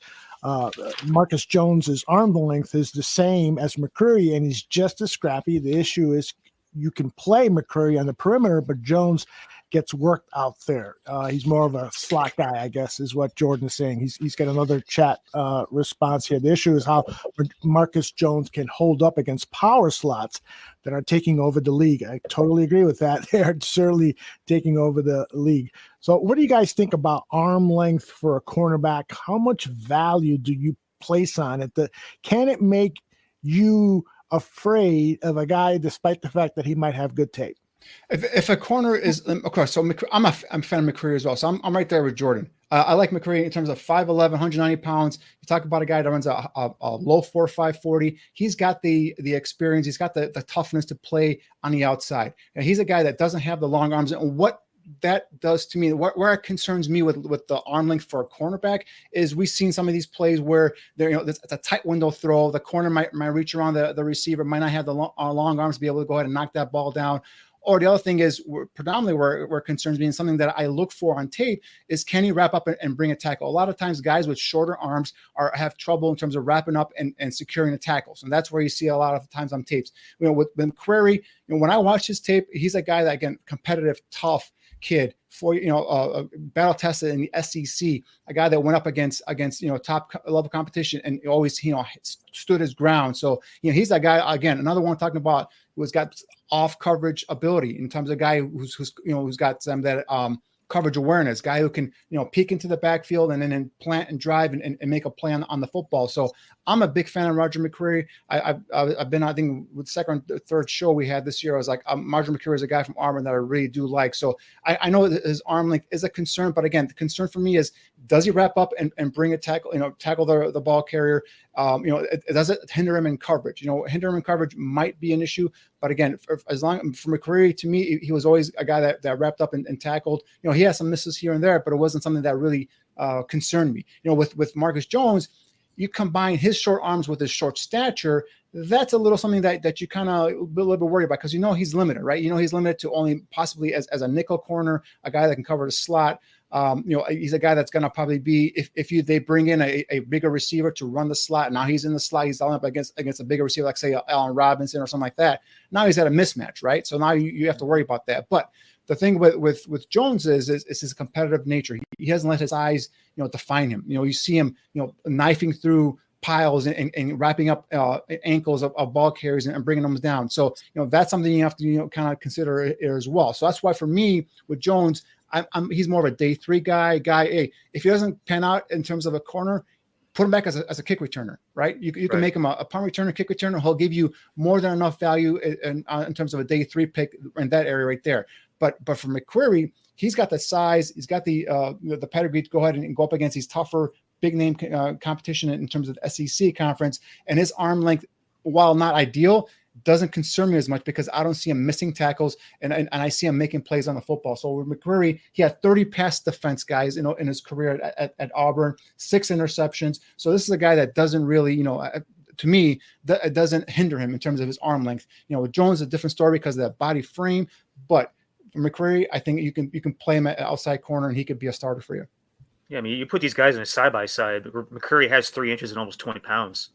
Marcus Jones's arm length is the same as McCreary, and he's just as scrappy. The issue is you can play McCreary on the perimeter, but Jones gets worked out there. He's more of a slot guy, I guess, is what Jordan is saying. He's got another chat response here. The issue is how Marcus Jones can hold up against power slots that are taking over the league. I totally agree with that. They're certainly taking over the league. So what do you guys think about arm length for a cornerback? How much value do you place on it? Can it make you afraid of a guy despite the fact that he might have good tape?
If a corner is okay, so I'm a fan of McCreary as well. So I'm right there with Jordan. I like McCreary in terms of 5'11", 190 pounds. You talk about a guy that runs a low 4.5 40. He's got the experience. He's got the toughness to play on the outside. And he's a guy that doesn't have the long arms. And what that does to me, where it concerns me with the arm length for a cornerback is we've seen some of these plays where it's a tight window throw. The corner might reach around the receiver, might not have the long arms to be able to go ahead and knock that ball down. Or the other thing is predominantly where it concerns me and something that I look for on tape is can he wrap up and bring a tackle? A lot of times guys with shorter arms have trouble in terms of wrapping up and securing the tackles. And that's where you see a lot of times on tapes. With McCreary, when I watch his tape, he's a guy that, again, competitive, tough kid, for battle tested in the SEC, a guy that went up against top level competition and always stood his ground. So he's that guy, again, another one talking about who's got off coverage ability in terms of a guy who's got some that coverage awareness, guy who can peek into the backfield and then plant and drive and make a play on the football. So I'm a big fan of Roger McCreary. I've been, I think, with the second or third show we had this year, I was like, Roger McCreary is a guy from Auburn that I really do like. So I know that his arm length is a concern, but again, the concern for me is, does he wrap up and bring a tackle, tackle the ball carrier? Does it hinder him in coverage? Hinder him in coverage might be an issue, but again, for McCreary, to me, he was always a guy that wrapped up and tackled. He had some misses here and there, but it wasn't something that really concerned me. With Marcus Jones, you combine his short arms with his short stature, that's a little something that you kind of a little bit worried about, because he's limited, right? He's limited to only possibly as a nickel corner, a guy that can cover the slot. He's a guy that's going to probably be, if they bring in a bigger receiver to run the slot. Now he's in the slot, he's up against a bigger receiver, like say Allen Robinson or something like that. Now he's at a mismatch, right? So now you have to worry about that. But the thing with Jones is his competitive nature. He hasn't let his eyes, define him. You see him, knifing through piles and wrapping up ankles of ball carriers and bringing them down. So, that's something you have to, kind of consider as well. So that's why for me with Jones, he's more of a day three guy. Hey, if he doesn't pan out in terms of a corner, put him back as a kick returner, right? You can make him a punt returner, kick returner. He'll give you more than enough value in terms of a day three pick in that area right there. But for McCreary, he's got the size, he's got the pedigree to go ahead and go up against these tougher big name competition in terms of the SEC conference, and his arm length, while not ideal, doesn't concern me as much because I don't see him missing tackles and I see him making plays on the football. So with McCreary, he had 30 pass defense guys, in his career at Auburn, 6 interceptions. So this is a guy that doesn't really, to me, that it doesn't hinder him in terms of his arm length. With Jones, a different story because of that body frame, but for McCreary, I think you can play him at outside corner and he could be a starter for you.
Yeah, I mean, you put these guys in a side by side. McCreary has 3 inches and almost 20 pounds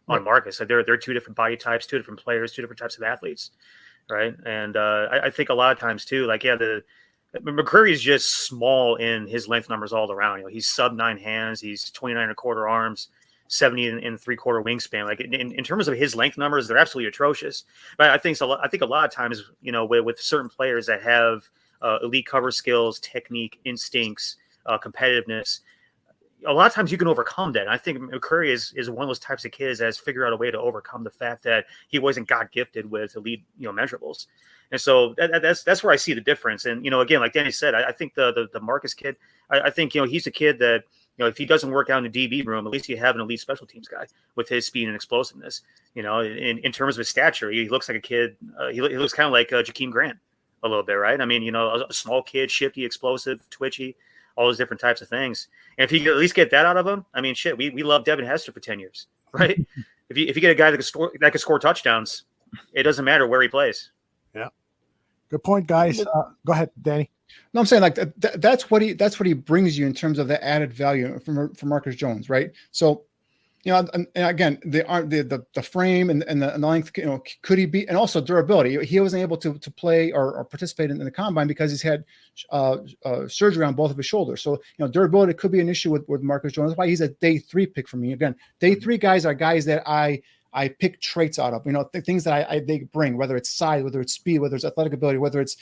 on Marcus. They're two different body types, two different players, two different types of athletes, right? And I think a lot of times too, McCreary is just small in his length numbers all around. He's sub 9 hands, he's 29 and a quarter arms, 70 and 3/4 wingspan. Like in terms of his length numbers, they're absolutely atrocious. But I think a lot of times, with certain players that have elite cover skills, technique, instincts, competitiveness, a lot of times you can overcome that. And I think McCreary is one of those types of kids that has figured out a way to overcome the fact that he wasn't God gifted with elite, measurables. And so that's where I see the difference. And, again, like Danny said, I think the Marcus kid, I think, he's a kid that, if he doesn't work out in the DB room, at least you have an elite special teams guy with his speed and explosiveness. In terms of his stature, he looks like a kid. He looks kind of like Jakeem Grant a little bit, right? I mean, a small kid, shifty, explosive, twitchy, all those different types of things. And if you can at least get that out of him, I mean, shit, we love Devin Hester for 10 years, right? if you get a guy that can score touchdowns, it doesn't matter where he plays.
Yeah. Good point, guys. Go ahead, Danny.
No, I'm saying that's what he brings you in terms of the added value from Marcus Jones, right? So, and again, the frame and the length, could he be, and also durability. He wasn't able to play or participate in the combine because he's had surgery on both of his shoulders. So, durability could be an issue with Marcus Jones. That's why he's a day 3 pick for me. Again, day 3 guys are guys that I pick traits out of, things that they bring, whether it's size, whether it's speed, whether it's athletic ability, whether it's,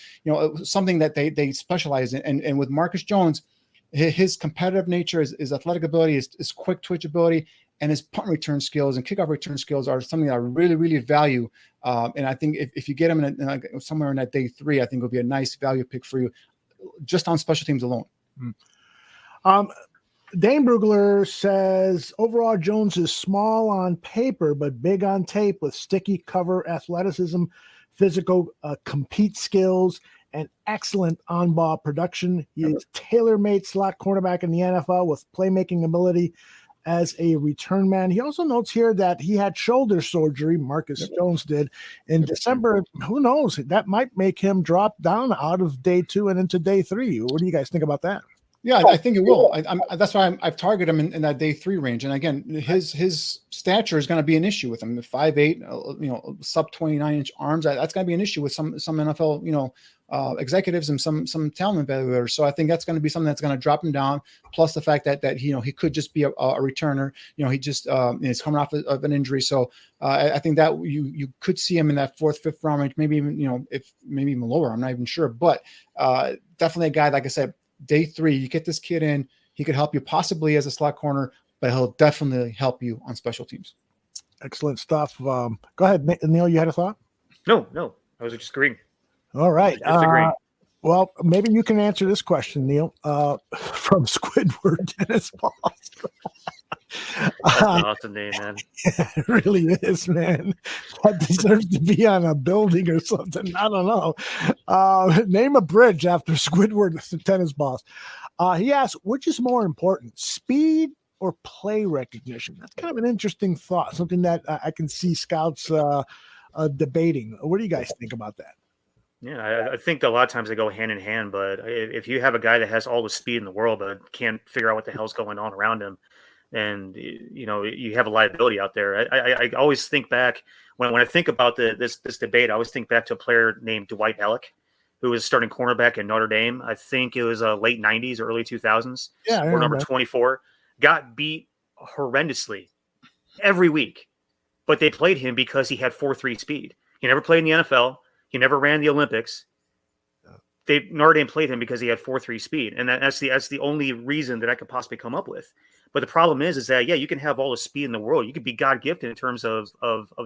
something that they specialize in. And with Marcus Jones, his competitive nature, his athletic ability, his quick twitch ability, and his punt return skills and kickoff return skills are something that I really, really value. And I think if you get him in somewhere in that day 3, I think it'll be a nice value pick for you just on special teams alone.
Dane Brugler says, overall, Jones is small on paper, but big on tape with sticky cover athleticism, physical compete skills, and excellent on-ball production. He is tailor-made slot cornerback in the NFL with playmaking ability as a return man. He also notes here that he had shoulder surgery, Marcus Jones did, in December. Who knows? That might make him drop down out of day 2 and into day 3. What do you guys think about that?
Yeah, I think it will. That's why I've targeted him in that day 3 range. And again, his stature is going to be an issue with him. The 5'8", sub 29-inch arms. That's going to be an issue with some NFL, executives and some talent evaluators. So I think that's going to be something that's going to drop him down. Plus the fact that he could just be a returner. He just is coming off of an injury. So I think that you could see him in that 4th, 5th round range, maybe even maybe even lower. I'm not even sure, but definitely a guy, like I said. Day 3, you get this kid in, he could help you possibly as a slot corner, but he'll definitely help you on special teams. Excellent stuff. Go ahead, Neil, you had a thought?
No, I was just agreeing.
All right.
Just agreeing.
Well, maybe you can answer this question, Neil, from Squidward Tennis Balls.
That's an awesome name, man.
It really is, man. That deserves to be on a building or something. I don't know. Name a bridge after Squidward Tennis Balls. He asks, which is more important, speed or play recognition? That's kind of an interesting thought, something that I can see scouts debating. What do you guys think about that?
Yeah, I think that a lot of times they go hand in hand, but if you have a guy that has all the speed in the world but can't figure out what the hell's going on around him, and you have a liability out there. I always think back when I think about this debate. I always think back to a player named Dwight Ellick, who was starting cornerback in Notre Dame. I think it was late 90s, early 2000s.
Yeah,
or number 24. Got beat horrendously every week, but they played him because he had 4.3 speed. He never played in the NFL. He never ran the Olympics. Notre Dame played him because he had 4.3 speed, and that's the only reason that I could possibly come up with. But the problem is that you can have all the speed in the world. You could be God gifted in terms of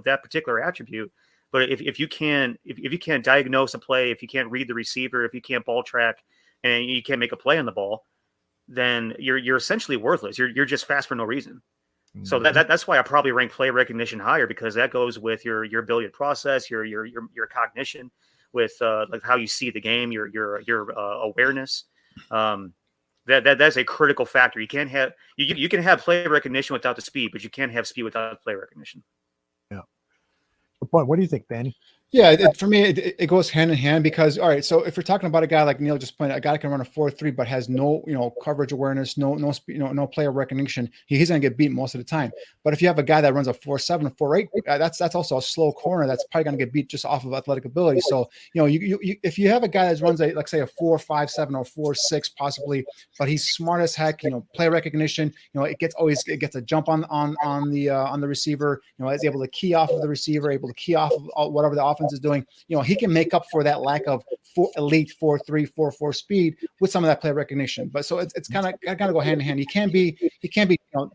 that particular attribute. But if you can't diagnose a play, if you can't read the receiver, if you can't ball track, and you can't make a play on the ball, then you're essentially worthless. You're just fast for no reason. Mm-hmm. So that's why I probably rank play recognition higher, because that goes with your ability to process, your cognition, with like how you see the game, your awareness. That's a critical factor. You can't have you can have play recognition without the speed, but you can't have speed without play recognition.
Yeah. Good point. What do you think, Danny?
Yeah, for me, it goes hand in hand, because, all right, so if we're talking about a guy like Neil just pointed, a guy that can run a 4.3 but has no, coverage awareness, no speed, no player recognition, he's going to get beat most of the time. But if you have a guy that runs a 4.7, a 4.8, that's also a slow corner that's probably going to get beat just off of athletic ability. So, you if you have a guy that runs let's say a 4.57 or 4.6 possibly, but he's smart as heck, play recognition, it gets a jump on the receiver, is able to key off of the receiver, able to key off of whatever the offense is doing, he can make up for that lack of elite 4.3, 4.4 speed with some of that play recognition. But so it's kind of go hand in hand. He can be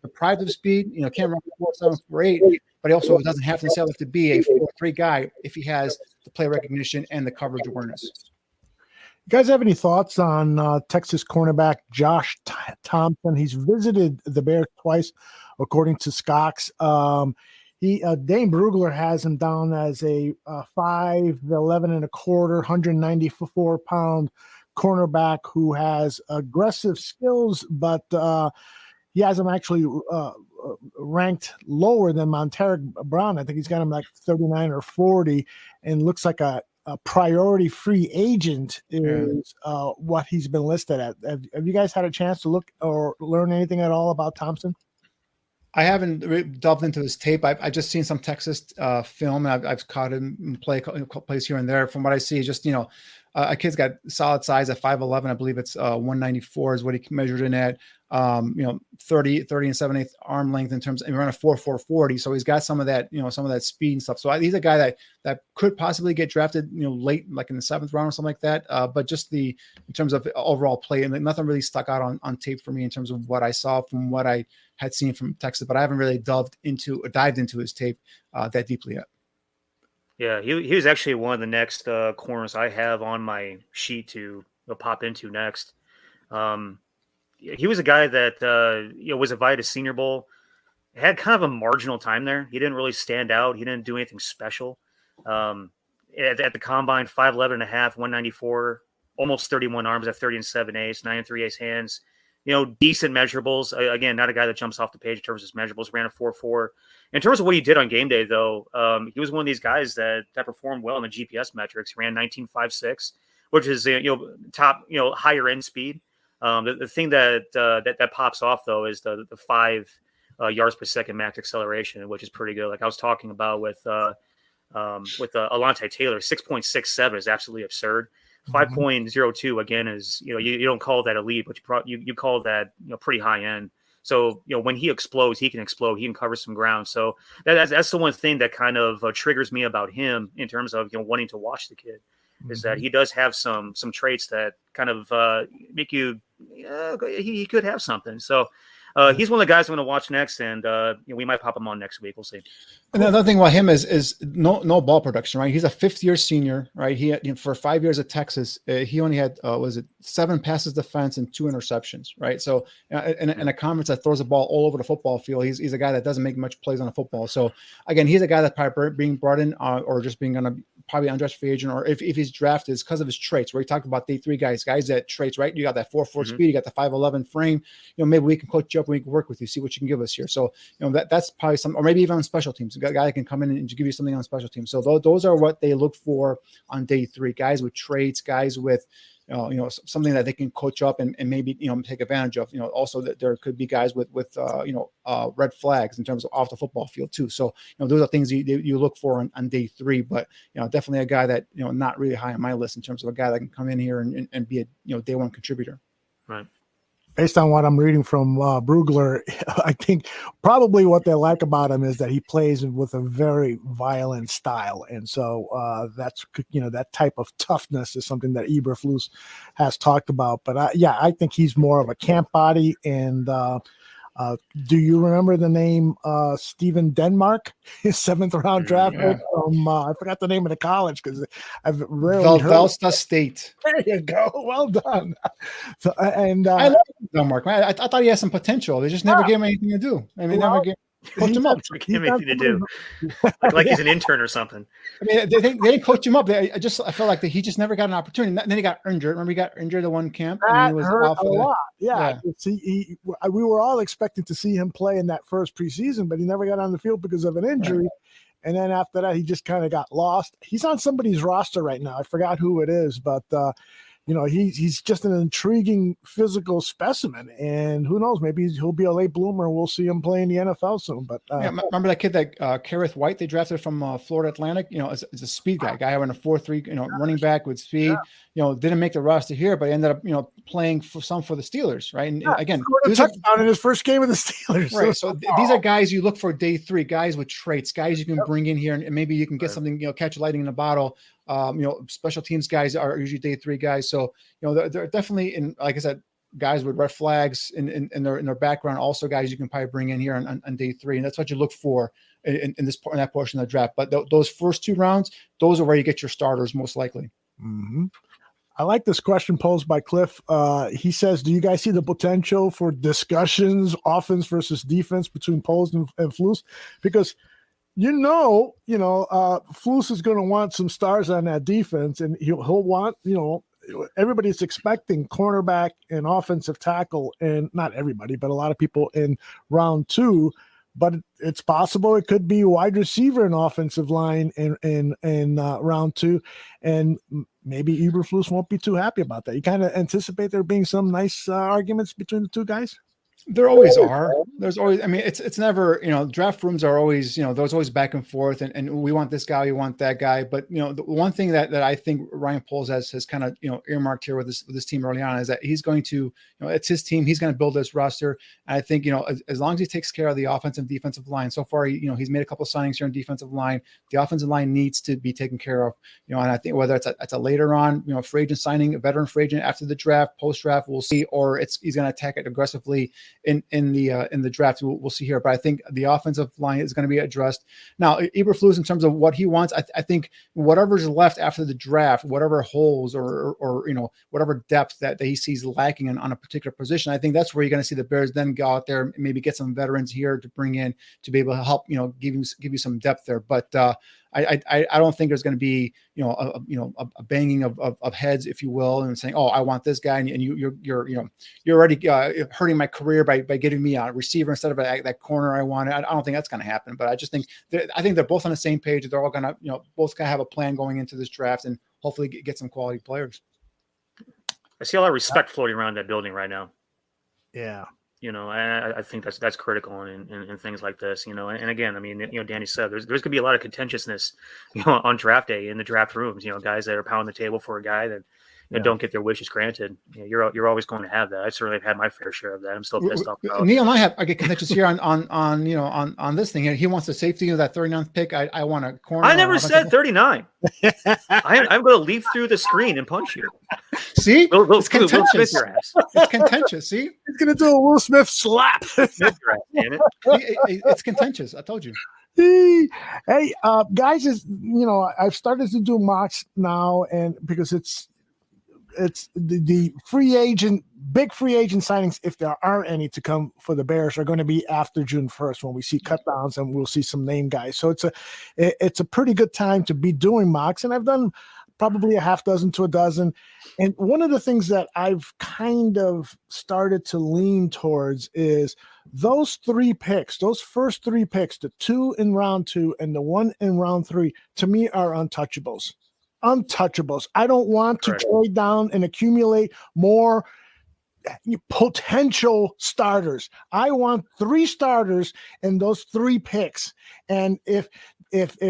deprived of speed, can't run 4.7, 4.8, but he also doesn't have to necessarily have to be a 4.3 guy if he has the play recognition and the coverage awareness.
You guys have any thoughts on Texas cornerback Josh Thompson? He's visited the Bears twice, according to Scox. Dane Brugler has him down as a 5'11 and a quarter, 194-pound cornerback who has aggressive skills, but he has him actually ranked lower than Montaric Brown. I think he's got him like 39 or 40, and looks like a priority free agent is what he's been listed at. Have you guys had a chance to look or learn anything at all about Thompson?
I haven't delved into his tape. I've just seen some Texas film, and I've caught him play plays here and there. From what I see, just a kid's got solid size at 5'11. I believe it's 194 is what he measured in at. 30 and 7/8 arm length in terms, and run a 4.40. So he's got some of that, some of that speed and stuff. So he's a guy that could possibly get drafted, late, like in the 7th round or something like that. But just in terms of overall play, and nothing really stuck out on tape for me in terms of what I saw from what I had seen from Texas, but I haven't really dived into his tape that deeply yet.
Yeah, he was actually one of the next corners I have on my sheet to pop into next. He was a guy that was invited to Senior Bowl, had kind of a marginal time there. He didn't really stand out. He didn't do anything special. At the combine, 5'11 and a half, 194, almost 31 arms at 30 and 7/8, 9 and 3/8 hands. Decent measurables. Again, not a guy that jumps off the page in terms of his measurables. Ran a 4.4. In terms of what he did on game day, though, he was one of these guys that performed well in the GPS metrics. He ran 19.56, which is top higher end speed. The thing that pops off though is the 5 yards per second max acceleration, which is pretty good. Like I was talking about with Alontae Taylor, 6.67 is absolutely absurd. 5.02 again is you don't call that elite, but you call that pretty high end. So when he explodes, he can explode. He can cover some ground. So that's the one thing that kind of triggers me about him in terms of wanting to watch the kid. Is that he does have some traits that kind of make you he could have something. So he's one of the guys I'm going to watch next, and we might pop him on next week. We'll see.
And another thing about him is no ball production, right? He's a 5th-year senior, right? He had, for 5 years at Texas, he only had 7 passes defense and 2 interceptions, right? So in a conference that throws the ball all over the football field, he's a guy that doesn't make much plays on the football. So again, he's a guy that's probably being brought in or just being going to probably undrafted free agent, or if he's drafted, it's because of his traits. Where he talked about day 3 guys that traits, right? You got that 4.4 speed, you got the 5'11 frame. Maybe we can coach you up and we can work with you, see what you can give us here. So that's probably or maybe even on special teams, a guy that can come in and give you something on special teams. So those are what they look for on day 3. Guys with traits, guys with something that they can coach up and maybe take advantage of. Also that there could be guys with red flags in terms of off the football field too. So those are things you look for on day 3. But definitely a guy that not really high on my list in terms of a guy that can come in here and be a day 1 contributor.
Right.
Based on what I'm reading from Brugler, I think probably what they like about him is that he plays with a very violent style. And so that's, that type of toughness is something that Eberflus has talked about. But I think he's more of a camp body. And do you remember the name Steven Denmark, his 7th round draft pick from I forgot the name of the college because I've rarely heard
Valdosta State.
There you go. Well done. So and
I love Denmark, man. I thought he had some potential. They just never gave him anything to do. I mean, never coach him up.
Give him anything to do. Like he's an intern or something.
I mean, they didn't coach him up. I felt like he just never got an opportunity. And then he got injured. Remember, he got injured at one camp.
That hurt a lot. Yeah. We were all expecting to see him play in that first preseason, but he never got on the field because of an injury. Right. And then after that, he just kind of got lost. He's on somebody's roster right now. I forgot who it is, but he's just an intriguing physical specimen, and who knows, maybe he'll be a late bloomer and we'll see him play in the NFL soon. But
remember that kid that Kareth White they drafted from Florida Atlantic? Is a speed guy having a 4.3, running back with speed. Didn't make the roster here, but ended up playing for the Steelers, right? And again,
touchdown in his first game with the Steelers,
right? So these are guys you look for day 3, guys with traits, guys you can bring in here, and maybe you can get something, catch lightning in a bottle. Special teams guys are usually day 3 guys. So, they're definitely like I said, guys with red flags in their background, also guys you can probably bring in here on day 3. And that's what you look for in that portion of the draft. But those first 2 rounds, those are where you get your starters most likely.
Mm-hmm. I like this question posed by Cliff. He says, do you guys see the potential for discussions, offense versus defense between Poles and Flus? Because Flus is going to want some stars on that defense, and he'll want, everybody's expecting cornerback and offensive tackle, and not everybody, but a lot of people in round 2. But it's possible it could be wide receiver and offensive line in round 2, and maybe Eberflus won't be too happy about that. You kind of anticipate there being some nice arguments between the 2 guys.
There always are. There's always, I mean, it's never, draft rooms are always, there's always back and forth and we want this guy, we want that guy. But, the one thing that I think Ryan Poles has kind of, earmarked here with this team early on is that he's going to, it's his team. He's going to build this roster. And I think, as long as he takes care of the offensive and defensive line, so far, he's made a couple of signings here on defensive line. The offensive line needs to be taken care of, and I think whether it's a later on, free agent signing, a veteran free agent after the draft, post draft, we'll see, or he's going to attack it aggressively in the draft. We'll see here, but I think the offensive line is going to be addressed. Now, Eberflus, in terms of what he wants, I think whatever's left after the draft, whatever holes or whatever depth that he sees lacking on a particular position, I think that's where you're going to see the Bears then go out there, maybe get some veterans here to bring in to be able to help, give you some depth there. But I don't think there's going to be a banging of heads, if you will, and saying, oh, I want this guy, and you're already hurting my career by getting me a receiver instead of that corner I wanted. I don't think that's going to happen. But I just think they're both on the same page. They're all going to both going to have a plan going into this draft and hopefully get some quality players.
I see a lot of respect floating around that building right now.
Yeah.
I think that's critical in things like this, and again, I mean, Danny said there's going to be a lot of contentiousness, on draft day in the draft rooms, guys that are pounding the table for a guy that don't get their wishes granted. You're always going to have that. I certainly have had my fair share of that. I'm still pissed off about.
Neil and I get contentious here on this thing. He wants the safety of that 39th pick. I want a corner.
I never said 39. I'm going to leap through the screen and punch you.
See,
it's contentious. Will Smith your ass.
It's contentious. See,
he's going to do a Will Smith slap.
Smith your ass, damn it.
It's contentious. I told you.
Hey, guys, I've started to do mocks now, and because it's the big free agent signings, if there are any to come for the Bears, are going to be after June 1st when we see cut downs and we'll see some name guys. So it's a pretty good time to be doing mocks, and I've done probably a half dozen to a dozen. And one of the things that I've kind of started to lean towards is those first three picks, the 2 in round 2 and the 1 in round 3, to me are untouchables. I don't want to trade down and accumulate more potential starters. I want 3 starters in those 3 picks. And if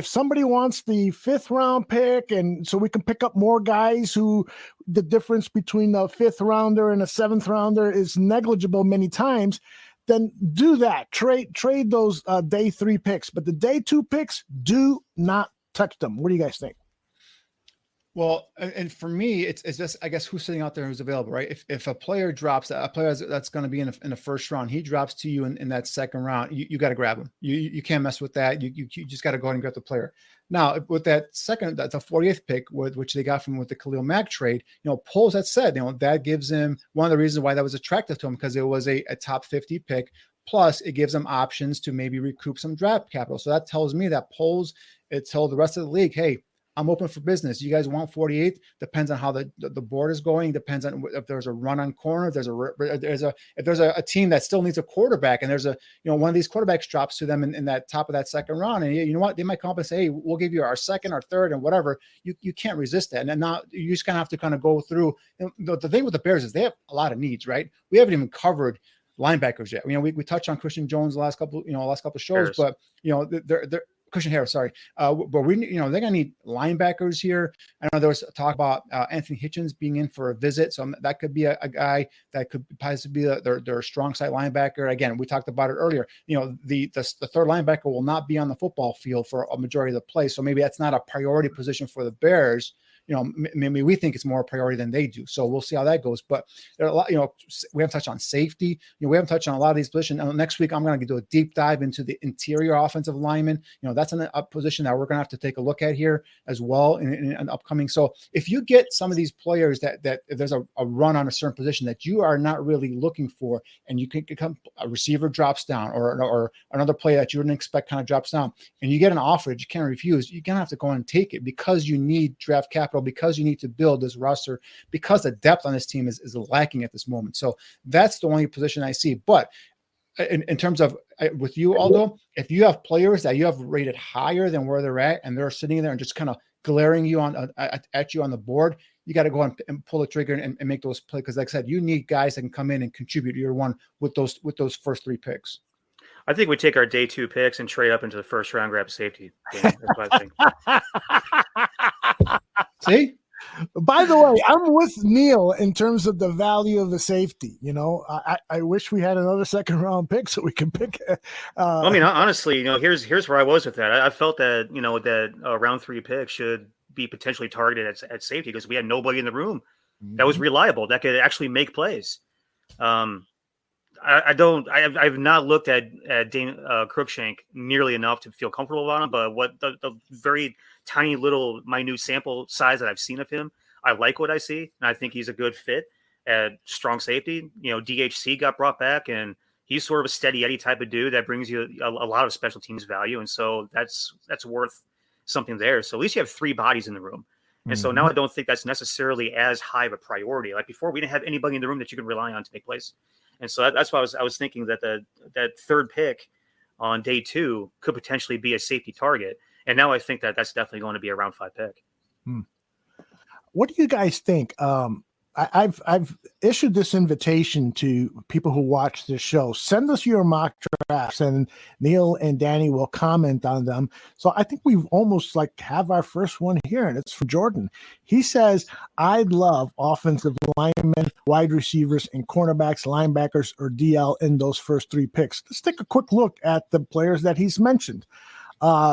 somebody wants the 5th round pick, and so we can pick up more guys who the difference between a 5th rounder and a 7th rounder is negligible many times, then do that. Trade those day 3 picks, but the day 2 picks, do not touch them. What do you guys think?
Well, and for me, it's just, I guess, who's sitting out there who's available, right? If a player drops, a player that's going to be in the first round, he drops to you in that second round, you got to grab him. You can't mess with that. You just got to go ahead and grab the player. Now, with that's the 40th pick, which they got with the Khalil Mack trade, Poles had said, that gives him one of the reasons why that was attractive to him, because it was a top 50 pick. Plus, it gives them options to maybe recoup some draft capital. So that tells me that Poles, it told the rest of the league, hey, I'm open for business. You guys want 48? Depends on how the board is going. Depends on if there's a run on corner. If there's a team that still needs a quarterback, and there's one of these quarterbacks drops to them in that top of that second round, and you know what, they might come up and say, hey, we'll give you our second or third and whatever. You can't resist that. And then now you just kind of have to kind of go through. The thing with the Bears is they have a lot of needs, right? We haven't even covered linebackers yet. We touched on Christian Jones the last couple of shows, Harris. But they're Christian Harris, sorry. But they're going to need linebackers here. I know there was talk about Anthony Hitchens being in for a visit. So that could be a guy that could possibly be their strong side linebacker. Again, we talked about it earlier. The third linebacker will not be on the football field for a majority of the play. So maybe that's not a priority position for the Bears. Maybe we think it's more a priority than they do. So we'll see how that goes. But there are a lot, we haven't touched on safety. We haven't touched on a lot of these positions. Next week, I'm going to do a deep dive into the interior offensive lineman. That's a position that we're going to have to take a look at here as well in upcoming. So if you get some of these players that if there's a run on a certain position that you are not really looking for, and you can become a receiver drops down or another play that you wouldn't expect kind of drops down, and you get an offer that you can't refuse, you're going to have to go and take it because you need draft capital, because you need to build this roster, because the depth on this team is lacking at this moment. So that's the only position I see. But in terms of with you, Aldo, if you have players that you have rated higher than where they're at, and they're sitting there and just kind of glaring you at you on the board, you got to go and pull the trigger and make those plays. Because like I said, you need guys that can come in and contribute year one with those first 3 picks.
I think we take our day 2 picks and trade up into the first round, grab a safety. That's what I think.
See?
By the way, I'm with Neil in terms of the value of the safety. I wish we had another second round pick so we can pick.
I mean, honestly, here's where I was with that. I felt that that round 3 pick should be potentially targeted at safety because we had nobody in the room that was reliable that could actually make plays. I've not looked at Dane Cruikshank nearly enough to feel comfortable about him, but what the very tiny little minute sample size that I've seen of him, I like what I see, and I think he's a good fit at strong safety. DHC got brought back, and he's sort of a steady Eddie type of dude that brings you a lot of special teams value, and so that's worth something there. So at least you have 3 bodies in the room. And so now I don't think that's necessarily as high of a priority. Like before, we didn't have anybody in the room that you can rely on to make plays. And so that's why I was thinking that that 3rd pick on day 2 could potentially be a safety target. And now I think that's definitely going to be a round 5 pick.
What do you guys think? I've issued this invitation to people who watch this show. Send us your mock drafts, and Neil and Danny will comment on them. So I think we've almost have our first one here, and it's for Jordan. He says, "I'd love offensive linemen, wide receivers, and cornerbacks, linebackers, or DL in those first 3 picks." Let's take a quick look at the players that he's mentioned.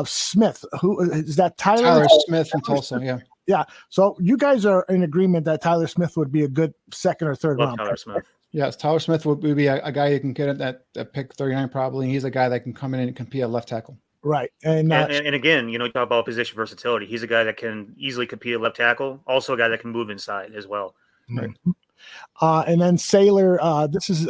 Smith, who is that?
Tyler Smith from Tulsa, yeah.
Yeah. So you guys are in agreement that Tyler Smith would be a good 2nd or 3rd round.
Tyler Smith.
Yes, Tyler Smith would be a guy you can get at that pick 39 probably. He's a guy that can come in and compete at left tackle.
Right. And
again, talk about position versatility. He's a guy that can easily compete at left tackle. Also a guy that can move inside as well.
Right.
And then Saylor, this is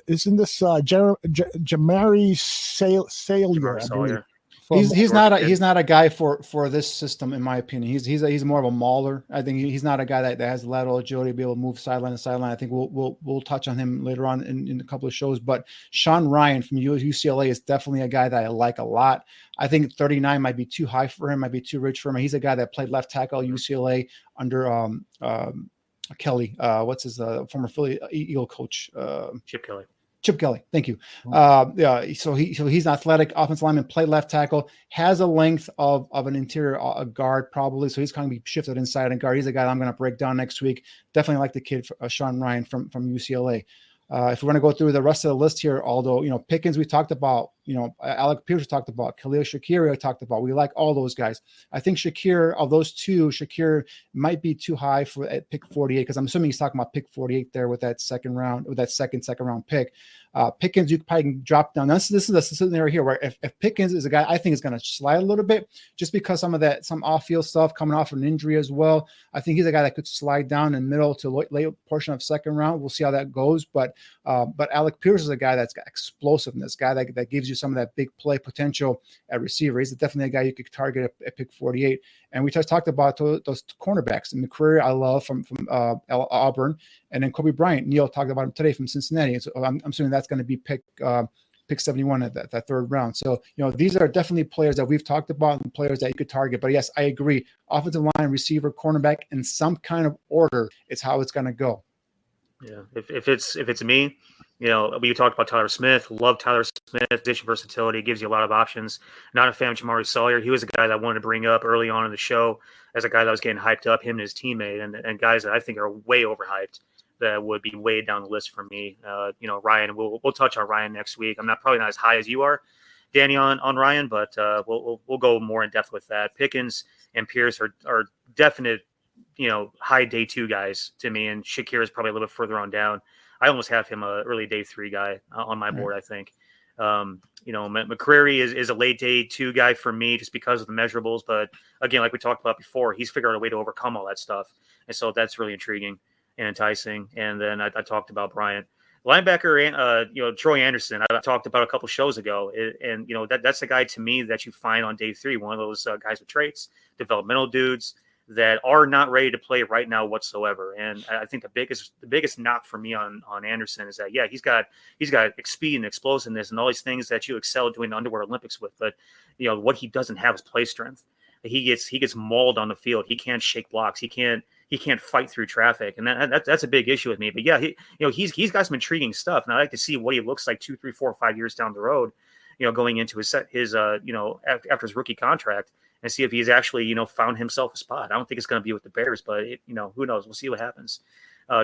isn't this Jamari Saylor?
He's not a guy for this system, in my opinion. He's more of a mauler. I think he's not a guy that has lateral agility to be able to move sideline to sideline. I think we'll touch on him later on in a couple of shows. But Sean Ryan from UCLA is definitely a guy that I like a lot. I think 39 might be too high for him, might be too rich for him. He's a guy that played left tackle at UCLA under Kelly. What's his former Philly Eagle coach? Chip Kelly. Thank you. So he's athletic, offensive lineman, play left tackle, has a length of an interior guard probably. So he's going to be shifted inside and guard. He's a guy that I'm going to break down next week. Definitely like the kid, Sean Ryan from UCLA. If we're going to go through the rest of the list here, although, Pickens, we talked about, Alec Pierce talked about, Khalil Shakir, I talked about, we like all those guys. I think Shakir, of those 2, Shakir might be too high at pick 48, because I'm assuming he's talking about pick 48 there with that second round pick. Pickens, you probably can drop down. This is a scenario here where if Pickens is a guy I think is going to slide a little bit, just because some off-field stuff coming off an injury as well. I think he's a guy that could slide down in middle to late portion of 2nd round. We'll see how that goes. But Alec Pierce is a guy that's got explosiveness, guy that gives you some of that big play potential at receiver. He's definitely a guy you could target at pick 48. And we just talked about those cornerbacks. And McCreary, I love from Auburn, and then Coby Bryant. Neil talked about him today from Cincinnati. So I'm assuming that's going to be pick 71 at that 3rd round. So these are definitely players that we've talked about and players that you could target. But yes, I agree. Offensive line, receiver, cornerback, in some kind of order is how it's going to go.
Yeah, if it's me, we talked about Tyler Smith. Love Tyler Smith. Position versatility, gives you a lot of options. Not a fan of Jamari Sawyer. He was a guy that I wanted to bring up early on in the show as a guy that was getting hyped up, him and his teammate, and guys that I think are way overhyped that would be way down the list for me. Ryan, we'll touch on Ryan next week. I'm probably not as high as you are, Danny, on Ryan, but we'll go more in depth with that. Pickens and Pierce are definite, high day 2 guys to me, and Shakir is probably a little bit further on down. I almost have him a early day 3 guy on my board, I think. McCreary is a late day 2 guy for me just because of the measurables. But again, like we talked about before, he's figured out a way to overcome all that stuff. And so that's really intriguing and enticing. And then I talked about Bryant. Linebacker, Troy Anderson, I talked about a couple shows ago. And that's a guy to me that you find on day 3, one of those guys with traits, developmental dudes that are not ready to play right now whatsoever. And I think the biggest knock for me on Anderson is that, yeah, he's got speed and explosiveness and all these things that you excel doing the Underwear Olympics with. But, what he doesn't have is play strength. He gets mauled on the field. He can't shake blocks. He can't he can't fight through traffic, and that's a big issue with me. But yeah, he's got some intriguing stuff, and I like to see what he looks like 2, 3, 4, 5 years down the road, going into his after his rookie contract, and see if he's actually found himself a spot. I don't think it's going to be with the Bears, but who knows? We'll see what happens.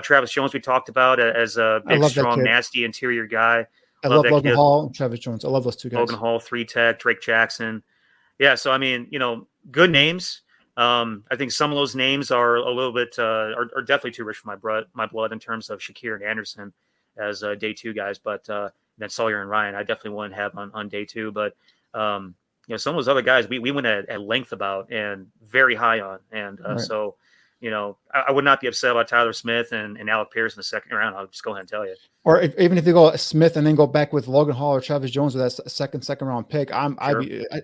Travis Jones we talked about as a big, strong, nasty interior guy.
I love Logan Hall and Travis Jones. I love those two guys.
Logan Hall, 3-tech, Drake Jackson. Yeah, so I mean, good names. I think some of those names are a little bit are definitely too rich for my blood in terms of Shakir and Anderson as day 2 guys, but then Sawyer and Ryan I definitely wouldn't have on day 2. But some of those other guys we went at length about and very high on, and
right.
So I would not be upset about Tyler Smith and Alec Pierce in the second round. I'll just go ahead and tell you.
Or even if you go Smith and then go back with Logan Hall or Travis Jones with that second round pick, I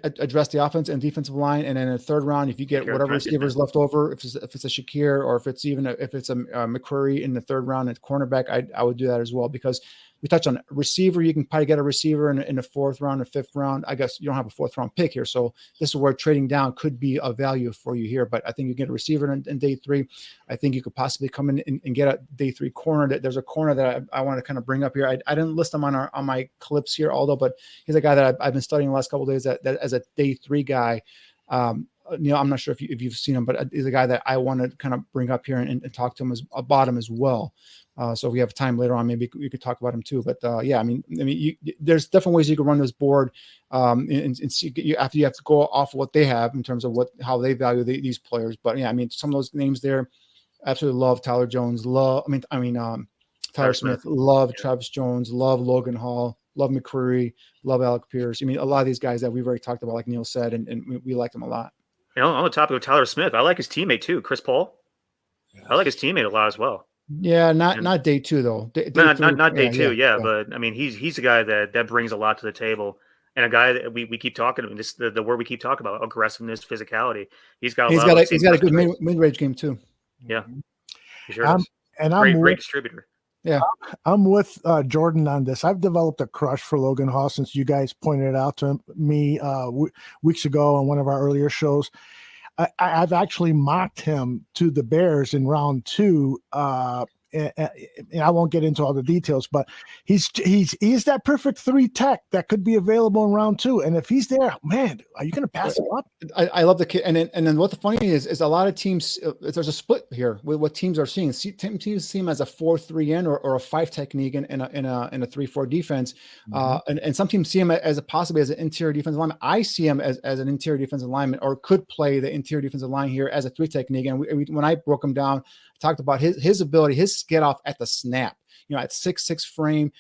address the offense and defensive line, and then in the third round, if you get whatever receivers left over, if it's a Shakir or if it's a McCreary in the third round at cornerback, I would do that as well, because we touched on receiver. You can probably get a receiver in the 4th round or 5th round. I guess you don't have a 4th round pick here, so this is where trading down could be a value for you here. But I think you get a receiver in day 3. I think you could possibly come in and get a day 3 corner. There's a corner that I want to kind of bring up here. I didn't list him on my clips here, but he's a guy that I've been studying the last couple of days that as a day 3 guy. I'm not sure if you've seen him, but he's a guy that I want to kind of bring up here and talk to him about him as well. So if we have time later on, maybe we could talk about him too. But there's different ways you can run this board and see after you have to go off of what they have in terms of how they value these players. But yeah, I mean, some of those names there, absolutely love Tyler Jones. Tyler Smith. Love Travis Jones. Love Logan Hall. Love McCreary. Love Alec Pierce. I mean, a lot of these guys that we've already talked about, like Neil said, and we like them a lot.
On the topic of Tyler Smith, I like his teammate too, Chris Paul. I like his teammate a lot as well.
Yeah, not day 2 though.
Not day 2. Yeah, but I mean, he's a guy that brings a lot to the table, and a guy that we keep talking about. This the word we keep talking about: aggressiveness, physicality. He's got a good
mid-range game too.
Yeah, he sure is.
And
great distributor.
Yeah,
I'm with Jordan on this. I've developed a crush for Logan Hall since you guys pointed it out to me weeks ago on one of our earlier shows. I've actually mocked him to the Bears in round 2. And I won't get into all the details, but he's that perfect 3-tech that could be available in round 2. And if he's there, man, are you going to pass him up?
I love the kid. And then what the funny is a lot of teams, there's a split here with what teams are seeing. Teams see him as a 4-3 or a 5 technique in a 3-4 defense. Mm-hmm. And some teams see him as possibly as an interior defensive lineman. I see him as an interior defensive lineman, or could play the interior defensive line here as a 3 technique. And when I broke him down, talked about his ability, his get off at the snap, at 6'6" frame,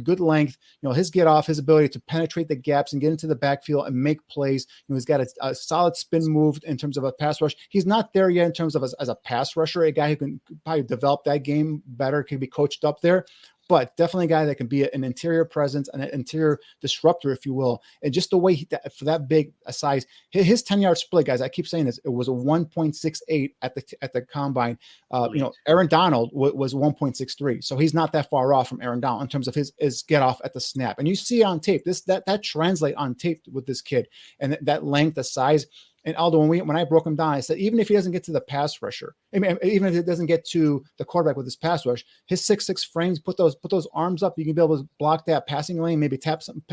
good length, his get off, his ability to penetrate the gaps and get into the backfield and make plays. He's got a solid spin move in terms of a pass rush. He's not there yet in terms of as a pass rusher, a guy who can probably develop that game better, can be coached up there. But definitely a guy that can be an interior presence, an interior disruptor, if you will. And just the way for that big a size, his 10-yard split, guys, I keep saying this, it was a 1.68 at the combine. Aaron Donald was 1.63. So he's not that far off from Aaron Donald in terms of his get off at the snap. And you see on tape, that translate on tape with this kid, and that length, the size. And Aldo, when I broke him down, I said, even if he doesn't get to the pass rusher, even if it doesn't get to the quarterback with his pass rush, his 6'6" frames, put those arms up, you can be able to block that passing lane, maybe tap some,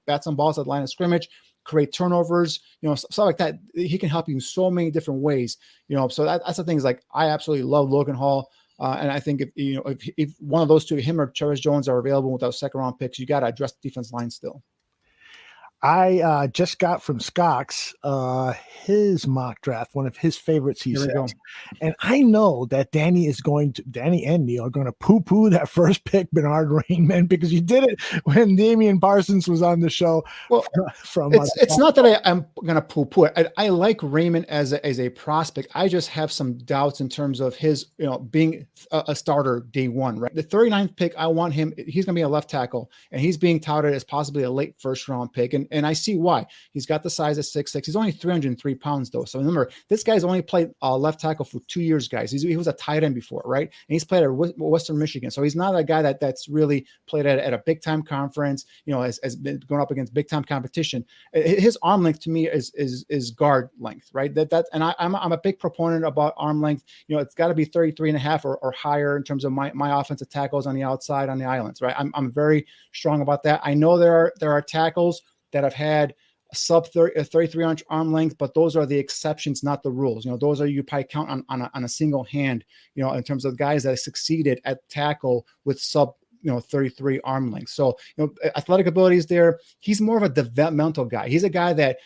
bat some balls at the line of scrimmage, create turnovers, stuff like that. He can help you in so many different ways, so that's the thing is, like, I absolutely love Logan Hall. And I think if one of those two, him or Travis Jones, are available with those 2nd round picks, you got to address the defense line still.
I just got from Scox his mock draft, one of his favorites, he said. And I know that Danny and Neil are going to poo-poo that first pick, Bernard Rainman, because you did it when Damian Parsons was on the show. Well,
it's not that I'm going to poo-poo it. I like Rainman as a prospect. I just have some doubts in terms of his, being a starter day 1, right? The 39th pick, I want him. He's going to be a left tackle, and he's being touted as possibly a late 1st round pick. And And I see why. He's got the size at 6'6". He's only 303 pounds though. So remember, this guy's only played left tackle for 2 years, guys. He was a tight end before, right? And he's played at Western Michigan. So he's not a guy that's really played at a big time conference, has been going up against big time competition. His arm length to me is guard length, right? And I'm a big proponent about arm length. It's got to be 33 and a half or higher in terms of my offensive tackles on the outside, on the islands, right? I'm very strong about that. I know there are tackles that have had a sub 33-inch arm length, but those are the exceptions, not the rules. Those are, you probably count on a single hand, in terms of guys that succeeded at tackle with sub 33 arm length. So, athletic ability is there. He's more of a developmental guy. He's a guy that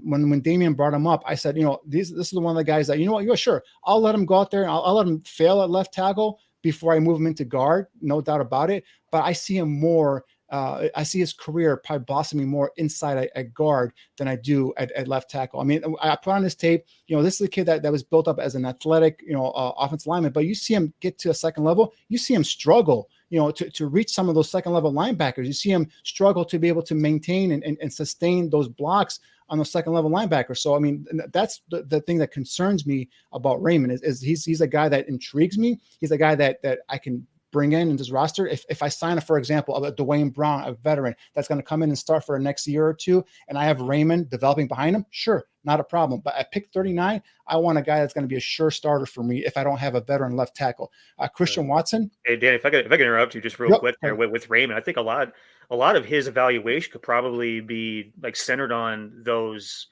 when Damian brought him up, I said, this is one of the guys that, sure, I'll let him go out there and I'll let him fail at left tackle before I move him into guard, no doubt about it. But I see him more. I see his career probably blossoming more inside at guard than I do at left tackle. I mean, I put on this tape, this is a kid that was built up as an athletic, offensive lineman, but you see him get to a second level, you see him struggle, to reach some of those second level linebackers. You see him struggle to be able to maintain and sustain those blocks on those second level linebackers. So, I mean, that's the thing that concerns me about Raymond is he's a guy that intrigues me. He's a guy that I can bring in this roster. If I sign, for example, a Dwayne Brown, a veteran that's going to come in and start for the next year or two, and I have Raymond developing behind him, sure, not a problem. But at pick 39, I want a guy that's going to be a sure starter for me if I don't have a veteran left tackle. Christian Watson.
Hey, Dan, if I could interrupt you just real quick there with Raymond, I think a lot of his evaluation could probably be like centered on those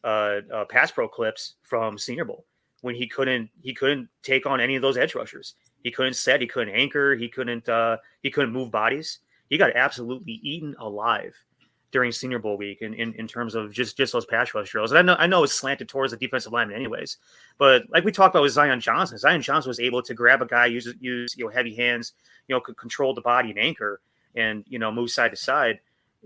pass pro clips from Senior Bowl when he couldn't take on any of those edge rushers. He couldn't set, he couldn't anchor, he couldn't move bodies. He got absolutely eaten alive during Senior Bowl week in terms of just those pass rush drills. And I know it's slanted towards the defensive lineman anyways, but like we talked about with Zion Johnson was able to grab a guy, use heavy hands, could control the body and anchor and move side to side.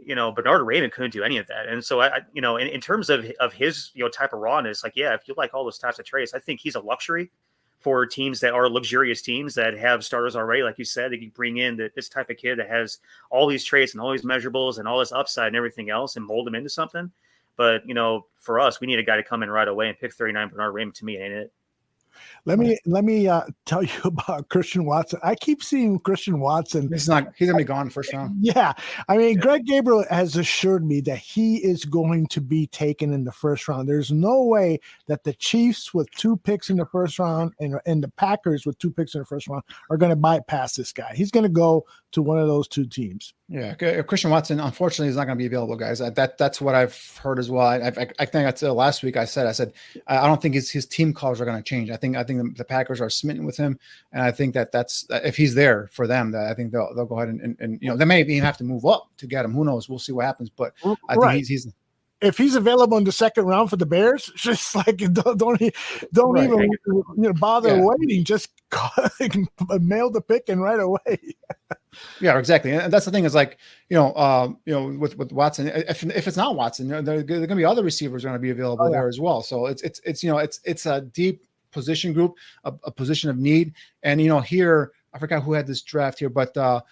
Bernard Raymond couldn't do any of that. And so in terms of his type of rawness, if you like all those types of traits, I think he's a luxury for teams that are luxurious teams that have starters already. Like you said, that you bring in this type of kid that has all these traits and all these measurables and all this upside and everything else and mold them into something. But, for us, we need a guy to come in right away, and pick 39 Bernard Raymond to me ain't it.
Let me tell you about Christian Watson. I keep seeing Christian Watson.
He's gonna be gone first round.
Yeah. I mean, Greg Gabriel has assured me that he is going to be taken in the first round. There's no way that the Chiefs with 2 picks in the first round and the Packers with 2 picks in the first round are going to bypass this guy. He's going to go to one of those 2 teams.
Yeah, Christian Watson, unfortunately, is not going to be available, guys. That's what I've heard as well. I think that's last week. I said I don't think his team calls are going to change. I think the Packers are smitten with him, and I think that's if he's there for them, that I think they'll go ahead and they may even have to move up to get him. Who knows? We'll see what happens. But I think he's
if he's available in the second round for the Bears, just don't even bother waiting. Just mail the pick and right away.
Yeah, exactly. And that's the thing is with Watson, if it's not Watson, there are going to be other receivers going to be available there as well. So it's a deep position group, a position of need. And here I forgot who had this draft here, but they're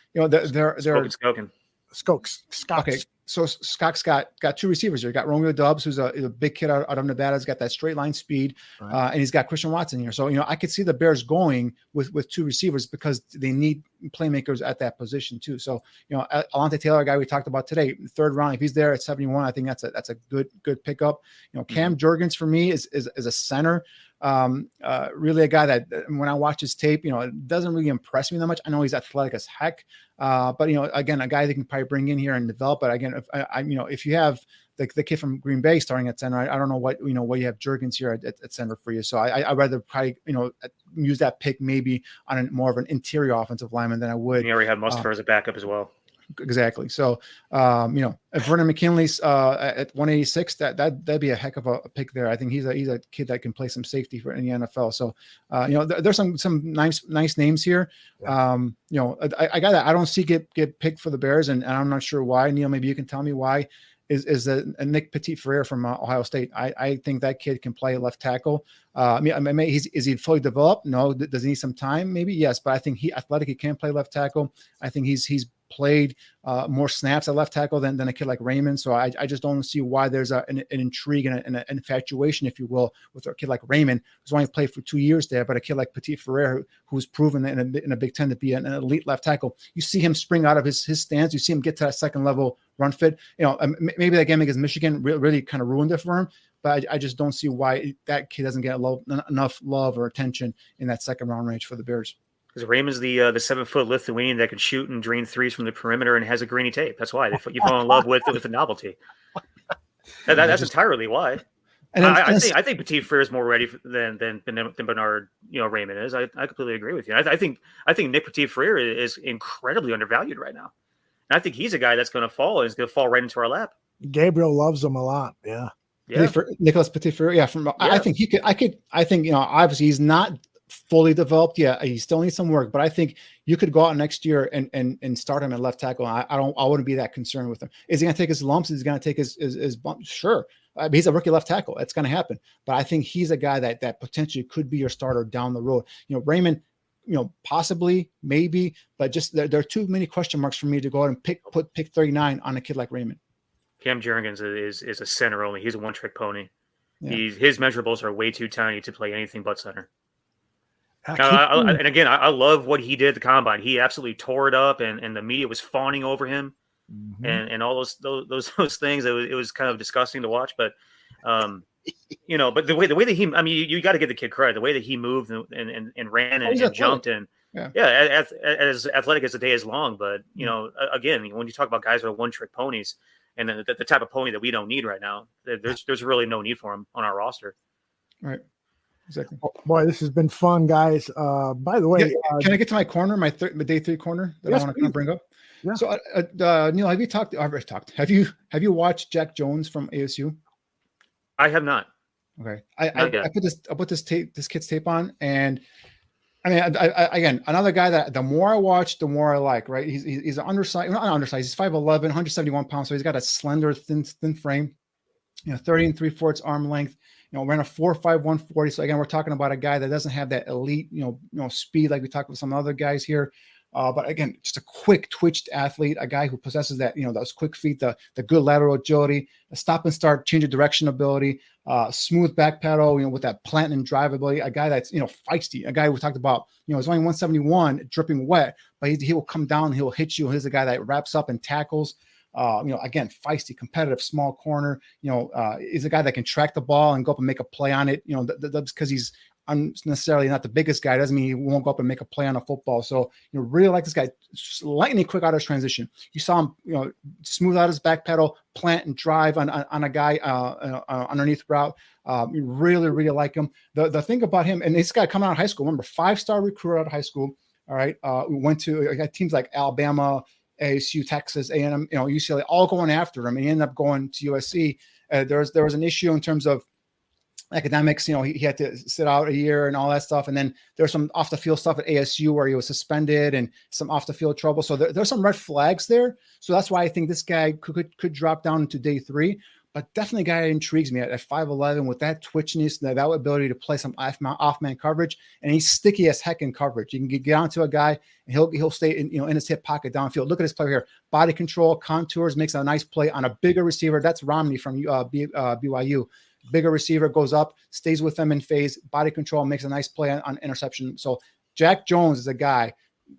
Skokes. Okay. So Scott's got 2 receivers here. You got Romeo Doubs, who's a big kid out of Nevada. He's got that straight line speed, and he's got Christian Watson here. So, I could see the Bears going with 2 receivers because they need playmakers at that position too. So, Alontae Taylor, a guy we talked about today, 3rd round, if he's there at 71, I think that's a good pickup. Cam Jurgens for me is a center. Really a guy that when I watch his tape, it doesn't really impress me that much. I know he's athletic as heck. But again, a guy that can probably bring in here and develop. But again, if you have the kid from Green Bay starting at center, I don't know what you have Jurgens here at center for you. So I'd rather probably use that pick maybe on more of an interior offensive lineman than I would.
You already have Mustipher as a backup as well.
Exactly. So, if Vernon McKinley's at 186, that'd be a heck of a pick there. I think he's a kid that can play some safety in the NFL. So, there's some nice names here. Yeah. I got that. I don't see get picked for the Bears, and I'm not sure why. Neil, maybe you can tell me why. Is a Nick Petit-Frere from Ohio State. I think that kid can play left tackle. Is he fully developed? No. Does he need some time? Maybe yes, but I think he athletically can play left tackle. I think he's played more snaps at left tackle than a kid like Raymond. So I just don't see why there's an intrigue and an infatuation, if you will, with a kid like Raymond, who's only played for 2 years there, but a kid like Petit Ferrer, who's proven in a Big Ten to be an elite left tackle. You see him spring out of his stance. You see him get to that second level run fit. Maybe that game against Michigan really kind of ruined it for him. But I just don't see why that kid doesn't get enough love or attention in that second round range for the Bears.
Because Raymond's the 7-foot Lithuanian that can shoot and drain threes from the perimeter and has a grainy tape. That's why you fall in love with the novelty. That's entirely why. And I think Petit Frere is more ready than Bernard Raymond is. I completely agree with you. I think Nick Petit Frere is incredibly undervalued right now. And I think he's a guy that's going to fall and is going to fall right into our lap.
Gabriel loves him a lot. Yeah.
Yeah. Nicholas Petit Frere. Yeah. I think obviously he's not fully developed yet. He still needs some work, but I think you could go out next year and start him at left tackle. I wouldn't be that concerned with him. Is he going to take his lumps? Is he going to take his bumps? Sure. He's a rookie left tackle. That's going to happen. But I think he's a guy that potentially could be your starter down the road. Raymond, possibly, maybe, but just there are too many question marks for me to go out and put pick 39 on a kid like Raymond. Cam
Jurgens is a center only. He's a one-trick pony.
Yeah.
His measurables are way too tiny to play anything but center. And again, I love what he did at the combine. He absolutely tore it up, and the media was fawning over him, and all those things. It was kind of disgusting to watch, but but the way that he, you got to give the kid credit. The way that he moved and ran and jumped and as athletic as the day is long. But again, when you talk about guys who are one-trick ponies, and the type of pony that we don't need right now, there's really no need for him on our roster.
Right. Exactly.
Oh, boy, this has been fun, guys. By the way,
can I get to my corner, my day 3 corner that I want to kind of bring up?
Yeah.
So, Neil, have you talked? Have you watched Jack Jones from ASU?
I have not.
Okay. I put this kid's tape on, and again, another guy that the more I watch, the more I like. Right? He's an undersized, not undersized. He's 5'11", 171 pounds, so he's got a slender, thin frame. 30 3/4 arm length. Ran a 4.5 140. So again, we're talking about a guy that doesn't have that elite, speed like we talked with some other guys here. But again, just a quick twitched athlete, a guy who possesses that, those quick feet, the good lateral agility, the stop and start, change of direction ability, smooth back pedal, with that plant and drive ability, a guy that's, feisty, a guy we talked about, he's only 171 dripping wet, but he will come down, he'll hit you. He's a guy that wraps up and tackles. Again, feisty, competitive, small corner. He's a guy that can track the ball and go up and make a play on it. That's because he's necessarily not the biggest guy. Doesn't mean he won't go up and make a play on a football. So, really like this guy, lightning quick out of his transition. You saw him, smooth out his back pedal, plant and drive on a guy underneath route. Really, really like him. The thing about him, and this guy coming out of high school, remember, 5-star recruit out of high school. All right. We went to teams like Alabama, ASU, Texas, A&M, UCLA, all going after him, and he ended up going to USC. There was an issue in terms of academics. He had to sit out a year and all that stuff. And then there's some off the field stuff at ASU where he was suspended and some off the field trouble. So there's some red flags there. So that's why I think this guy could drop down into day 3. But definitely a guy that intrigues me at 5'11" with that twitchiness, that ability to play some off-man coverage, and he's sticky as heck in coverage. You can get onto a guy, and he'll stay in his hip pocket downfield. Look at this player here: body control, contours, makes a nice play on a bigger receiver. That's Romney from BYU. Bigger receiver goes up, stays with them in phase, body control, makes a nice play on interception. So Jack Jones is a guy.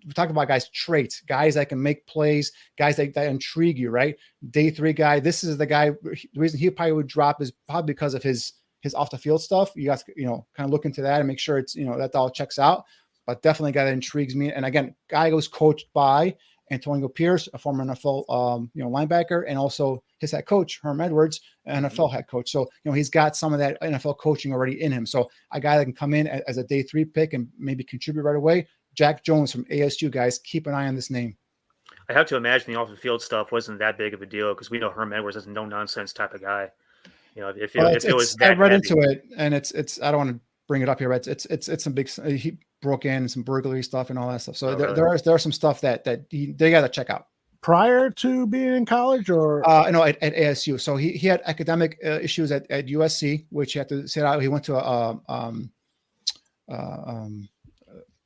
We talk about guys' traits, guys that can make plays, guys that intrigue you, right? Day 3 guy. This is the guy. The reason he probably would drop is probably because of his off the field stuff. You guys, kind of look into that and make sure it's, that all checks out. But definitely a guy that intrigues me. And again, guy was coached by Antonio Pierce, a former NFL, linebacker, and also his head coach, Herm Edwards, an NFL head coach. So, he's got some of that NFL coaching already in him. So a guy that can come in as a day 3 pick and maybe contribute right away. Jack Jones from ASU, guys, keep an eye on this name.
I have to imagine the off the field stuff wasn't that big of a deal because we know Herm Edwards is a no nonsense type of guy. If it was that
I read
heavy.
into it, and it's I don't want to bring it up here, but it's some big. He broke in some burglary stuff and all that stuff. So there are some stuff that they got to check out.
Prior to being in college, or
at ASU. So he had academic issues at USC, which he had to sit out. He went to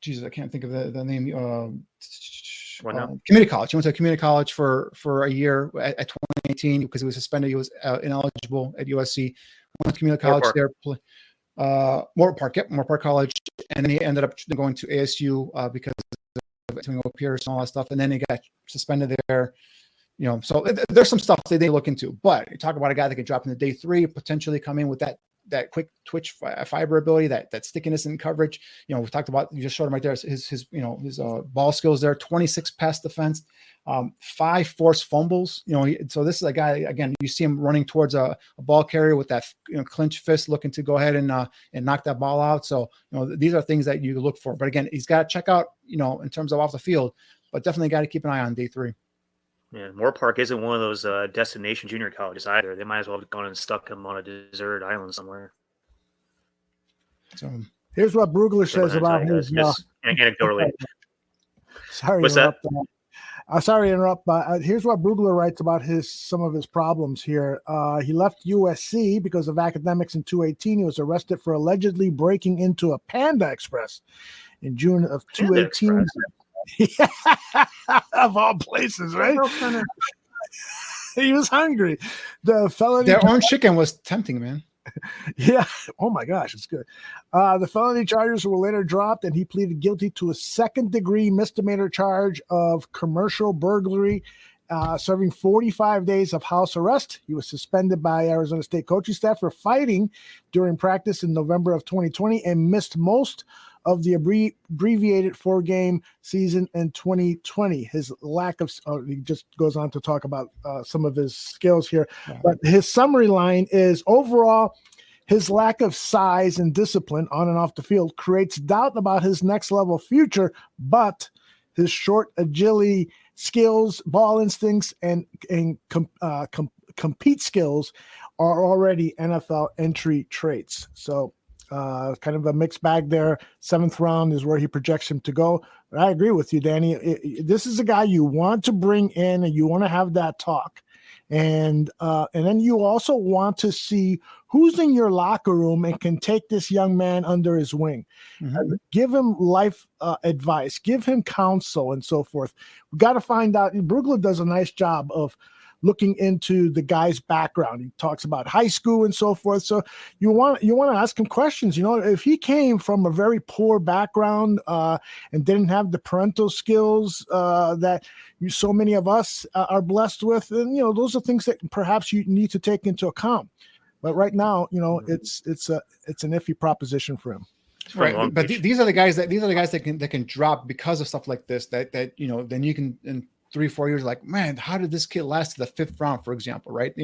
Jesus, I can't think of the name. Community college. He went to a community college for a year at 2018 because he was suspended. He was ineligible at USC. Went to community college there. Moore Park College, and then he ended up going to ASU because of Pierce and all that stuff. And then he got suspended there. So there's some stuff they look into. But you talk about a guy that could drop into day 3, potentially come in with that quick twitch fiber ability, that stickiness in coverage. We talked about, you just showed him right there, his ball skills there, 26 pass defense, 5 forced fumbles. So this is a guy, again, you see him running towards a ball carrier with that clenched fist, looking to go ahead and knock that ball out. So these are things that you look for. But again, he's got to check out in terms of off the field, but definitely got to keep an eye on day 3.
Yeah, Moore Park isn't one of those destination junior colleges either. They might as well have gone and stuck him on a deserted island somewhere.
So here's what Brugler says about his.
Just anecdotally.
Sorry to interrupt. Sorry to interrupt. But here's what Brugler writes about some of his problems here. He left USC because of academics in 2018. He was arrested for allegedly breaking into a Panda Express in June of 2018. Of all places, right? He was hungry.
Their own chicken was tempting, man.
Yeah. Oh my gosh, it's good. The felony charges were later dropped, and he pleaded guilty to a 2nd-degree misdemeanor charge of commercial burglary, serving 45 days of house arrest. He was suspended by Arizona State coaching staff for fighting during practice in November of 2020 and missed most of the abbreviated 4-game season in 2020. His lack of he just goes on to talk about some of his skills here. Yeah. But his summary line is, overall, his lack of size and discipline on and off the field creates doubt about his next level future, but his short agility skills, ball instincts, and compete skills are already NFL entry traits. So kind of a mixed bag there. 7th round is where he projects him to go. But I agree with you, Danny. This is a guy you want to bring in, and you want to have that talk. And then you also want to see who's in your locker room and can take this young man under his wing. Mm-hmm. Give him life advice, give him counsel, and so forth. We got to find out. Brugler does a nice job of looking into the guy's background. He talks about high school and so forth. So you want to ask him questions. If he came from a very poor background and didn't have the parental skills that so many of us are blessed with, then those are things that perhaps you need to take into account. But right now, it's an iffy proposition for him.
Right, but these are the guys that can drop because of stuff like this. That then you can. And 3-4 years, like, man, how did this kid last to the 5th round, for example, right?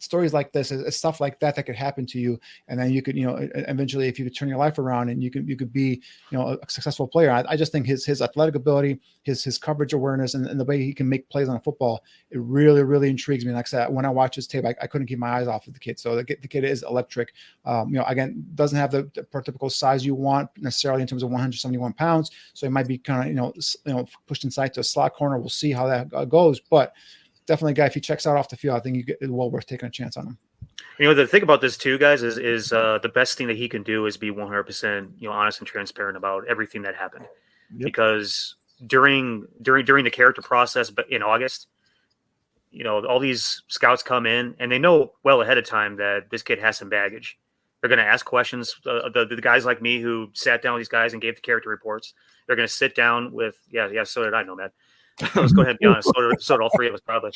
Stories like this, stuff like that could happen to you, and then you could, eventually, if you could turn your life around and you could be, a successful player. I just think his athletic ability, his coverage awareness, and the way he can make plays on football, it really, really intrigues me. Like I said, when I watch his tape, I couldn't keep my eyes off of the kid. So the kid is electric. Again, doesn't have the prototypical size you want necessarily in terms of 171 pounds. So he might be kind of, pushed inside to a slot corner. We'll see how that goes, but definitely a guy, if he checks out off the field, I think it's well worth taking a chance on him.
The thing about this too, guys, is the best thing that he can do is be 100% honest and transparent about everything that happened. Yep. Because during the character process, but in August, all these scouts come in and they know well ahead of time that this kid has some baggage. They're going to ask questions. The guys like me who sat down with these guys and gave the character reports, they're going to sit down with, so did I, know, man. Let's go ahead and be honest. So did all 3 of us probably.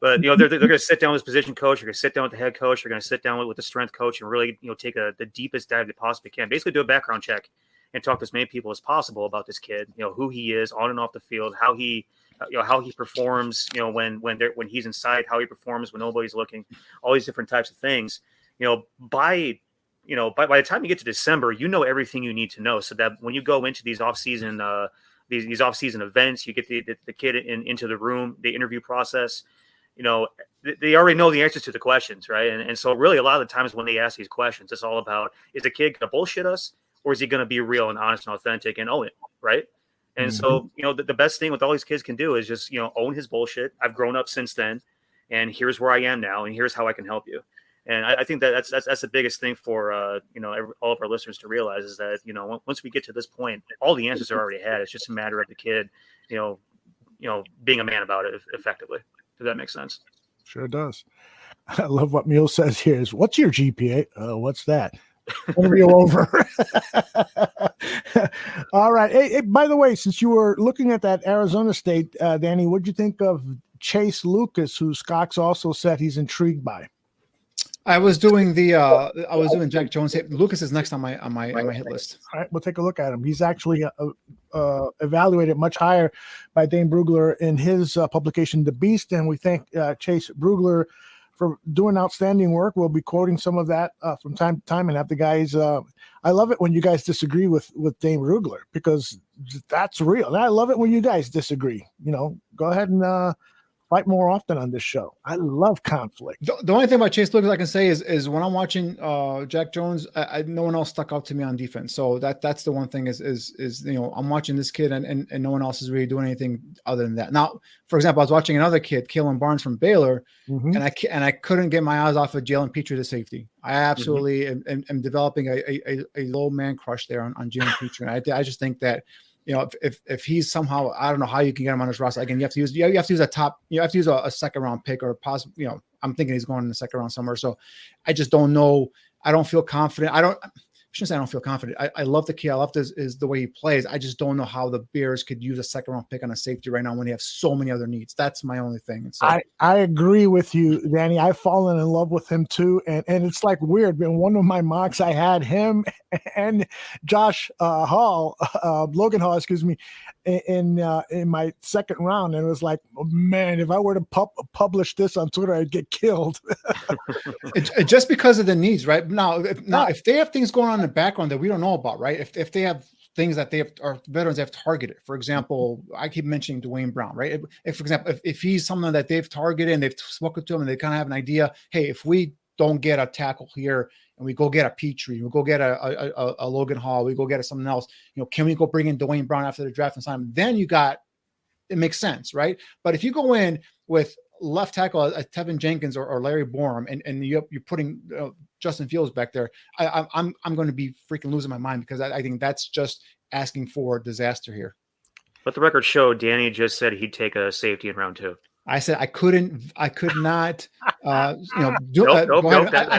But they're going to sit down with his position coach. They're going to sit down with the head coach. They're going to sit down with the strength coach and really take the deepest dive they possibly can. Basically, do a background check and talk to as many people as possible about this kid. Who he is on and off the field, how he performs. When he's inside, how he performs when nobody's looking. All these different types of things. By the time you get to December, everything you need to know, so that when you go into these off-season these off-season events, you get the kid into the room, the interview process, they already know the answers to the questions, right? And so really a lot of the times when they ask these questions, it's all about, is the kid going to bullshit us, or is he going to be real and honest and authentic and own it, right? And so, the best thing with all these kids can do is just, own his bullshit. I've grown up since then, and here's where I am now, and here's how I can help you. And I think that's the biggest thing for all of our listeners to realize is that once we get to this point, all the answers are already had. It's just a matter of the kid being a man about it effectively. If that makes sense.
Sure does. I love what Mule says here is, what's your GPA? What's that? Interview over. All right. Hey, by the way, since you were looking at that Arizona State, Danny, what'd you think of Chase Lucas, who Cox also said he's intrigued by?
I was doing Jack Jones. Lucas is next on my hit list.
All right, we'll take a look at him. He's actually evaluated much higher by Dane Brugler in his publication, The Beast, and we thank Chase Brugler for doing outstanding work. We'll be quoting some of that from time to time and have the guys. I love it when you guys disagree with Dane Brugler, because that's real. And I love it when you guys disagree. Go ahead and fight more often on this show. I love conflict.
The only thing about Chase Lucas I can say is when I'm watching Jack Jones, no one else stuck out to me on defense. So that's the one thing is I'm watching this kid and no one else is really doing anything other than that. Now, for example, I was watching another kid, Kalen Barnes from Baylor, and I couldn't get my eyes off of Jalen Petrie, the safety. I absolutely am developing a low man crush there on Jalen Petrie. And I just think that, if he's somehow, I don't know how you can get him on this roster. Again, you have to use a second round pick or possibly, I'm thinking he's going in the second round somewhere. So I just don't know. I don't feel confident. I shouldn't say I don't feel confident. I love the kid. I love is the way he plays. I just don't know how the Bears could use a second round pick on a safety right now when they have so many other needs. That's my only thing. So,
I agree with you, Danny. I've fallen in love with him too. And it's like weird. In one of my mocks, I had him and Josh Logan Hall, excuse me, in my second round. And it was like, oh, man, if I were to publish this on Twitter, I'd get killed.
Just because of the needs, right? Now, if they have things going on in the background that we don't know about, right? If they have things that veterans have targeted, for example, I keep mentioning Dwayne Brown, right? If for example, if he's someone that they've targeted and they've spoken to him and they kind of have an idea, hey, if we don't get a tackle here and we go get a Petrie, we go get a Logan Hall, we go get something else, can we go bring in Dwayne Brown after the draft and sign him? Then it makes sense, right? But if you go in with left tackle Tevin Jenkins or Larry Borum, and you're putting Justin Fields back there, I'm going to be freaking losing my mind, because I think that's just asking for disaster here.
But the record showed Danny just said he'd take a safety in round 2.
I said I could not, I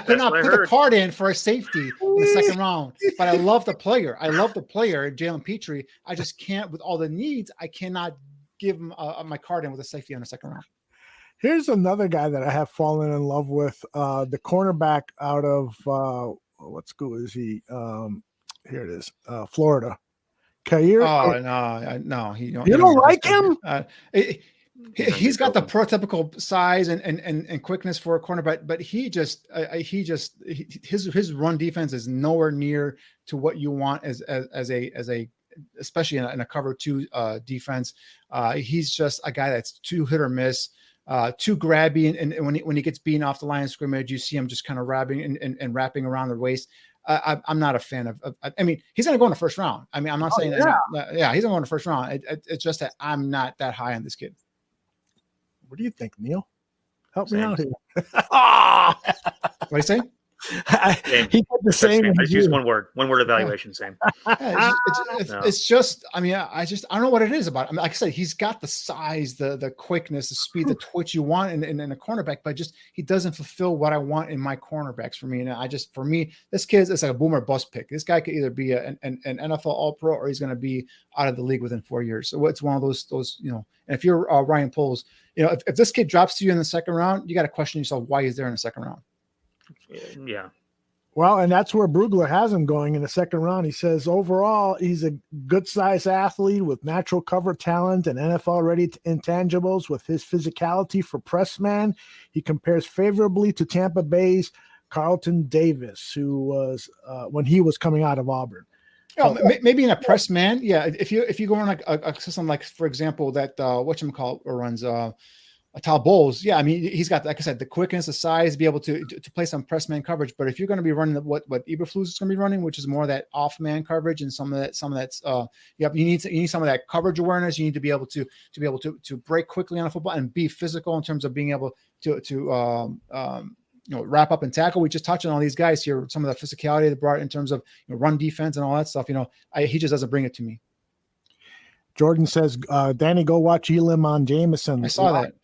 could not put a card in for a safety in the second round. But I love the player. Jalen Petrie. I just can't, with all the needs, I cannot give him my card in with a safety on the second round.
Here's another guy that I have fallen in love with, the cornerback out of what school is he? Here it is, Florida. Kair.
Oh no,
you don't like him?
He's got the prototypical size and quickness for a cornerback, but his run defense is nowhere near to what you want as a especially in a cover 2 defense. He's just a guy that's too hit or miss. Too grabby, and when he gets beaten off the line of scrimmage, you see him just kind of wrapping and wrapping around the waist. I'm not a fan of. I mean, he's going to go in the first round. I mean, I'm not saying that. Yeah, he's going to go in the first round. It's just that I'm not that high on this kid.
What do you think, Neil? Help me out here.
What do you say?
He did the same.
I just use one word evaluation. Same.
It's just, I mean, I don't know what it is about it. I mean, like I said, he's got the size, the quickness, the speed, the twitch you want in a cornerback, but just he doesn't fulfill what I want in my cornerbacks for me. And for me, this kid is like a boomer bust pick. This guy could either be an NFL All-Pro or he's going to be out of the league within 4 years. So it's one of those, and if you're Ryan Poles, if this kid drops to you in the second round, you got to question yourself why he's there in the second round.
Yeah.
Well, and that's where Brugler has him going in the second round. He says overall, he's a good-sized athlete with natural cover talent and NFL-ready intangibles. With his physicality for press man, he compares favorably to Tampa Bay's Carlton Davis, who was when he was coming out of Auburn.
Maybe in a press man, yeah. If you go on like a system like, for example, that whatchamacallit runs Tal Bowles, yeah, I mean, he's got, like I said, the quickness, the size, to be able to play some press man coverage. But if you're going to be running what Eberflus is going to be running, which is more of that off man coverage and some of that's you need some of that coverage awareness. You need to be able to break quickly on a football and be physical in terms of being able to wrap up and tackle. We just touched on all these guys here, some of the physicality they brought in terms of run defense and all that stuff. He just doesn't bring it to me.
Jordan says, Danny, go watch Elam on Jameson.
I saw that.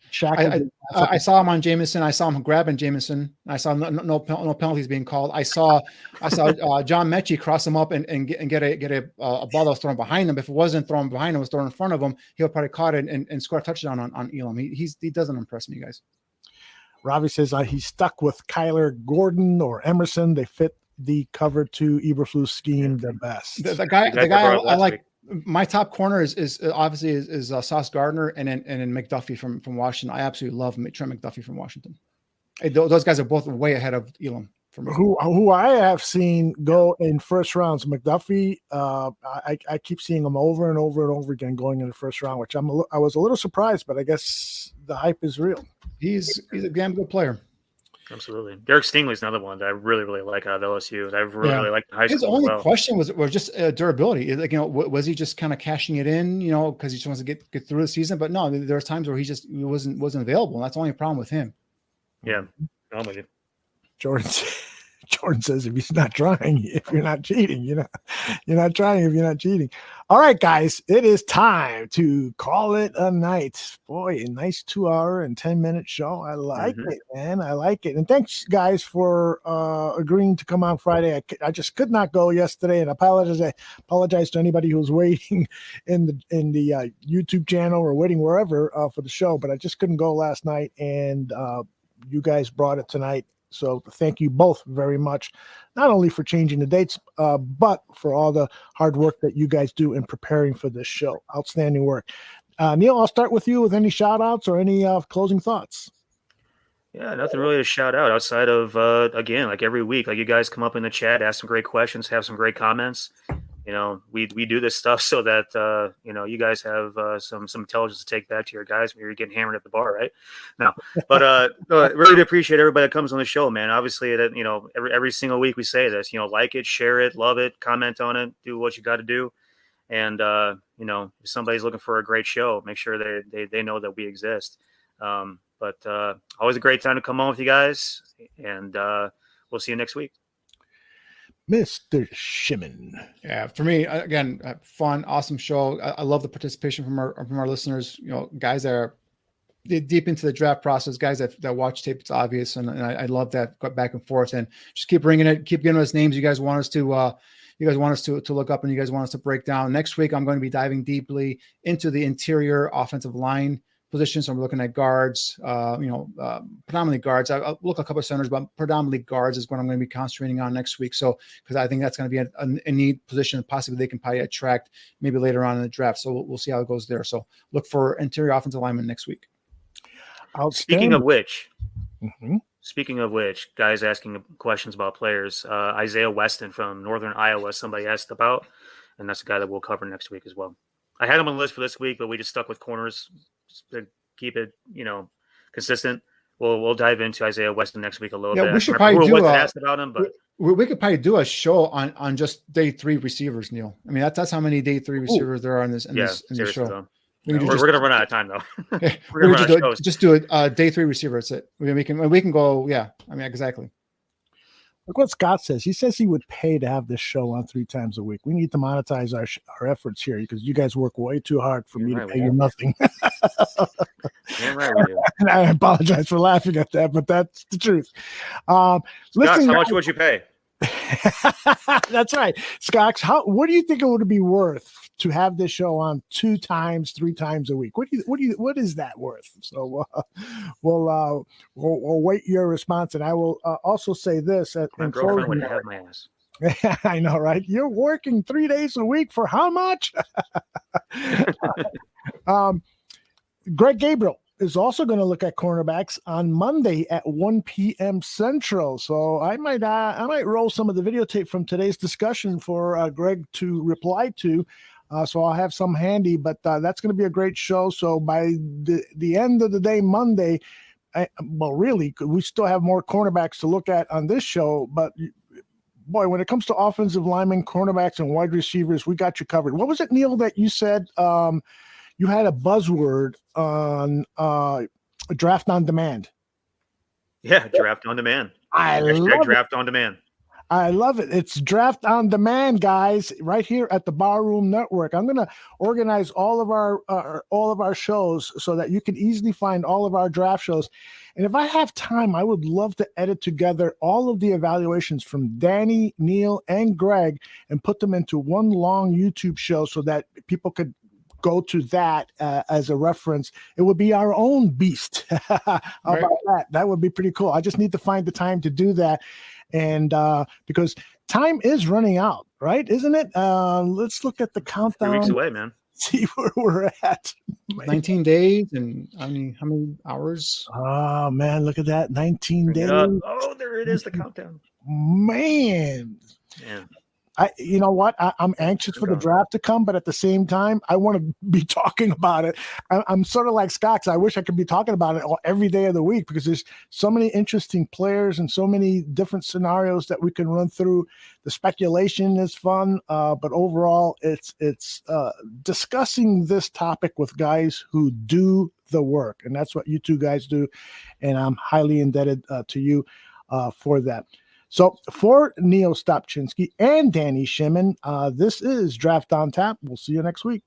I saw him on Jameson. I saw him grabbing Jameson. I saw no penalties being called. I saw John Mechie cross him up and get a ball that was thrown behind him. If it wasn't thrown behind him, it was thrown in front of him, he'll probably caught it and score a touchdown on Elam. He doesn't impress me, guys. Ravi says he's stuck with Kyler Gordon or Emerson. They fit the cover 2 Eberflus scheme the best. The guy I like. My top corner is obviously Sauce Gardner and then McDuffie from Washington. I absolutely love Trent McDuffie from Washington. Those guys are both way ahead of Elam. Who I have seen go in first rounds. McDuffie, I keep seeing him over and over and over again going in the first round, which I was a little surprised, but I guess the hype is real. He's a damn good player.
Absolutely. Derek Stingley's another one that I really, really like out of LSU. I really like the high school. His only
question was just durability. Like, was he just kind of cashing it in, because he just wants to get through the season? But no, there was times where he wasn't available. And that's the only problem with him.
Yeah, I'm with you.
Jordan says, if he's not trying, if you're not cheating, you're not trying if you're not cheating. All right, guys, it is time to call it a night. Boy, a nice 2-hour and 10-minute show. I like it, man. I like it. And thanks, guys, for agreeing to come on Friday. I just could not go yesterday, and I apologize to anybody who was waiting in the YouTube channel or waiting wherever for the show, but I just couldn't go last night, and you guys brought it tonight. So thank you both very much, not only for changing the dates, but for all the hard work that you guys do in preparing for this show. Outstanding work. Neil, I'll start with you with any shout outs or any closing thoughts.
Yeah, nothing really to shout out outside of, again, like every week, like you guys come up in the chat, ask some great questions, have some great comments. We do this stuff so that, you guys have some intelligence to take back to your guys when you're getting hammered at the bar, right? No, but really appreciate everybody that comes on the show, man. Obviously, that every single week we say this, like it, share it, love it, comment on it, do what you got to do. And, if somebody's looking for a great show, make sure they know that we exist. But always a great time to come on with you guys, and we'll see you next week.
Mr. Shimon.
Yeah, for me, again, fun, awesome show. I love the participation from our listeners. Guys that are deep into the draft process, guys that watch tape. It's obvious, and I love that back and forth. And just keep bringing it, keep giving us names you guys want us to. You guys want us to look up, and you guys want us to break down. Next week, I'm going to be diving deeply into the interior offensive line positions. So I'm looking at guards, predominantly guards. I'll look at a couple of centers, but predominantly guards is what I'm going to be concentrating on next week. So, because I think that's going to be a neat position. Possibly they can probably attract maybe later on in the draft. So we'll see how it goes there. So look for interior offensive lineman next week.
Speaking of which, guys asking questions about players, Isaiah Weston from Northern Iowa, somebody asked about, and that's the guy that we'll cover next week as well. I had him on the list for this week, but we just stuck with corners to keep it, consistent. We'll dive into Isaiah Weston next week a little bit.
We should probably do
asked about him, but
we could probably do a show on just day 3 receivers, Neil. I mean, that's how many day 3 receivers there are in this show.
Though. We're going to run out of time though.
We're going to just do a day 3 receiver. That's it. We can go. Yeah. I mean, exactly.
Look what Scott says. He says he would pay to have this show on 3 times a week. We need to monetize our efforts here because you guys work way too hard for me to pay you nothing. And I apologize for laughing at that, but that's the truth.
Scott, how much would you pay?
That's right, Scott. What do you think it would be worth to have this show on 2 times, 3 times a week? What is that worth? So we'll wait your response, and I will also say this.
My girlfriend would have my ass.
I know, right? You're working 3 days a week for how much? Greg Gabriel is also going to look at cornerbacks on Monday at 1 p.m. Central. So I might roll some of the videotape from today's discussion for Greg to reply to. So I'll have some handy, but that's going to be a great show. So by the end of the day, Monday, really, we still have more cornerbacks to look at on this show. But boy, when it comes to offensive linemen, cornerbacks, and wide receivers, we got you covered. What was it, Neil, that you said? You had a buzzword on draft on demand.
Yeah, draft on demand.
I love
draft on demand.
I love it. It's Draft on Demand, guys, right here at the Barroom Network. I'm going to organize all of our shows so that you can easily find all of our draft shows. And if I have time, I would love to edit together all of the evaluations from Danny, Neil, and Greg and put them into one long YouTube show so that people could go to that as a reference. It would be our own beast. How about that? That would be pretty cool. I just need to find the time to do that. And because time is running out, right? Isn't it? Let's look at the countdown.
3 weeks away, man.
See where we're at.
19 days and how many hours?
Oh man, look at that. 19 days.
Oh, there it is, the countdown.
Man.
Yeah.
You know what? I'm anxious for the draft to come, but at the same time, I want to be talking about it. I'm sort of like Scott, 'cause I wish I could be talking about it every day of the week because there's so many interesting players and so many different scenarios that we can run through. The speculation is fun, but overall, it's discussing this topic with guys who do the work, and that's what you two guys do, and I'm highly indebted to you for that. So for Niel Stopczynski and Danny Shimon, this is Draft on Tap. We'll see you next week.